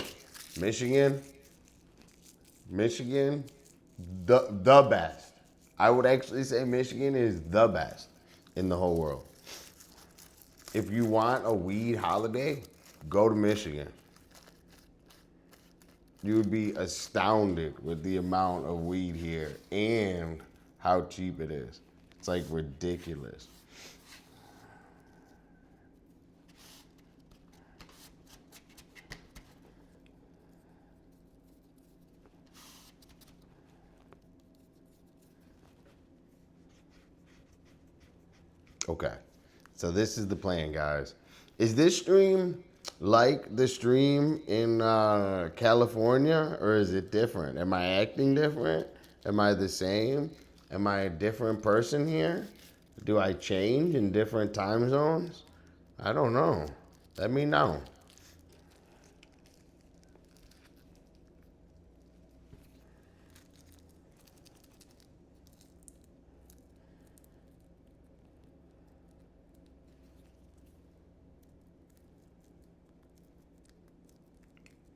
Michigan, the best. I would actually say Michigan is the best in the whole world. If you want a weed holiday, go to Michigan. You would be astounded with the amount of weed here and how cheap it is. It's like ridiculous. Okay, so this is the plan, guys. Is this stream like the stream in California, or is it different? Am I acting different? Am I the same? Am I a different person here? Do I change in different time zones? I don't know. Let me know.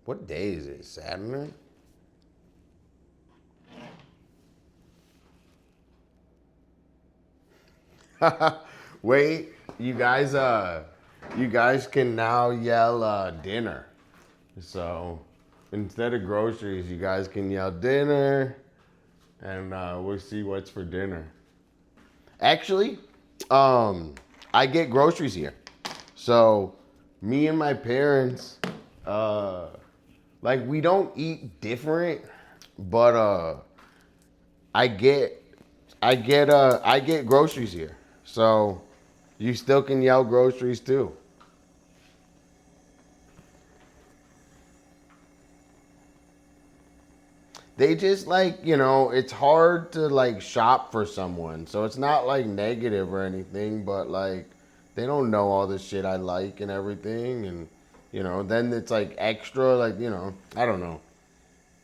What day is it? Saturday? Wait, you guys can now yell dinner. So instead of groceries, you guys can yell dinner, and we'll see what's for dinner. Actually, I get groceries here. So me and my parents, like, we don't eat different, but I get groceries here. So you still can yell groceries too. They just, like, you know, it's hard to, like, shop for someone. So it's not, like, negative or anything, but, like, they don't know all the shit I like and everything. And, you know, then it's, like, extra, like, you know, I don't know.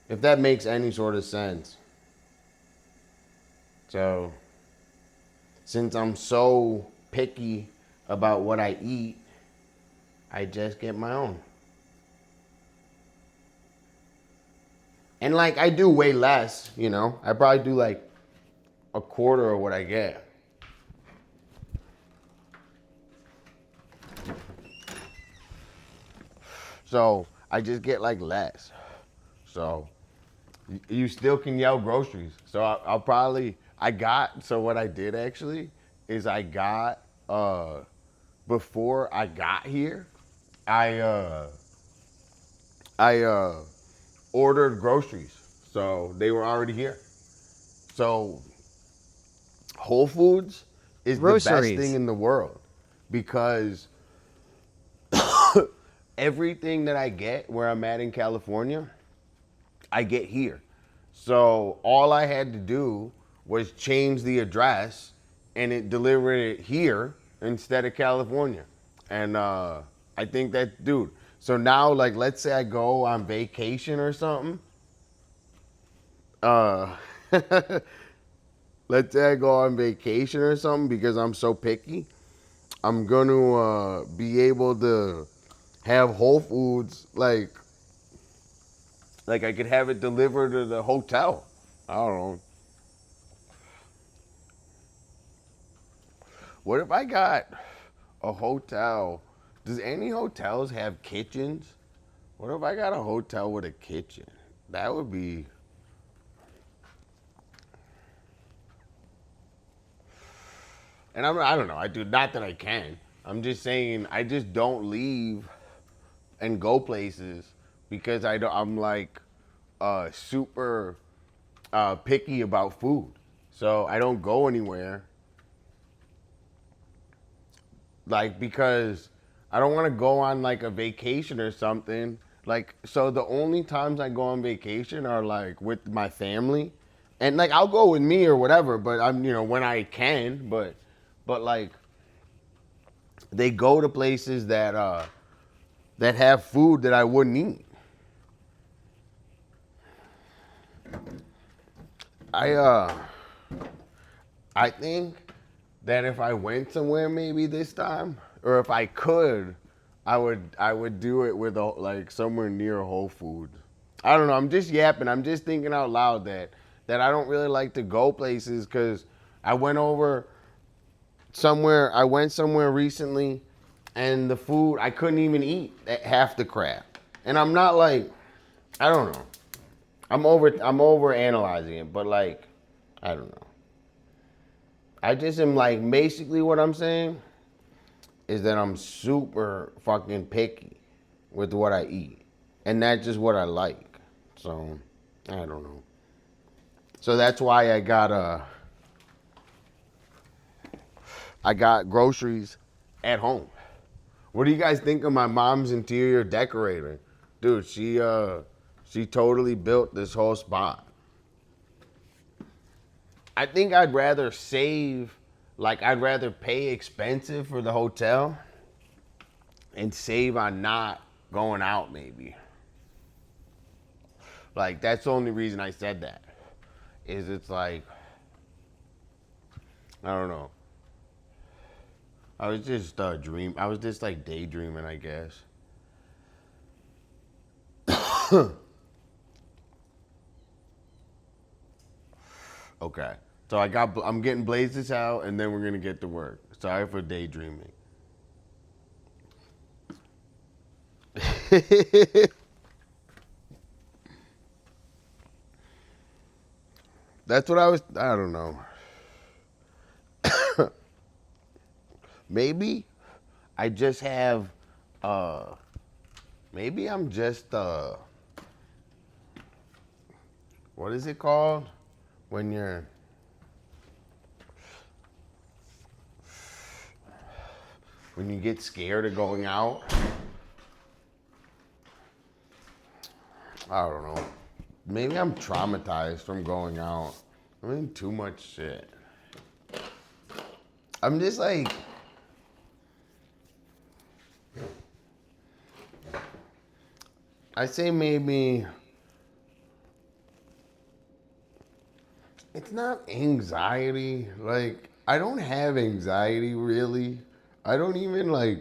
If that makes any sort of sense. So, since I'm so picky about what I eat, I just get my own. And, like, I do way less, you know. I probably do, like, a quarter of what I get. So, I just get, like, less. So, you still can yell groceries. So, I'll probably, so what I did actually is I got, before I got here, I ordered groceries. So they were already here. So Whole Foods is the best thing in the world because everything that I get where I'm at in California, I get here. So all I had to do was change the address and it delivered it here instead of California. And I think that, dude, so now, like, let's say I go on vacation or something. Let's say I go on vacation or something because I'm so picky. I'm going to be able to have Whole Foods, like I could have it delivered to the hotel. I don't know. What if I got a hotel? Does any hotels have kitchens? What if I got a hotel with a kitchen? That would be... And I don't know. I do, not that I can. I'm just saying I just don't leave and go places because I'm like super picky about food. So I don't go anywhere. Like, because I don't want to go on like a vacation or something. Like, so the only times I go on vacation are like with my family. And like I'll go with me or whatever, but I'm, you know, when I can, but like they go to places that have food that I wouldn't eat. I think that if I went somewhere maybe this time, or if I could, I would do it with like somewhere near Whole Foods. I don't know. I'm just yapping. I'm just thinking out loud that I don't really like to go places because I went somewhere recently, and the food I couldn't even eat half the crap. And I'm not like, I don't know. I'm over analyzing it, but like, I don't know. I just am like, basically what I'm saying is that I'm super fucking picky with what I eat. And that's just what I like. So, I don't know. So that's why I got groceries at home. What do you guys think of my mom's interior decorator? Dude, she totally built this whole spot. I think I'd rather I'd rather pay expensive for the hotel and save on not going out maybe. Like, that's the only reason I said that. Is it's like, I don't know. I was just like daydreaming, I guess. Okay. So I'm getting blazes out, and then we're gonna get to work. Sorry for daydreaming. That's what I don't know. Maybe I just have, maybe I'm just, what is it called? When you get scared of going out. I don't know. Maybe I'm traumatized from going out. I'm in too much shit. I'm just like, I say maybe it's not anxiety. Like, I don't have anxiety really. I don't even like,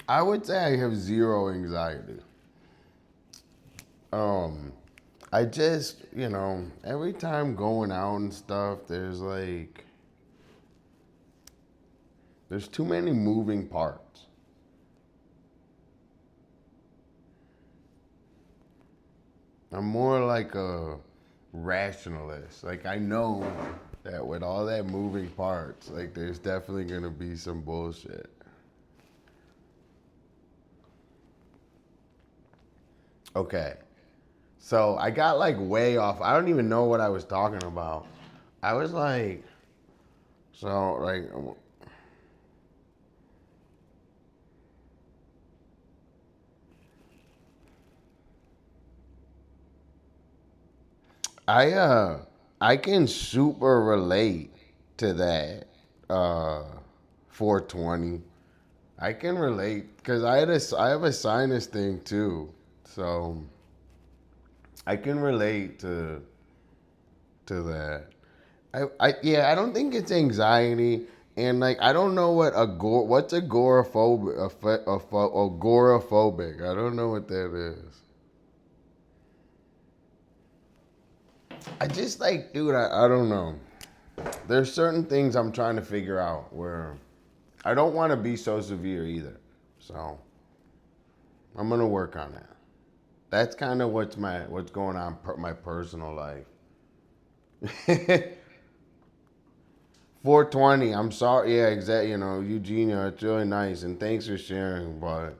I would say I have zero anxiety. I just, every time going out and stuff, there's too many moving parts. I'm more like a rationalist. Like, I know that with all that moving parts, like, there's definitely gonna be some bullshit. Okay. So I got like way off. I don't even know what I was talking about. I was like, so like, I can super relate to that 420. I can relate because I have a sinus thing too, so I can relate to that. I don't think it's anxiety, and like I don't know what's agoraphobic. I don't know what that is. I just like, dude, I don't know. There's certain things I'm trying to figure out where I don't want to be so severe either. So I'm gonna work on that. That's kind of what's going on my personal life. 420. I'm sorry. Yeah, exactly. Eugenia, it's really nice, and thanks for sharing. But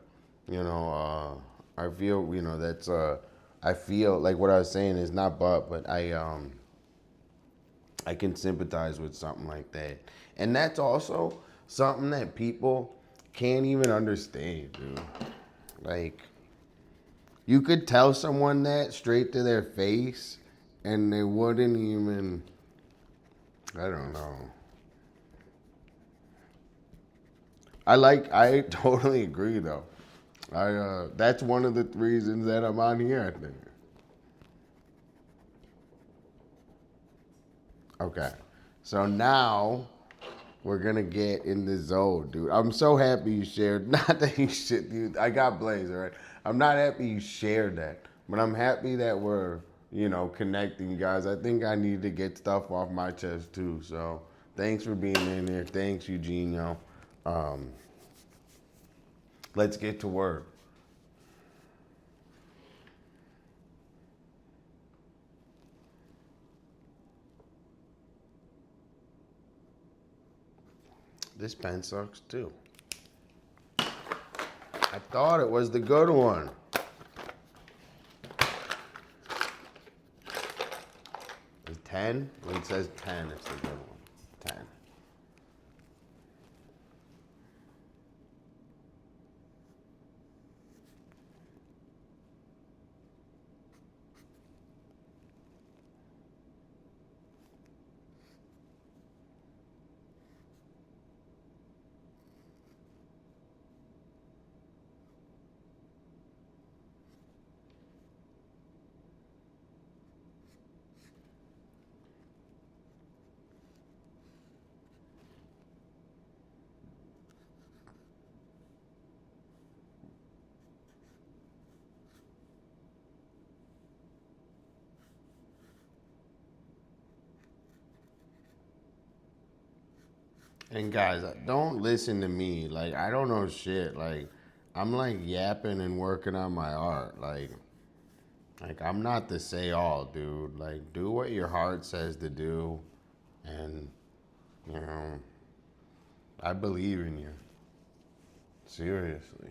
I feel that's I feel like what I was saying is not but I can sympathize with something like that, and that's also something that people can't even understand, dude. Like, you could tell someone that straight to their face, and they wouldn't even. I don't know. I totally agree though. That's one of the reasons that I'm on here, I think. Okay. So now we're gonna get in the zone, dude. I'm so happy you shared. Not that you should, dude. I got Blaze, all right. I'm not happy you shared that, but I'm happy that we're, connecting, you guys. I think I need to get stuff off my chest too. So thanks for being in there. Thanks, Eugenio. Let's get to work. This pen sucks too. I thought it was the good one. Is 10? When it says 10, it's the good one. 10. And guys, don't listen to me. Like, I don't know shit. Like, I'm like yapping and working on my art. Like I'm not the say all, dude. Like, do what your heart says to do. And, I believe in you. Seriously,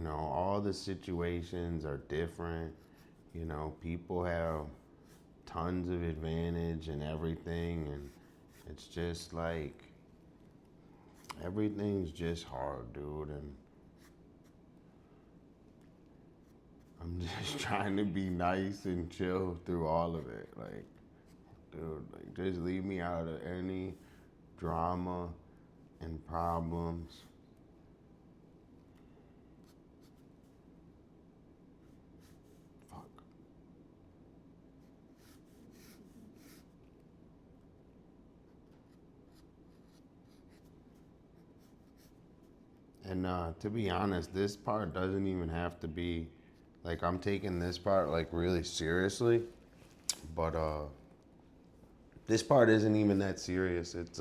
all the situations are different. People have tons of advantage and everything, and it's just like everything's just hard, dude. And I'm just trying to be nice and chill through all of it. Like, dude, like, just leave me out of any drama and problems. And to be honest, this part doesn't even have to be, like, I'm taking this part, like, really seriously. But this part isn't even that serious. It's,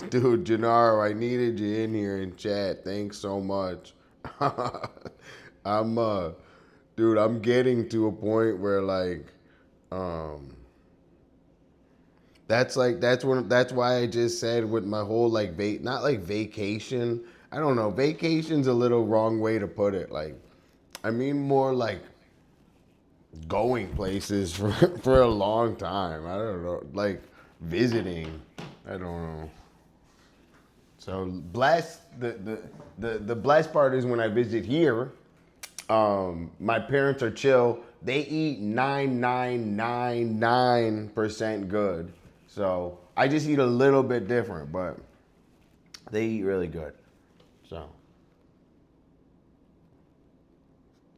dude, Gennaro, I needed you in here in chat. Thanks so much. Dude, I'm getting to a point where, like, that's why I just said with my whole like not like vacation. I don't know. Vacation's a little wrong way to put it. Like, I mean more like going places for a long time. I don't know. Like visiting. I don't know. So blessed. The blessed part is when I visit here. My parents are chill. They eat 9999% good. So I just eat a little bit different, but they eat really good. So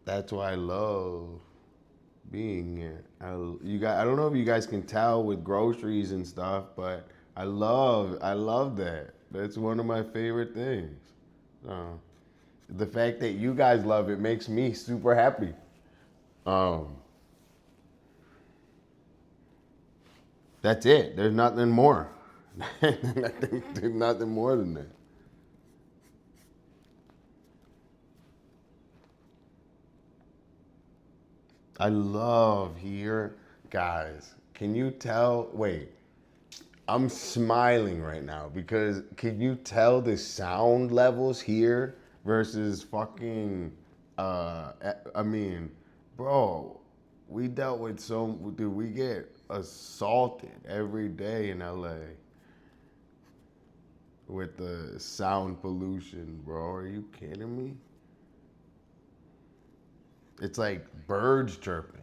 that's why I love being here. I don't know if you guys can tell with groceries and stuff, but I love that. That's one of my favorite things. The fact that you guys love it makes me super happy. That's it. There's nothing more. There's nothing more than that. I love here, guys. Can you tell? Wait, I'm smiling right now because can you tell the sound levels here versus fucking? I mean, bro, we dealt with dude. We get assaulted every day in LA with the sound pollution, bro. Are you kidding me? It's like birds chirping.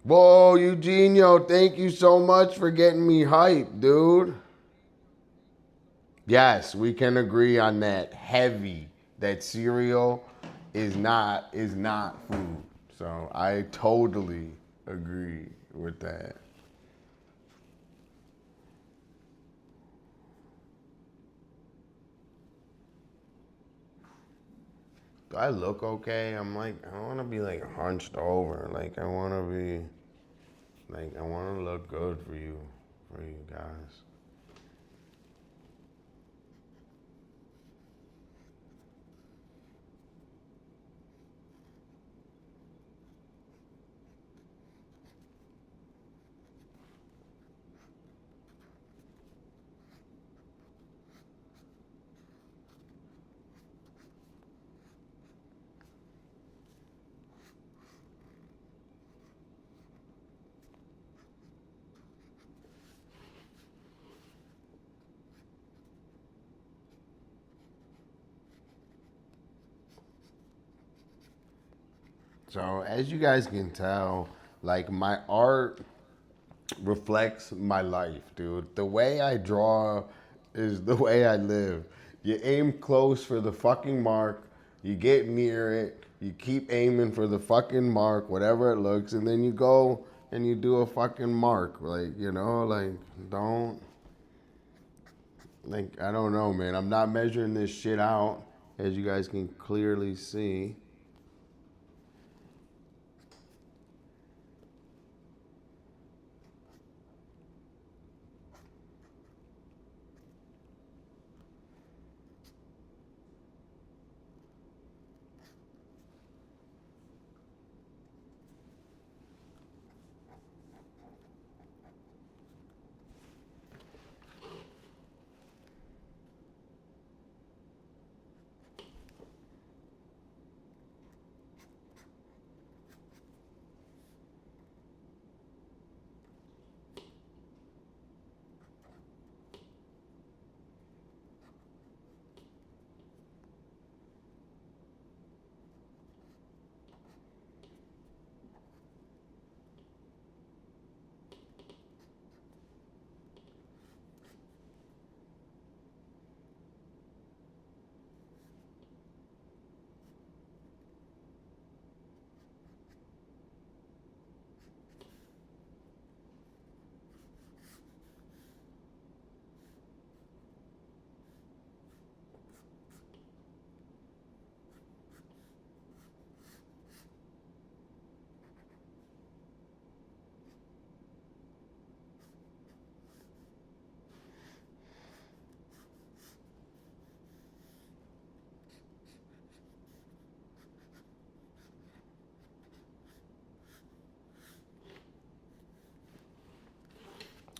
Whoa, Eugenio, thank you so much for getting me hyped, dude. Yes, we can agree on that. Heavy. That cereal is not food. So I totally agree with that. Do I look okay? I'm like, I want to be like hunched over. Like I want to be, like I want to look good for you guys. So as you guys can tell, like my art reflects my life, dude. The way I draw is the way I live. You aim close for the fucking mark, you get near it, you keep aiming for the fucking mark, whatever it looks, and then you go and you do a fucking mark. Like, you know, like don't like I don't know, man. I'm not measuring this shit out, as you guys can clearly see.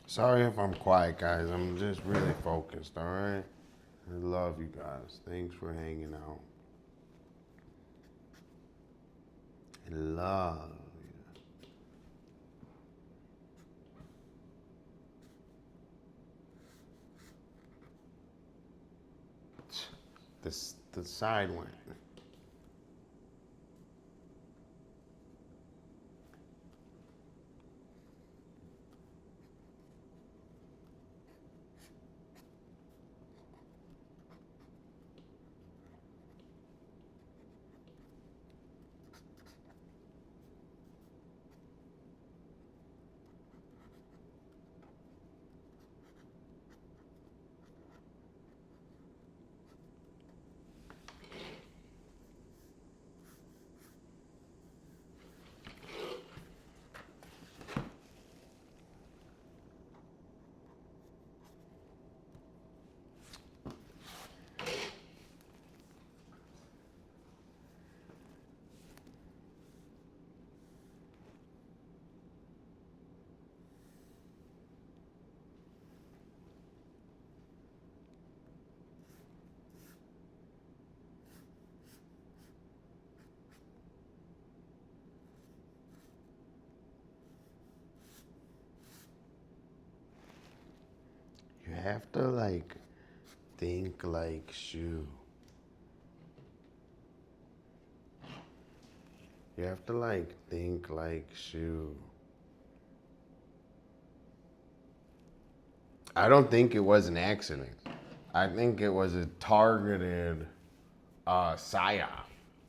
Sorry if I'm quiet, guys. I'm just really focused, all right? I love you guys. Thanks for hanging out. I love you. The side went. You have to like think like shoe. You have to like think like shoe. I don't think it was an accident. I think it was a targeted psyop.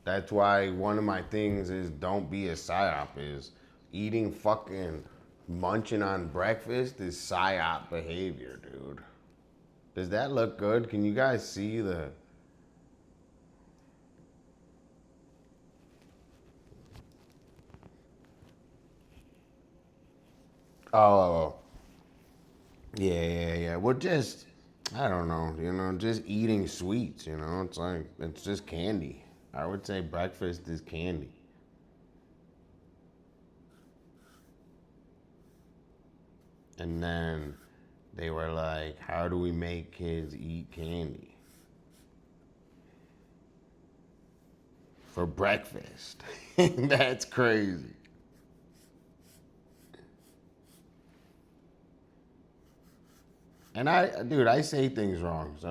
That's why one of my things is don't be a psyop. Is eating fucking munching on breakfast is psyop behavior, dude. Does that look good? Can you guys see the... Oh, yeah. Well, just, I don't know, just eating sweets, it's like, it's just candy. I would say breakfast is candy. And then they were like, how do we make kids eat candy? For breakfast. That's crazy. And I say things wrong, so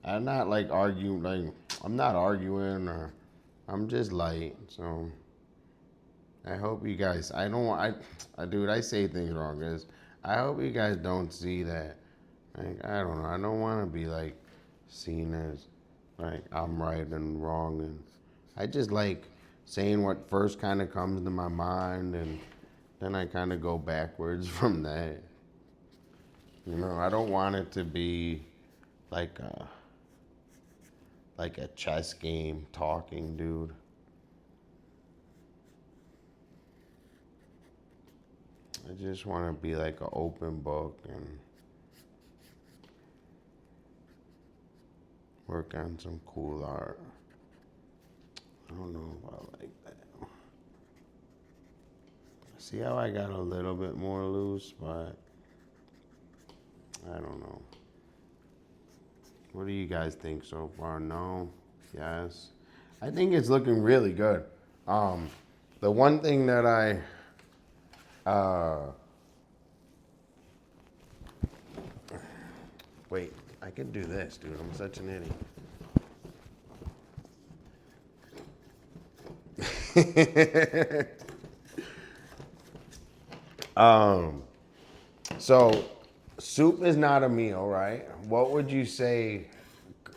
I'm not like arguing, I'm not arguing, or I'm just light, so I hope you guys, I say things wrong, guys. I hope you guys don't see that, like, I don't know, I don't want to be like seen as like I'm right and wrong, and I just like saying what first kind of comes to my mind, and then I kind of go backwards from that. I don't want it to be like a chess game talking, dude. I just want to be like an open book and work on some cool art. I don't know if I like that. See how I got a little bit more loose, but I don't know. What do you guys think so far? No? Yes? I think it's looking really good. The one thing that wait, I can do this, dude. I'm such an idiot. So soup is not a meal, right? What would you say,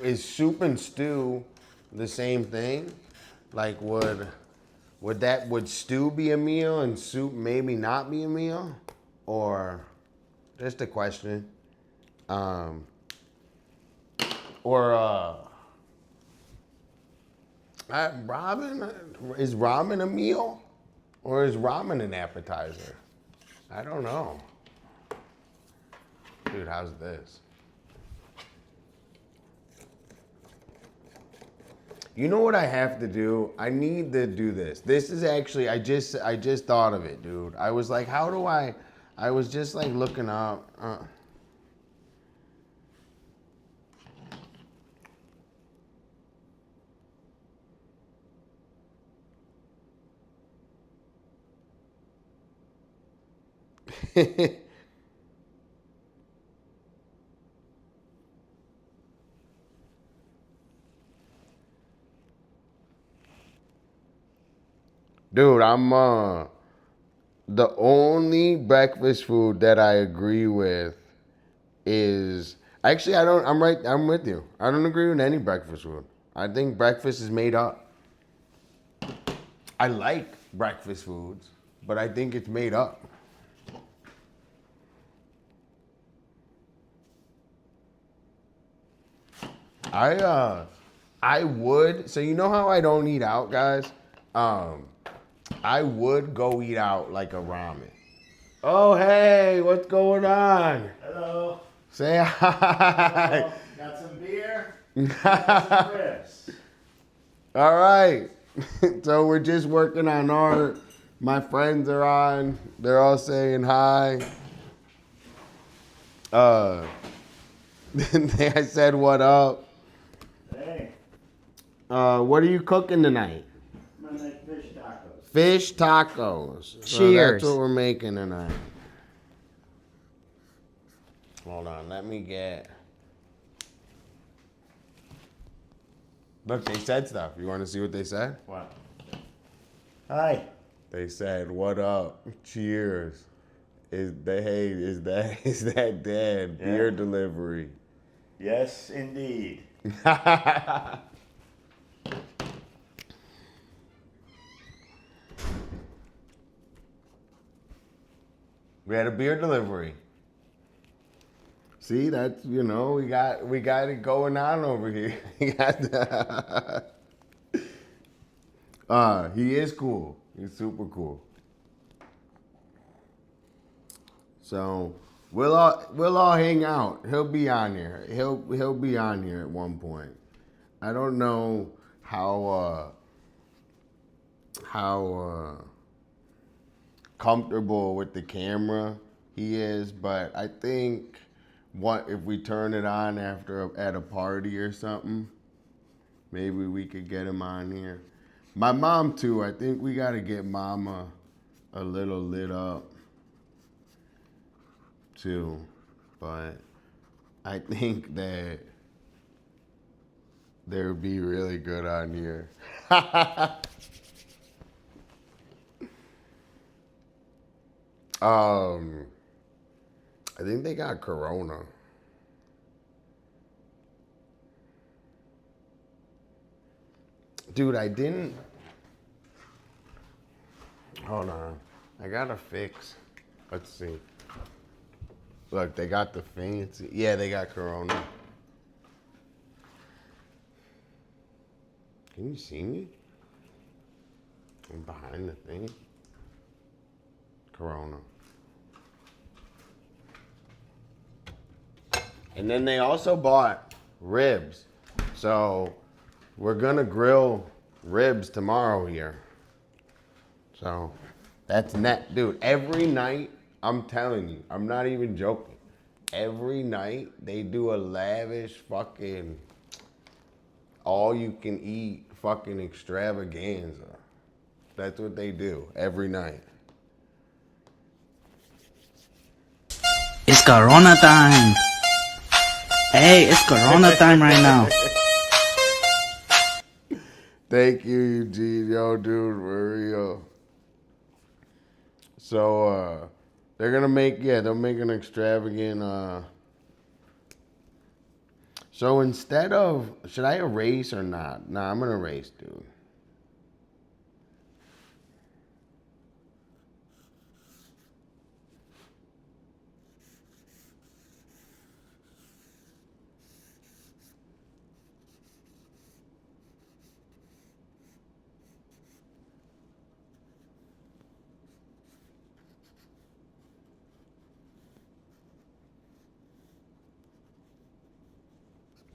is soup and stew the same thing? Like would stew be a meal and soup maybe not be a meal? Or just a question. Is ramen a meal? Or is ramen an appetizer? I don't know. Dude, how's this? You know what I have to do? I need to do this. This is actually, I just thought of it, dude. I was like, how do I was just like looking up. Dude, I'm the only breakfast food that I agree with is actually I'm with you. I don't agree with any breakfast food. I think breakfast is made up. I like breakfast foods, but I think it's made up. I would, so you know how I don't eat out, guys? I would go eat out like a ramen. Oh, hey, what's going on? Hello. Say hi. Hello. Got some beer? Got some ribs. All right. So we're just working on art. My friends are on. They're all saying hi. I said what up. Hey, What are you cooking tonight? I'm gonna make fish tacos. Fish tacos. So Cheers. that's what we're making tonight. Hold on, let me get... Look, they said stuff. You want to see what they said? What? Hi. They said, what up? Cheers. Is that dad beer delivery? Yes, indeed. We had a beer delivery. See, that's we got it going on over here. We got he is cool. He's super cool. So we'll all hang out. He'll be on here. He'll be on here at one point. I don't know how comfortable with the camera he is, but I think if we turn it on at a party or something, maybe we could get him on here. My mom too. I think we got to get Mama a little lit up too, but I think that they'd be really good on here. I think they got Corona. Dude, I didn't. Hold on. I got a fix. Let's see. Look, they got the fancy. Yeah, they got Corona. Can you see me? I'm behind the thing. Corona. And then they also bought ribs. So we're gonna grill ribs tomorrow here. So that's net. Dude, every night, I'm telling you, I'm not even joking. Every night they do a lavish fucking all you can eat fucking extravaganza. That's what they do every night. It's Corona time. Hey, it's Corona time right now. Thank you, Eugene. Yo, dude, for real. So, they're gonna they'll make an extravagant, so instead of, should I erase or not? Nah, I'm gonna erase, dude.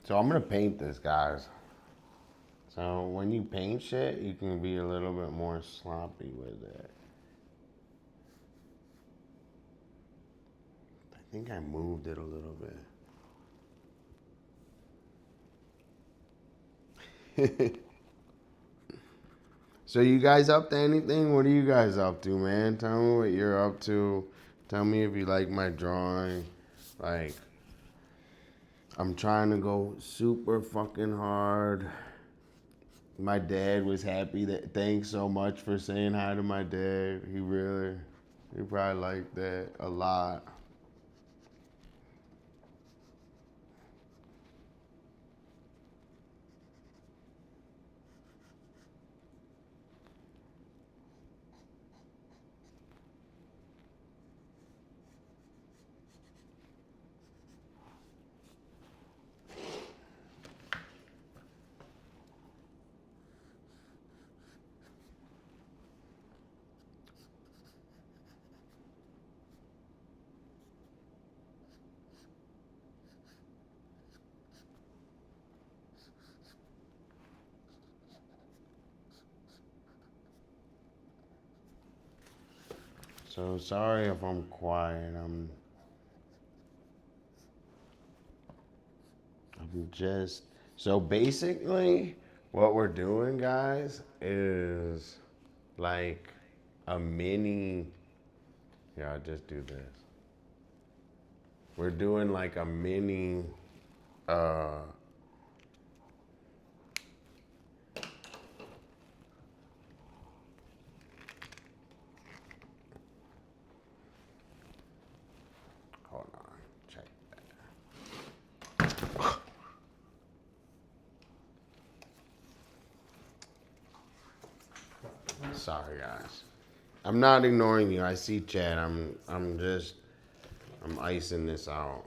So I'm gonna paint this, guys. So when you paint shit, you can be a little bit more sloppy with it. I think I moved it a little bit. So you guys up to anything? What are you guys up to, man? Tell me what you're up to. Tell me if you like my drawing. Like, I'm trying to go super fucking hard. My dad was happy. Thanks so much for saying hi to my dad. He probably liked that a lot. So sorry if I'm quiet. I'm just, so basically what we're doing, guys, is like a mini, yeah, I'll just do this. We're doing like a mini, sorry, guys. I'm not ignoring you. I see chat. I'm icing this out.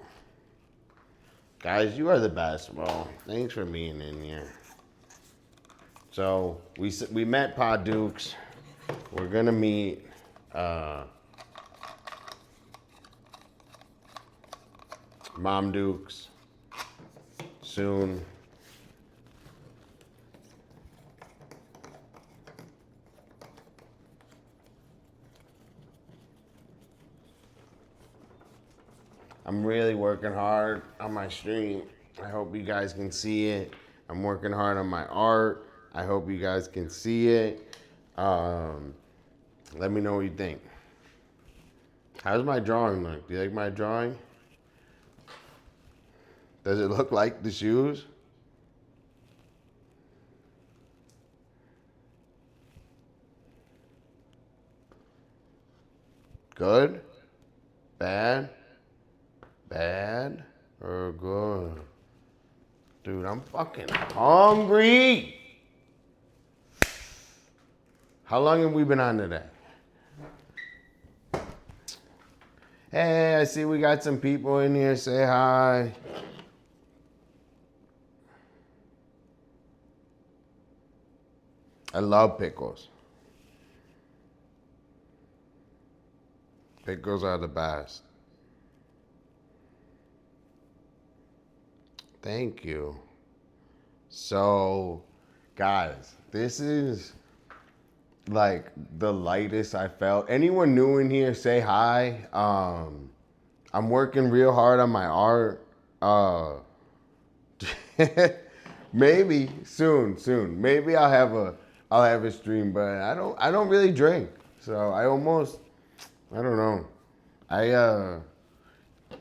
Guys, you are the best, bro. Thanks for being in here. So we met Pa Dukes. We're gonna meet Mom Dukes soon. I'm really working hard on my stream. I hope you guys can see it. I'm working hard on my art. I hope you guys can see it. Let me know what you think. How's my drawing look? Do you like my drawing? Does it look like the shoes? Good? Bad? Bad or good? Dude, I'm fucking hungry. How long have we been on today? Hey, I see we got some people in here. Say hi. I love pickles. Pickles are the best. Thank you. So, guys, this is like the lightest I felt. Anyone new in here, say hi. I'm working real hard on my art. Maybe soon. Maybe I'll have a stream, but I don't really drink. So I don't know.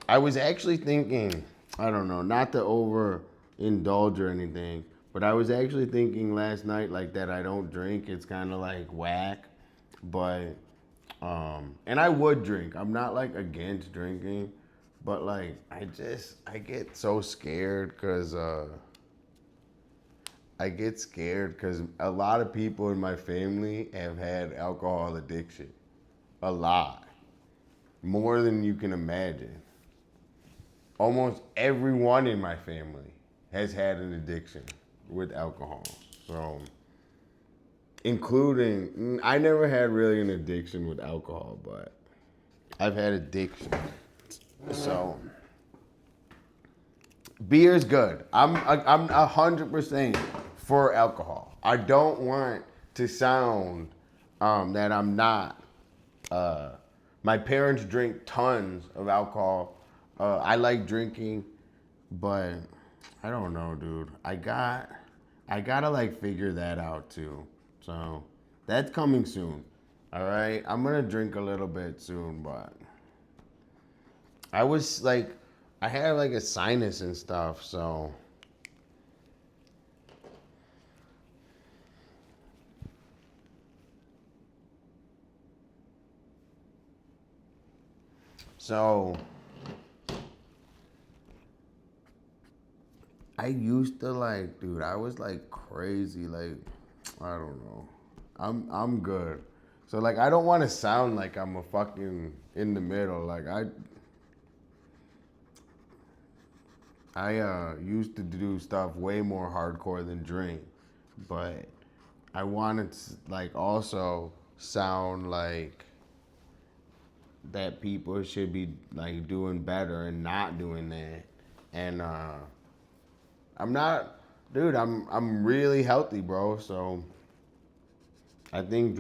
I was actually thinking, I don't know, not to overindulge or anything, but I was actually thinking last night like that I don't drink. It's kind of like whack, but and I would drink. I'm not like against drinking, but like I get so scared because a lot of people in my family have had alcohol addiction. A lot. More than you can imagine. Almost everyone in my family has had an addiction with alcohol. So, including, I never had really an addiction with alcohol, but I've had addiction. So, beer's good. I'm 100% for alcohol. I don't want to sound that I'm not. My parents drink tons of alcohol. I like drinking, but I don't know, dude. I gotta like figure that out too. So that's coming soon. All right, I'm gonna drink a little bit soon, but I was like, I had like a sinus and stuff, so. So, I used to like, dude, I was like crazy, like, I don't know. I'm good. So like, I don't want to sound like I'm a fucking in the middle. Like I used to do stuff way more hardcore than drink, but I wanted to like also sound like that people should be like doing better and not doing that. And I'm not, dude, I'm really healthy, bro. So I think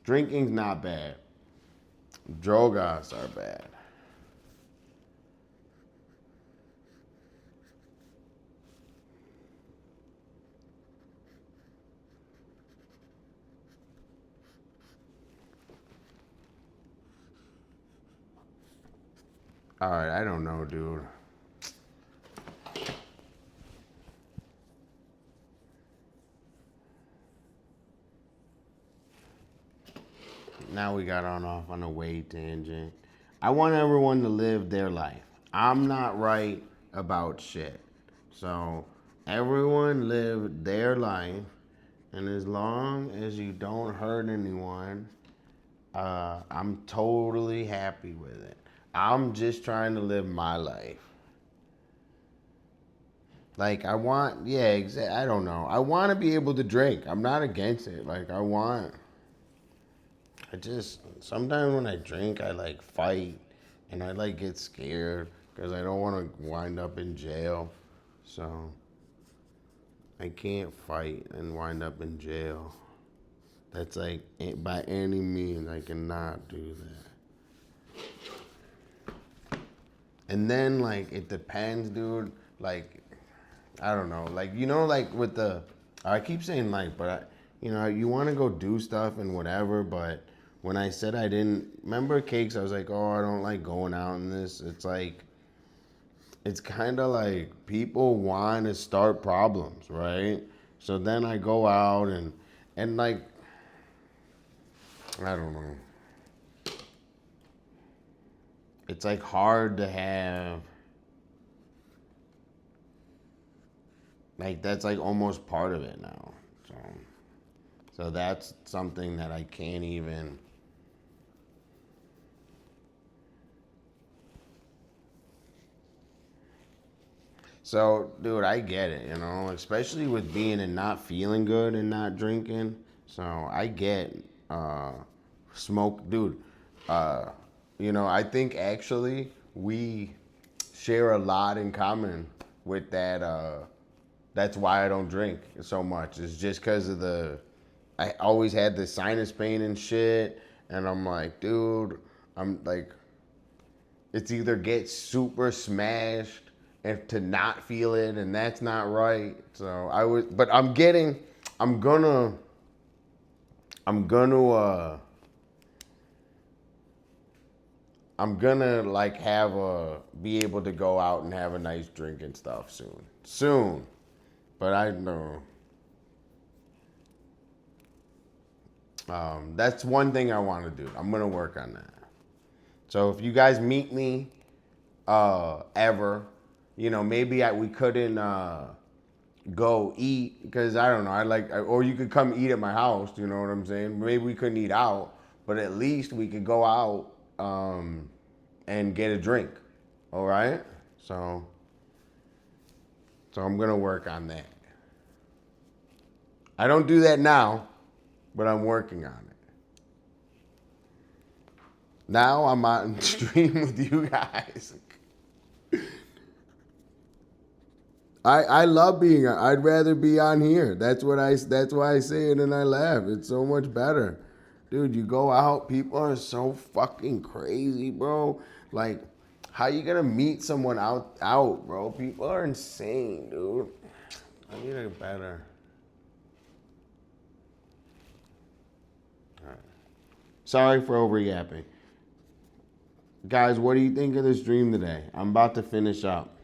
drinking's not bad. Drogas are bad. All right, I don't know, dude. Now we got off on a way tangent. I want everyone to live their life. I'm not right about shit. So everyone live their life And as long as you don't hurt anyone, I'm totally happy with it. I'm just trying to live my life. Like, I want, yeah, I don't know. I want to be able to drink. I'm not against it. Like, sometimes when I drink, I like fight and I like get scared because I don't want to wind up in jail. So, I can't fight and wind up in jail. That's like, by any means, I cannot do that. And then, like, it depends, dude. Like, I don't know. Like, you know, like with I keep saying like, but, you want to go do stuff and whatever. But when I said I didn't, remember Cakes, I was like, oh, I don't like going out in this. It's like, it's kind of like people want to start problems, right? So then I go out and like, I don't know. It's like hard to have, like that's like almost part of it now. So that's something that I can't even. So, dude, I get it, especially with being and not feeling good and not drinking. So I get smoke, dude. I think actually we share a lot in common with that. That's why I don't drink so much. It's just because of I always had the sinus pain and shit. And I'm like, dude, I'm like, it's either get super smashed and to not feel it, and that's not right. So but I'm gonna like be able to go out and have a nice drink and stuff soon. But I know. That's one thing I want to do. I'm gonna work on that. So if you guys meet me, ever, maybe we couldn't go eat because I don't know. Or you could come eat at my house. You know what I'm saying? Maybe we couldn't eat out, but at least we could go out and get a drink. All right. So I'm gonna work on that. I don't do that now, but I'm working on it. Now I'm on stream with you guys. I love being on. I'd rather be on here. That's why I say it and I laugh. It's so much better. Dude, you go out, people are so fucking crazy, bro. Like, how you gonna meet someone out, bro? People are insane, dude. I need to get better. All right. Sorry for over yapping. Guys, what do you think of the stream today? I'm about to finish up.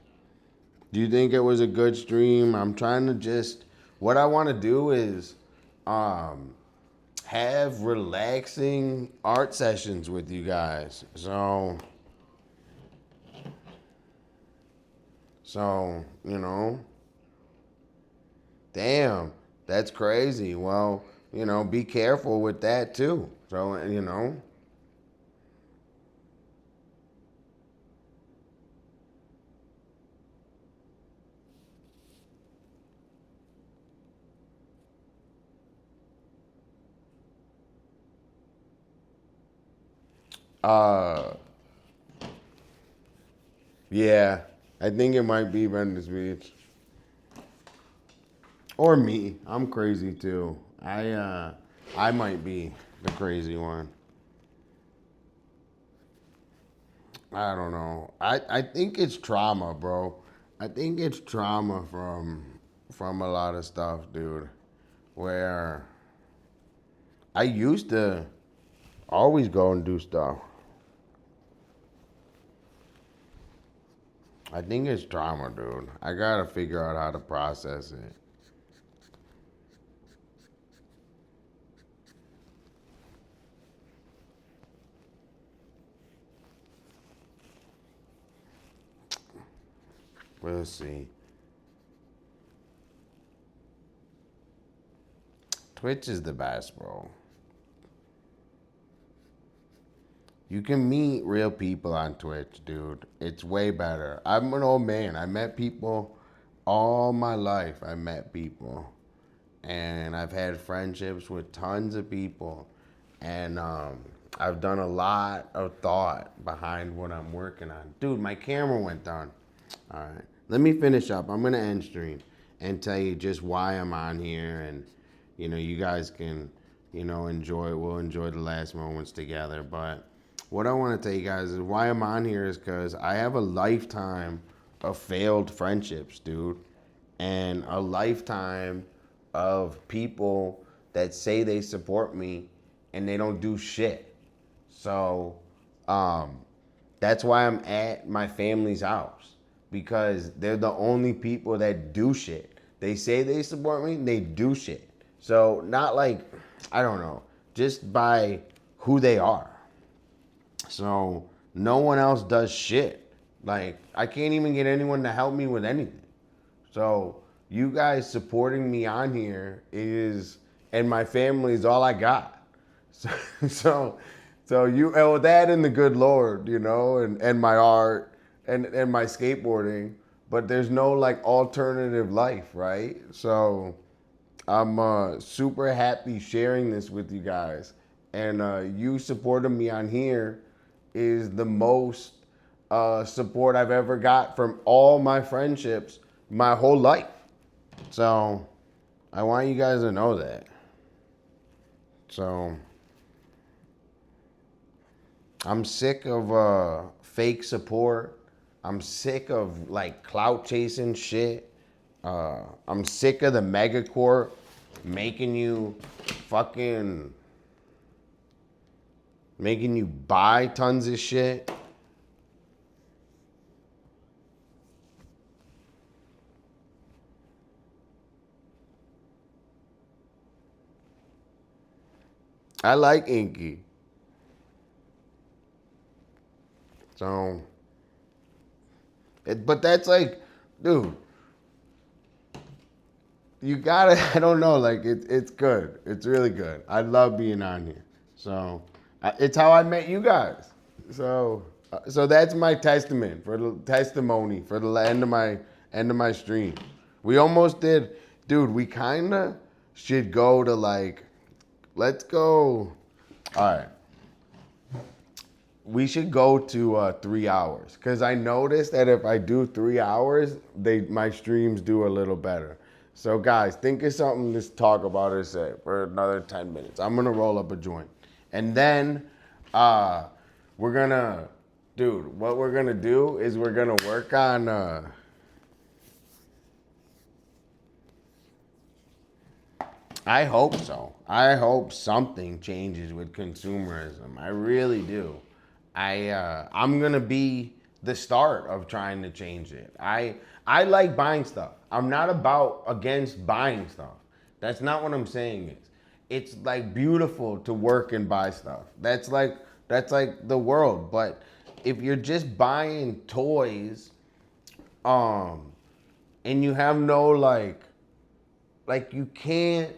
Do you think it was a good stream? I'm trying to what I want to do is have relaxing art sessions with you guys. So, damn, that's crazy. Well, be careful with that too. So, yeah, I think it might be Venice Beach. Or me. I'm crazy too. I might be the crazy one. I don't know. I think it's trauma, bro. I think it's trauma from a lot of stuff, dude. Where I used to always go and do stuff. I think it's trauma, dude. I gotta figure out how to process it. We'll see. Twitch is the best, bro. You can meet real people on Twitch, dude. It's way better. I'm an old man. I met people all my life. I met people. And I've had friendships with tons of people. And I've done a lot of thought behind what I'm working on. Dude, my camera went down. All right. Let me finish up. I'm going to end stream and tell you just why I'm on here. And, you know, you guys can, you know, we'll enjoy the last moments together. But what I want to tell you guys is why I'm on here is because I have a lifetime of failed friendships, dude. And a lifetime of people that say they support me and they don't do shit. So that's why I'm at my family's house, because they're the only people that do shit. They say they support me, they do shit. So not like, I don't know, just by who they are. So no one else does shit. Like, I can't even get anyone to help me with anything. So you guys supporting me on here is, and my family is all I got. So you, and that and the good Lord, you know, and my art and my skateboarding, but there's no like alternative life, right? So I'm super happy sharing this with you guys, and you supporting me on here is the most support I've ever got from all my friendships my whole life. So I want you guys to know that. So I'm sick of fake support. I'm sick of like clout chasing shit. I'm sick of the megacorp making you buy tons of shit. I like Inky. So, but that's like, dude, you gotta, I don't know, like, it's good. It's really good. I love being on here. So, it's how I met you guys. So that's my testimony for the end of my stream. We almost did, dude, we kind of should go to like, let's go, all right. We should go to 3 hours, because I noticed that if I do 3 hours, my streams do a little better. So guys, think of something to talk about or say for another 10 minutes. I'm gonna roll up a joint, and then what we're gonna do is we're gonna work on. I hope so. I hope something changes with consumerism. I really do. I'm gonna be the start of trying to change it. I like buying stuff. I'm not against buying stuff. That's not what I'm saying. It's like beautiful to work and buy stuff. That's like the world. But if you're just buying toys, and you have no like you can't.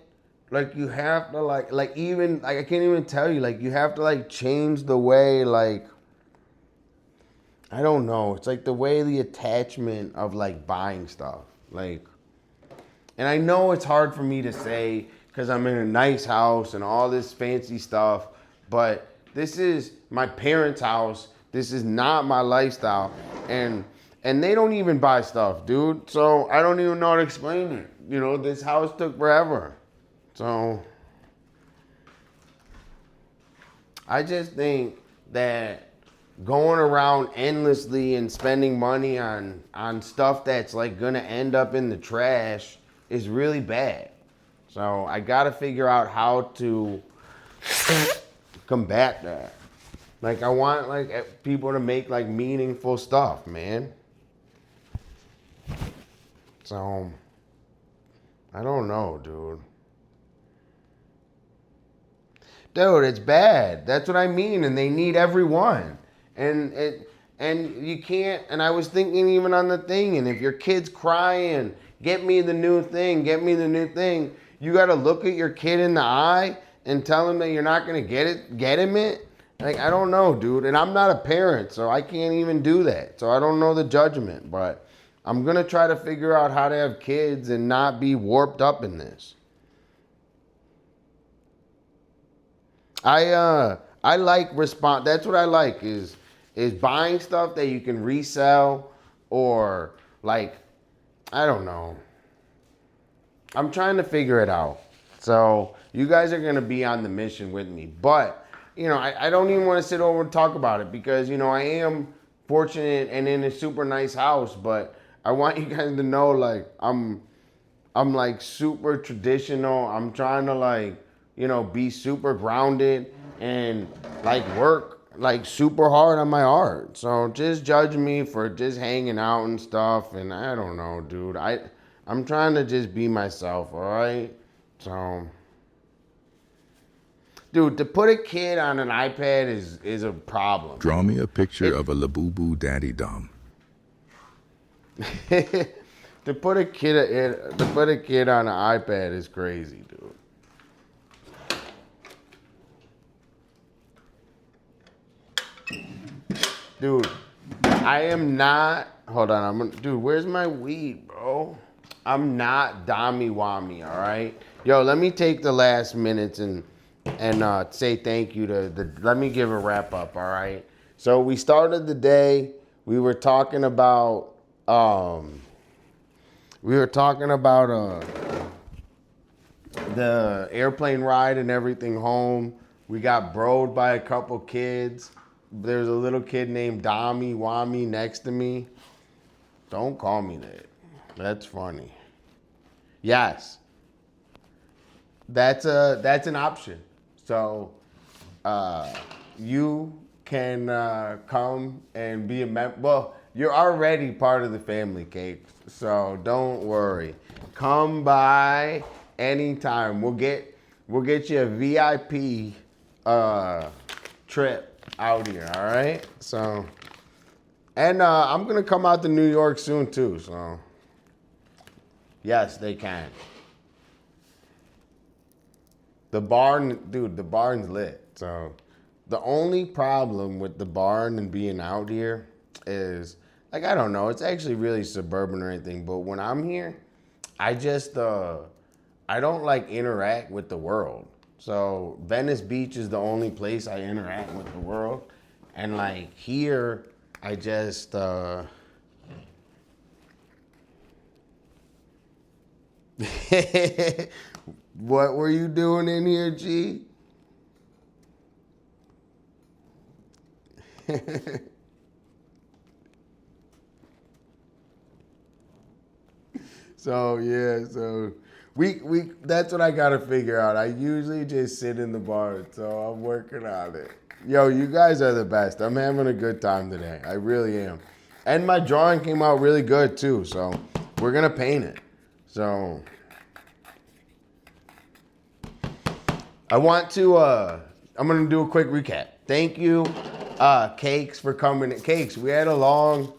Like you have to I can't even tell you, like you have to like change the way, like, I don't know. It's like the way the attachment of like buying stuff, like, and I know it's hard for me to say because I'm in a nice house and all this fancy stuff, but this is my parents' house. This is not my lifestyle. And they don't even buy stuff, dude. So I don't even know how to explain it. You know, this house took forever. So I just think that going around endlessly and spending money on stuff that's like gonna end up in the trash is really bad. So I gotta figure out how to combat that. Like I want like people to make like meaningful stuff, man. So I don't know, dude. Dude, it's bad. That's what I mean. And they need everyone. And you can't, and I was thinking even on the thing, and if your kid's crying, get me the new thing, you got to look at your kid in the eye and tell him that you're not going to get him it. Like, I don't know, dude. And I'm not a parent, so I can't even do that. So I don't know the judgment, but I'm going to try to figure out how to have kids and not be warped up in this. I like response. That's what I like is buying stuff that you can resell, or like, I don't know. I'm trying to figure it out. So you guys are going to be on the mission with me. But, you know, I don't even want to sit over and talk about it because, you know, I am fortunate and in a super nice house. But I want you guys to know, like, I'm like super traditional. I'm trying to, like, you know, be super grounded and like work like super hard on my art. So just judge me for just hanging out and stuff. And I don't know, dude. I'm trying to just be myself, all right? So, dude, to put a kid on an iPad is a problem. Draw me a picture of a Labubu Daddy Dom. To put a kid on an iPad is crazy, dude. Dude, I am not. Hold on, dude. Where's my weed, bro? I'm not Dommy Wammy, all right? Yo, let me take the last minutes and say thank you to let me give a wrap up, all right? So we started the day. We were talking about the airplane ride and everything home. We got broed by a couple kids. There's a little kid named Dommy Wammy next to me. Don't call me that. That's funny. Yes. That's an option. So you can come and be a member. Well, you're already part of the family, Cakes. So don't worry. Come by anytime. We'll get you a VIP trip out here, all right? So, and I'm gonna come out to New York soon too. So, yes, they can. The barn, dude, the barn's lit. So, the only problem with the barn and being out here is, like, I don't know, it's actually really suburban or anything, but when I'm here, I just, I don't like interact with the world. So Venice Beach is the only place I interact with the world. And like here, I just, what were you doing in here, G? So yeah, so we that's what I gotta figure out. I usually just sit in the bar, so I'm working on it. Yo, you guys are the best. I'm having a good time today. I really am. And my drawing came out really good too, so we're gonna paint it. So I'm gonna do a quick recap. Thank you, Cakes, for coming. Cakes, we had a long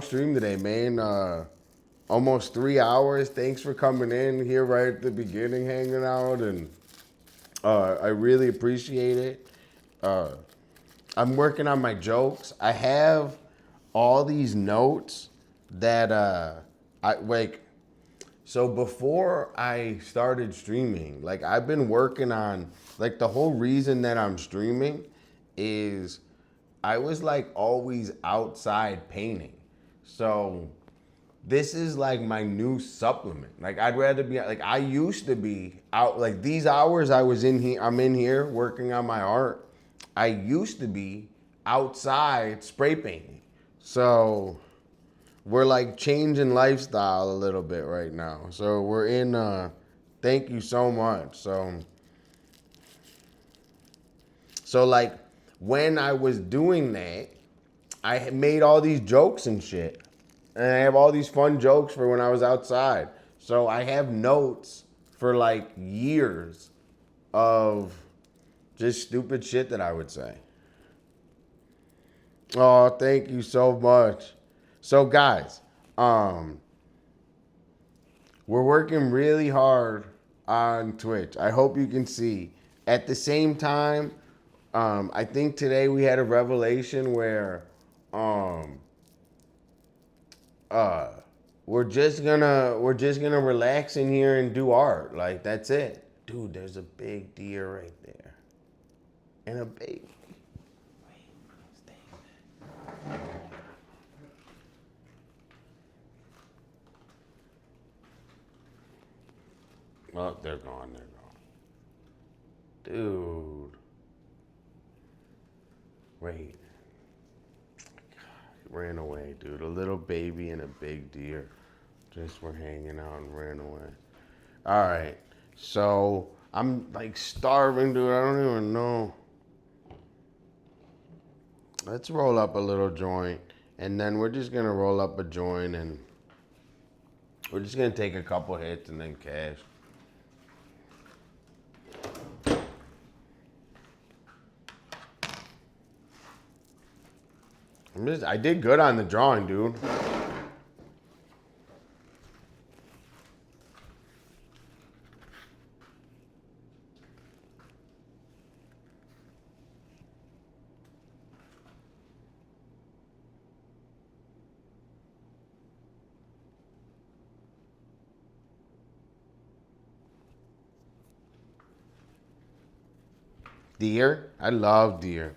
stream today, man. Almost 3 hours. Thanks for coming in here right at the beginning, hanging out, and I really appreciate it. I'm working on my jokes. I have all these notes that I like. So before I started streaming, like I've been working on, like the whole reason that I'm streaming is I was like always outside painting. So this is like my new supplement. Like I'd rather be, like I used to be out, like these hours I'm in here working on my art. I used to be outside spray painting. So we're like changing lifestyle a little bit right now. So we're in, thank you so much. So like when I was doing that, I had made all these jokes and shit. And I have all these fun jokes for when I was outside. So I have notes for like years of just stupid shit that I would say. Oh, thank you so much. So guys, we're working really hard on Twitch. I hope you can see. At the same time, I think today we had a revelation where we're just gonna relax in here and do art. Like, that's it. Dude, there's a big deer right there. And a baby. Oh, they're gone. Dude. Wait. God, ran away, dude. A little baby and a big deer just were hanging out and ran away. All right. So I'm like starving, dude. I don't even know. Let's roll up a little joint. And then we're just going to roll up a joint and we're just going to take a couple hits and then cash. I did good on the drawing, dude. Deer? I love deer.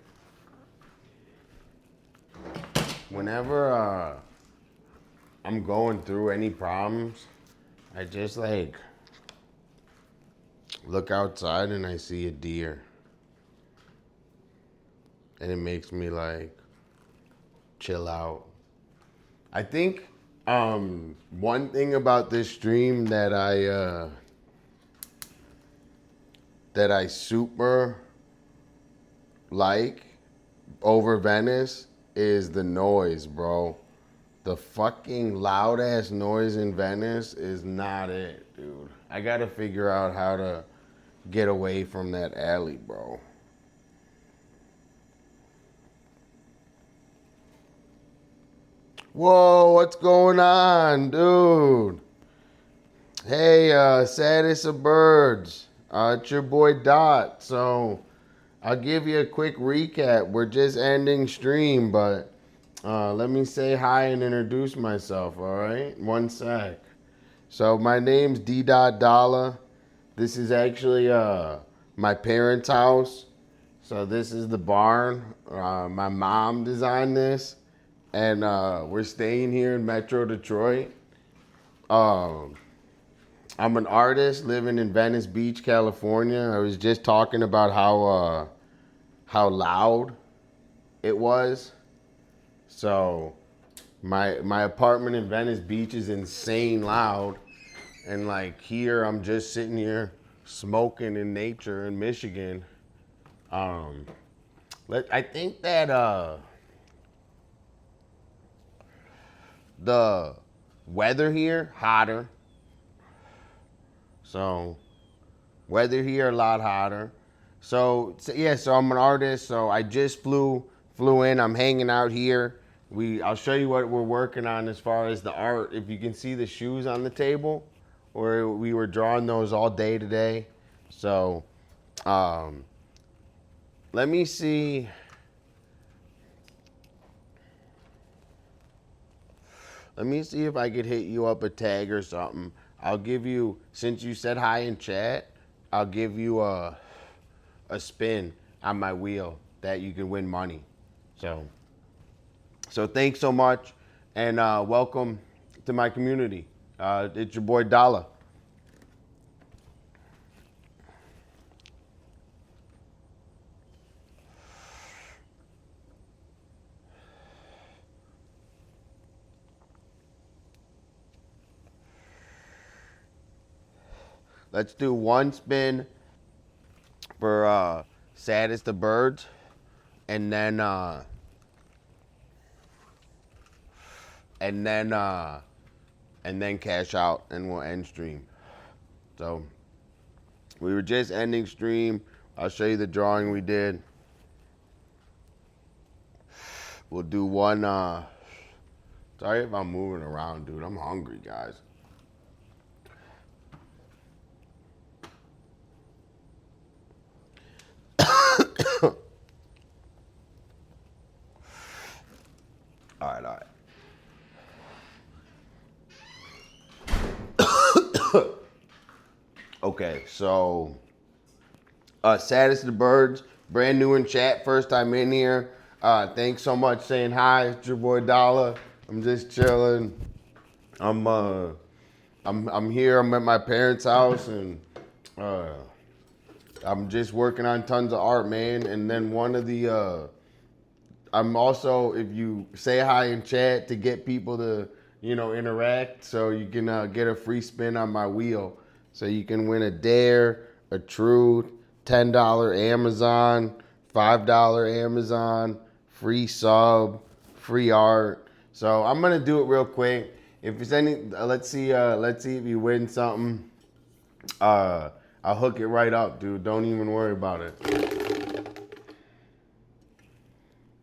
Whenever I'm going through any problems, I just like look outside and I see a deer. And it makes me like chill out. I think one thing about this stream that I super like over Venice is the noise, bro. The fucking loud ass noise in Venice is not it, dude. I gotta figure out how to get away from that alley, bro. Whoa, what's going on, dude? Hey, saddest of birds. It's your boy Dot. So I'll give you a quick recap. We're just ending stream, but let me say hi and introduce myself, all right? One sec. So my name's D.Dolla. This is actually my parents' house. So this is the barn. My mom designed this. And we're staying here in Metro Detroit. I'm an artist living in Venice Beach, California. I was just talking about how loud it was. So my apartment in Venice Beach is insane loud. And like here, I'm just sitting here smoking in nature in Michigan. I think that the weather here hotter. So weather here a lot hotter. So yeah, so I'm an artist. So I just flew in. I'm hanging out here. I'll show you what we're working on as far as the art. If you can see the shoes on the table, or we were drawing those all day today. So let me see. Let me see if I could hit you up a tag or something. I'll give you, since you said hi in chat, I'll give you a spin on my wheel that you can win money. So thanks so much, and welcome to my community. It's your boy Dolla. Let's do one spin for saddest of birds, and then cash out, and we'll end stream. So we were just ending stream. I'll show you the drawing we did. We'll do one. Sorry if I'm moving around, dude. I'm hungry, guys. So, Saddest of the Birds, brand new in chat, first time in here. Thanks so much saying hi. It's your boy Dolla. I'm just chilling. I'm here. I'm at my parents' house, and I'm just working on tons of art, man. And then one of the I'm also, if you say hi in chat to get people to, interact, so you can get a free spin on my wheel. So you can win a dare, a truth, $10 Amazon, $5 Amazon, free sub, free art. So I'm gonna do it real quick. If it's any, let's see if you win something. I'll hook it right up, dude. Don't even worry about it.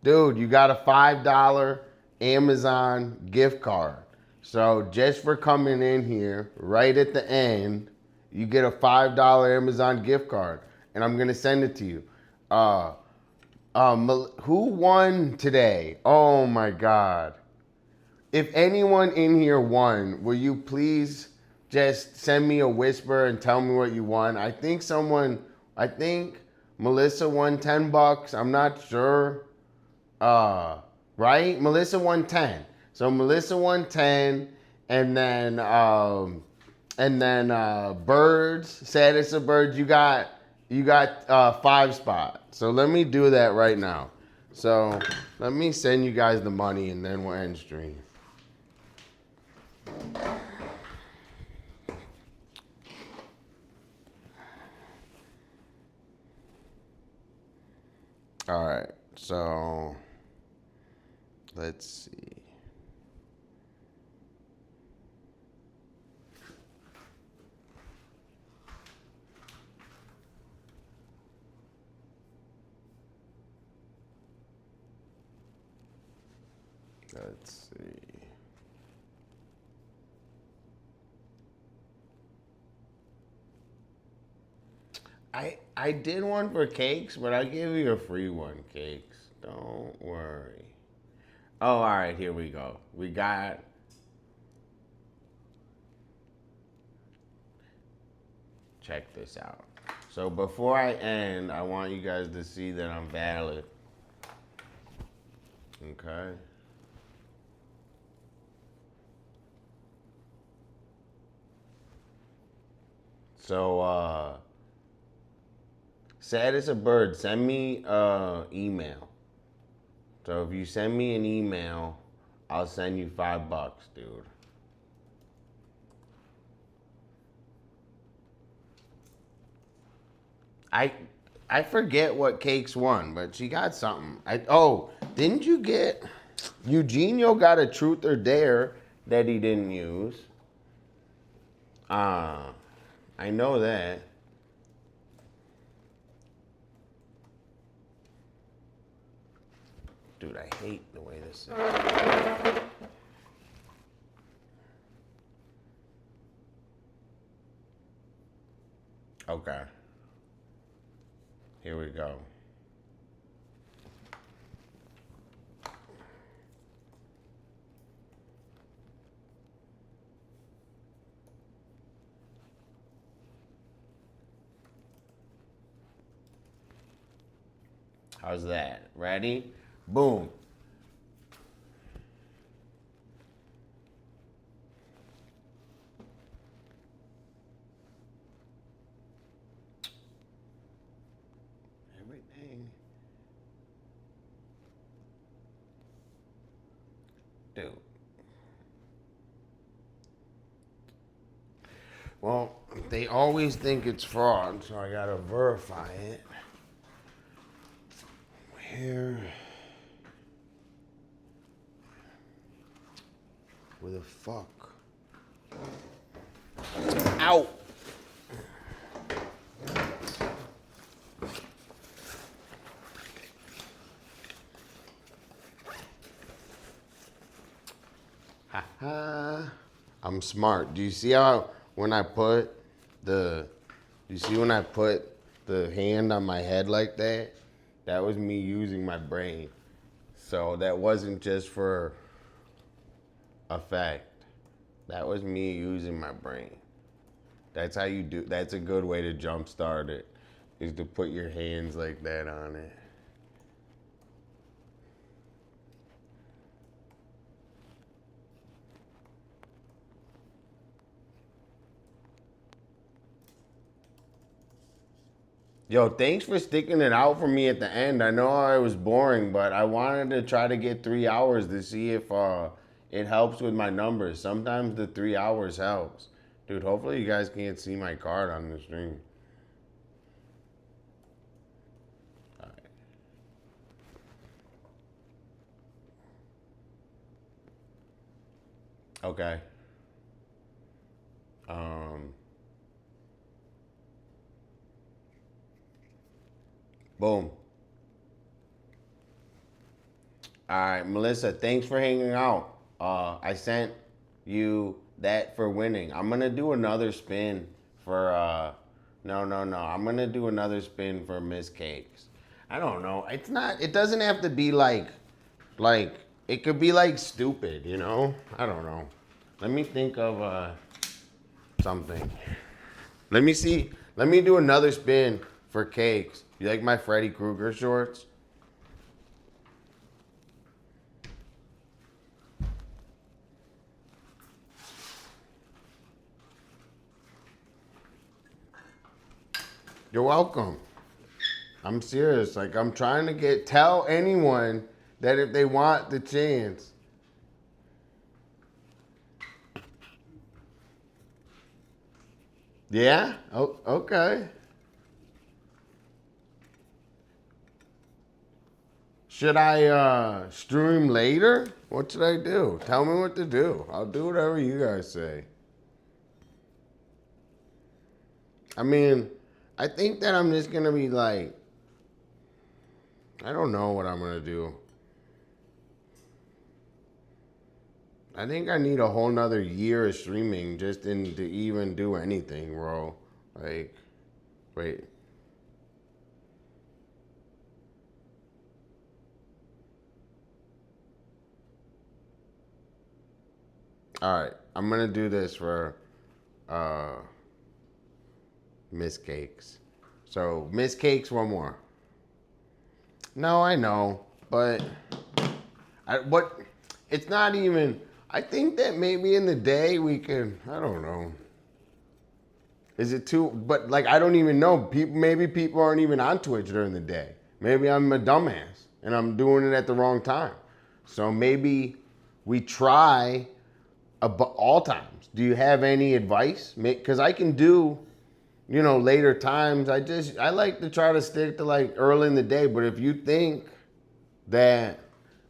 Dude, you got a $5 Amazon gift card. So just for coming in here, right at the end, you get a $5 Amazon gift card. And I'm going to send it to you. Who won today? Oh my God. If anyone in here won, will you please just send me a whisper and tell me what you won? I think Melissa won $10. I'm not sure. Right? Melissa won 10. So Melissa won 10, and then Birds, Saddest of Birds, you got 5 spots. So let me do that right now. So let me send you guys the money, and then we'll end stream. All right. So let's see. Let's see. I did one for Cakes, but I gave you a free one, Cakes. Don't worry. Oh, all right, here we go. We got... Check this out. So before I end, I want you guys to see that I'm valid. Okay? So, Saddest of Birds, send me email. So if you send me an email, I'll send you $5, dude. I forget what Cakes won, but she got something. Didn't you get... Eugenio got a truth or dare that he didn't use. I know that. Dude, I hate the way this is. Okay. Here we go. How's that? Ready? Boom. Everything. Dude. Well, they always think it's fraud, so I gotta verify it. Where the fuck? Ow! I'm smart. Do you see how when I put the hand on my head like that? That was me using my brain. So that wasn't just for effect. That was me using my brain. That's how you do. That's a good way to jumpstart it, is to put your hands like that on it. Yo, thanks for sticking it out for me at the end. I know I was boring, but I wanted to try to get 3 hours to see if it helps with my numbers. Sometimes the 3 hours helps. Dude, hopefully you guys can't see my card on the stream. All right. Okay. Boom. All right, Melissa, thanks for hanging out. I sent you that for winning. I'm gonna do another spin for no. I'm gonna do another spin for Miss Cakes. I don't know. It's not, it doesn't have to be like it could be like stupid, you know? I don't know. Let me think of something. Let me see. Let me do another spin for Cakes. You like my Freddy Krueger shorts? You're welcome. I'm serious. Like, I'm trying to tell anyone that if they want the chance. Yeah? Oh, okay. Should I stream later? What should I do? Tell me what to do. I'll do whatever you guys say. I mean, I think that I'm just gonna be like, I don't know what I'm gonna do. I think I need a whole nother year of streaming just to even do anything, bro. Like, wait. All right, I'm gonna do this for Miss Cakes. So Miss Cakes, one more. No, I know, but it's not even. I think that maybe in the day we could. I don't know. Is it too? But like, I don't even know. Maybe people aren't even on Twitch during the day. Maybe I'm a dumbass and I'm doing it at the wrong time. So maybe we try all times. Do you have any advice? Because I can do, you know, later times. I like to try to stick to like early in the day. But if you think that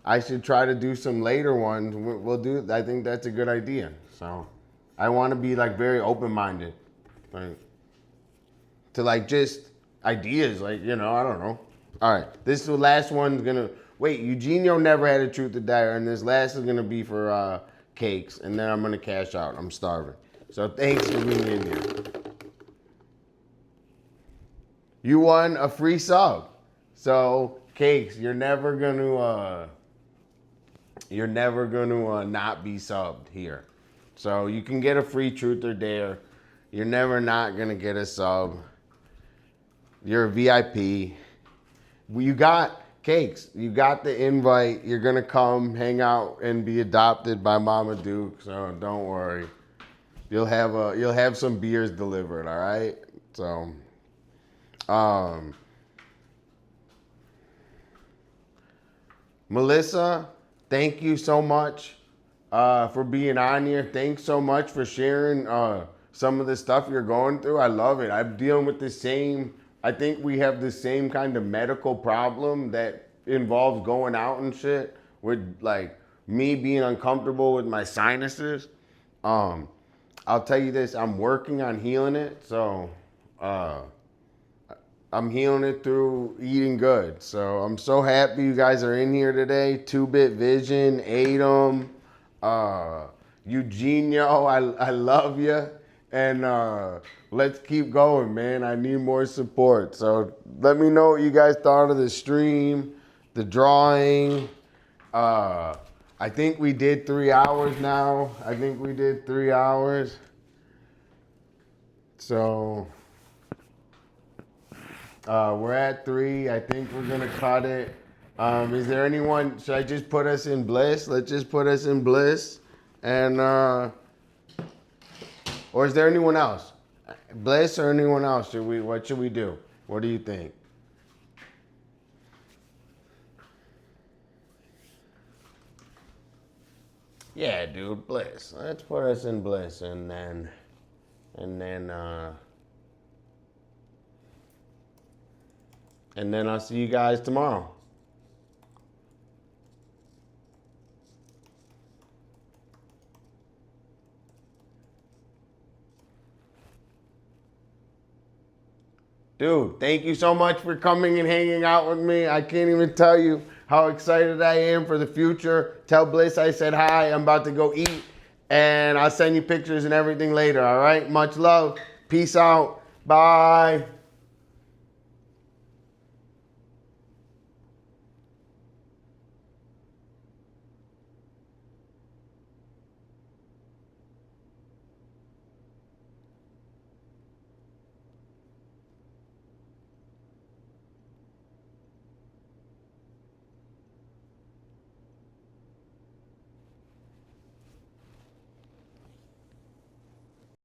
I should try to do some later ones, we'll do it. I think that's a good idea. So I want to be like very open-minded, like, to like just ideas, like, you know, I don't know. All right, this is the last one's gonna, wait, Eugenio never had a truth or dare, and this last is gonna be for Cakes, and then I'm gonna cash out. I'm starving. So thanks for being in here. You won a free sub. So Cakes, you're never gonna not be subbed here. So you can get a free truth or dare. You're never not gonna get a sub. You're a VIP. You got Cakes. You got the invite. You're gonna come hang out and be adopted by Mama Duke. So don't worry. You'll have some beers delivered. All right. So, Melissa, thank you so much for being on here. Thanks so much for sharing some of the stuff you're going through. I love it. I'm dealing with the same. I think we have the same kind of medical problem that involves going out and shit, with like me being uncomfortable with my sinuses. I'll tell you this, I'm working on healing it. So I'm healing it through eating good. So I'm so happy you guys are in here today. 2-Bit Vision, Adam, Eugenio, I love you. And let's keep going, man. I need more support. So let me know what you guys thought of the stream, the drawing. I think we did 3 hours now. I think we did 3 hours. So we're at 3. I think we're gonna cut it. Is there anyone? Should I just put us in bliss? Let's just put us in bliss, and or is there anyone else? Bliss or anyone else? What should we do? What do you think? Yeah, dude, bliss. Let's put us in bliss, and then I'll see you guys tomorrow. Dude, thank you so much for coming and hanging out with me. I can't even tell you how excited I am for the future. Tell Bliss I said hi. I'm about to go eat, and I'll send you pictures and everything later, all right? Much love. Peace out. Bye.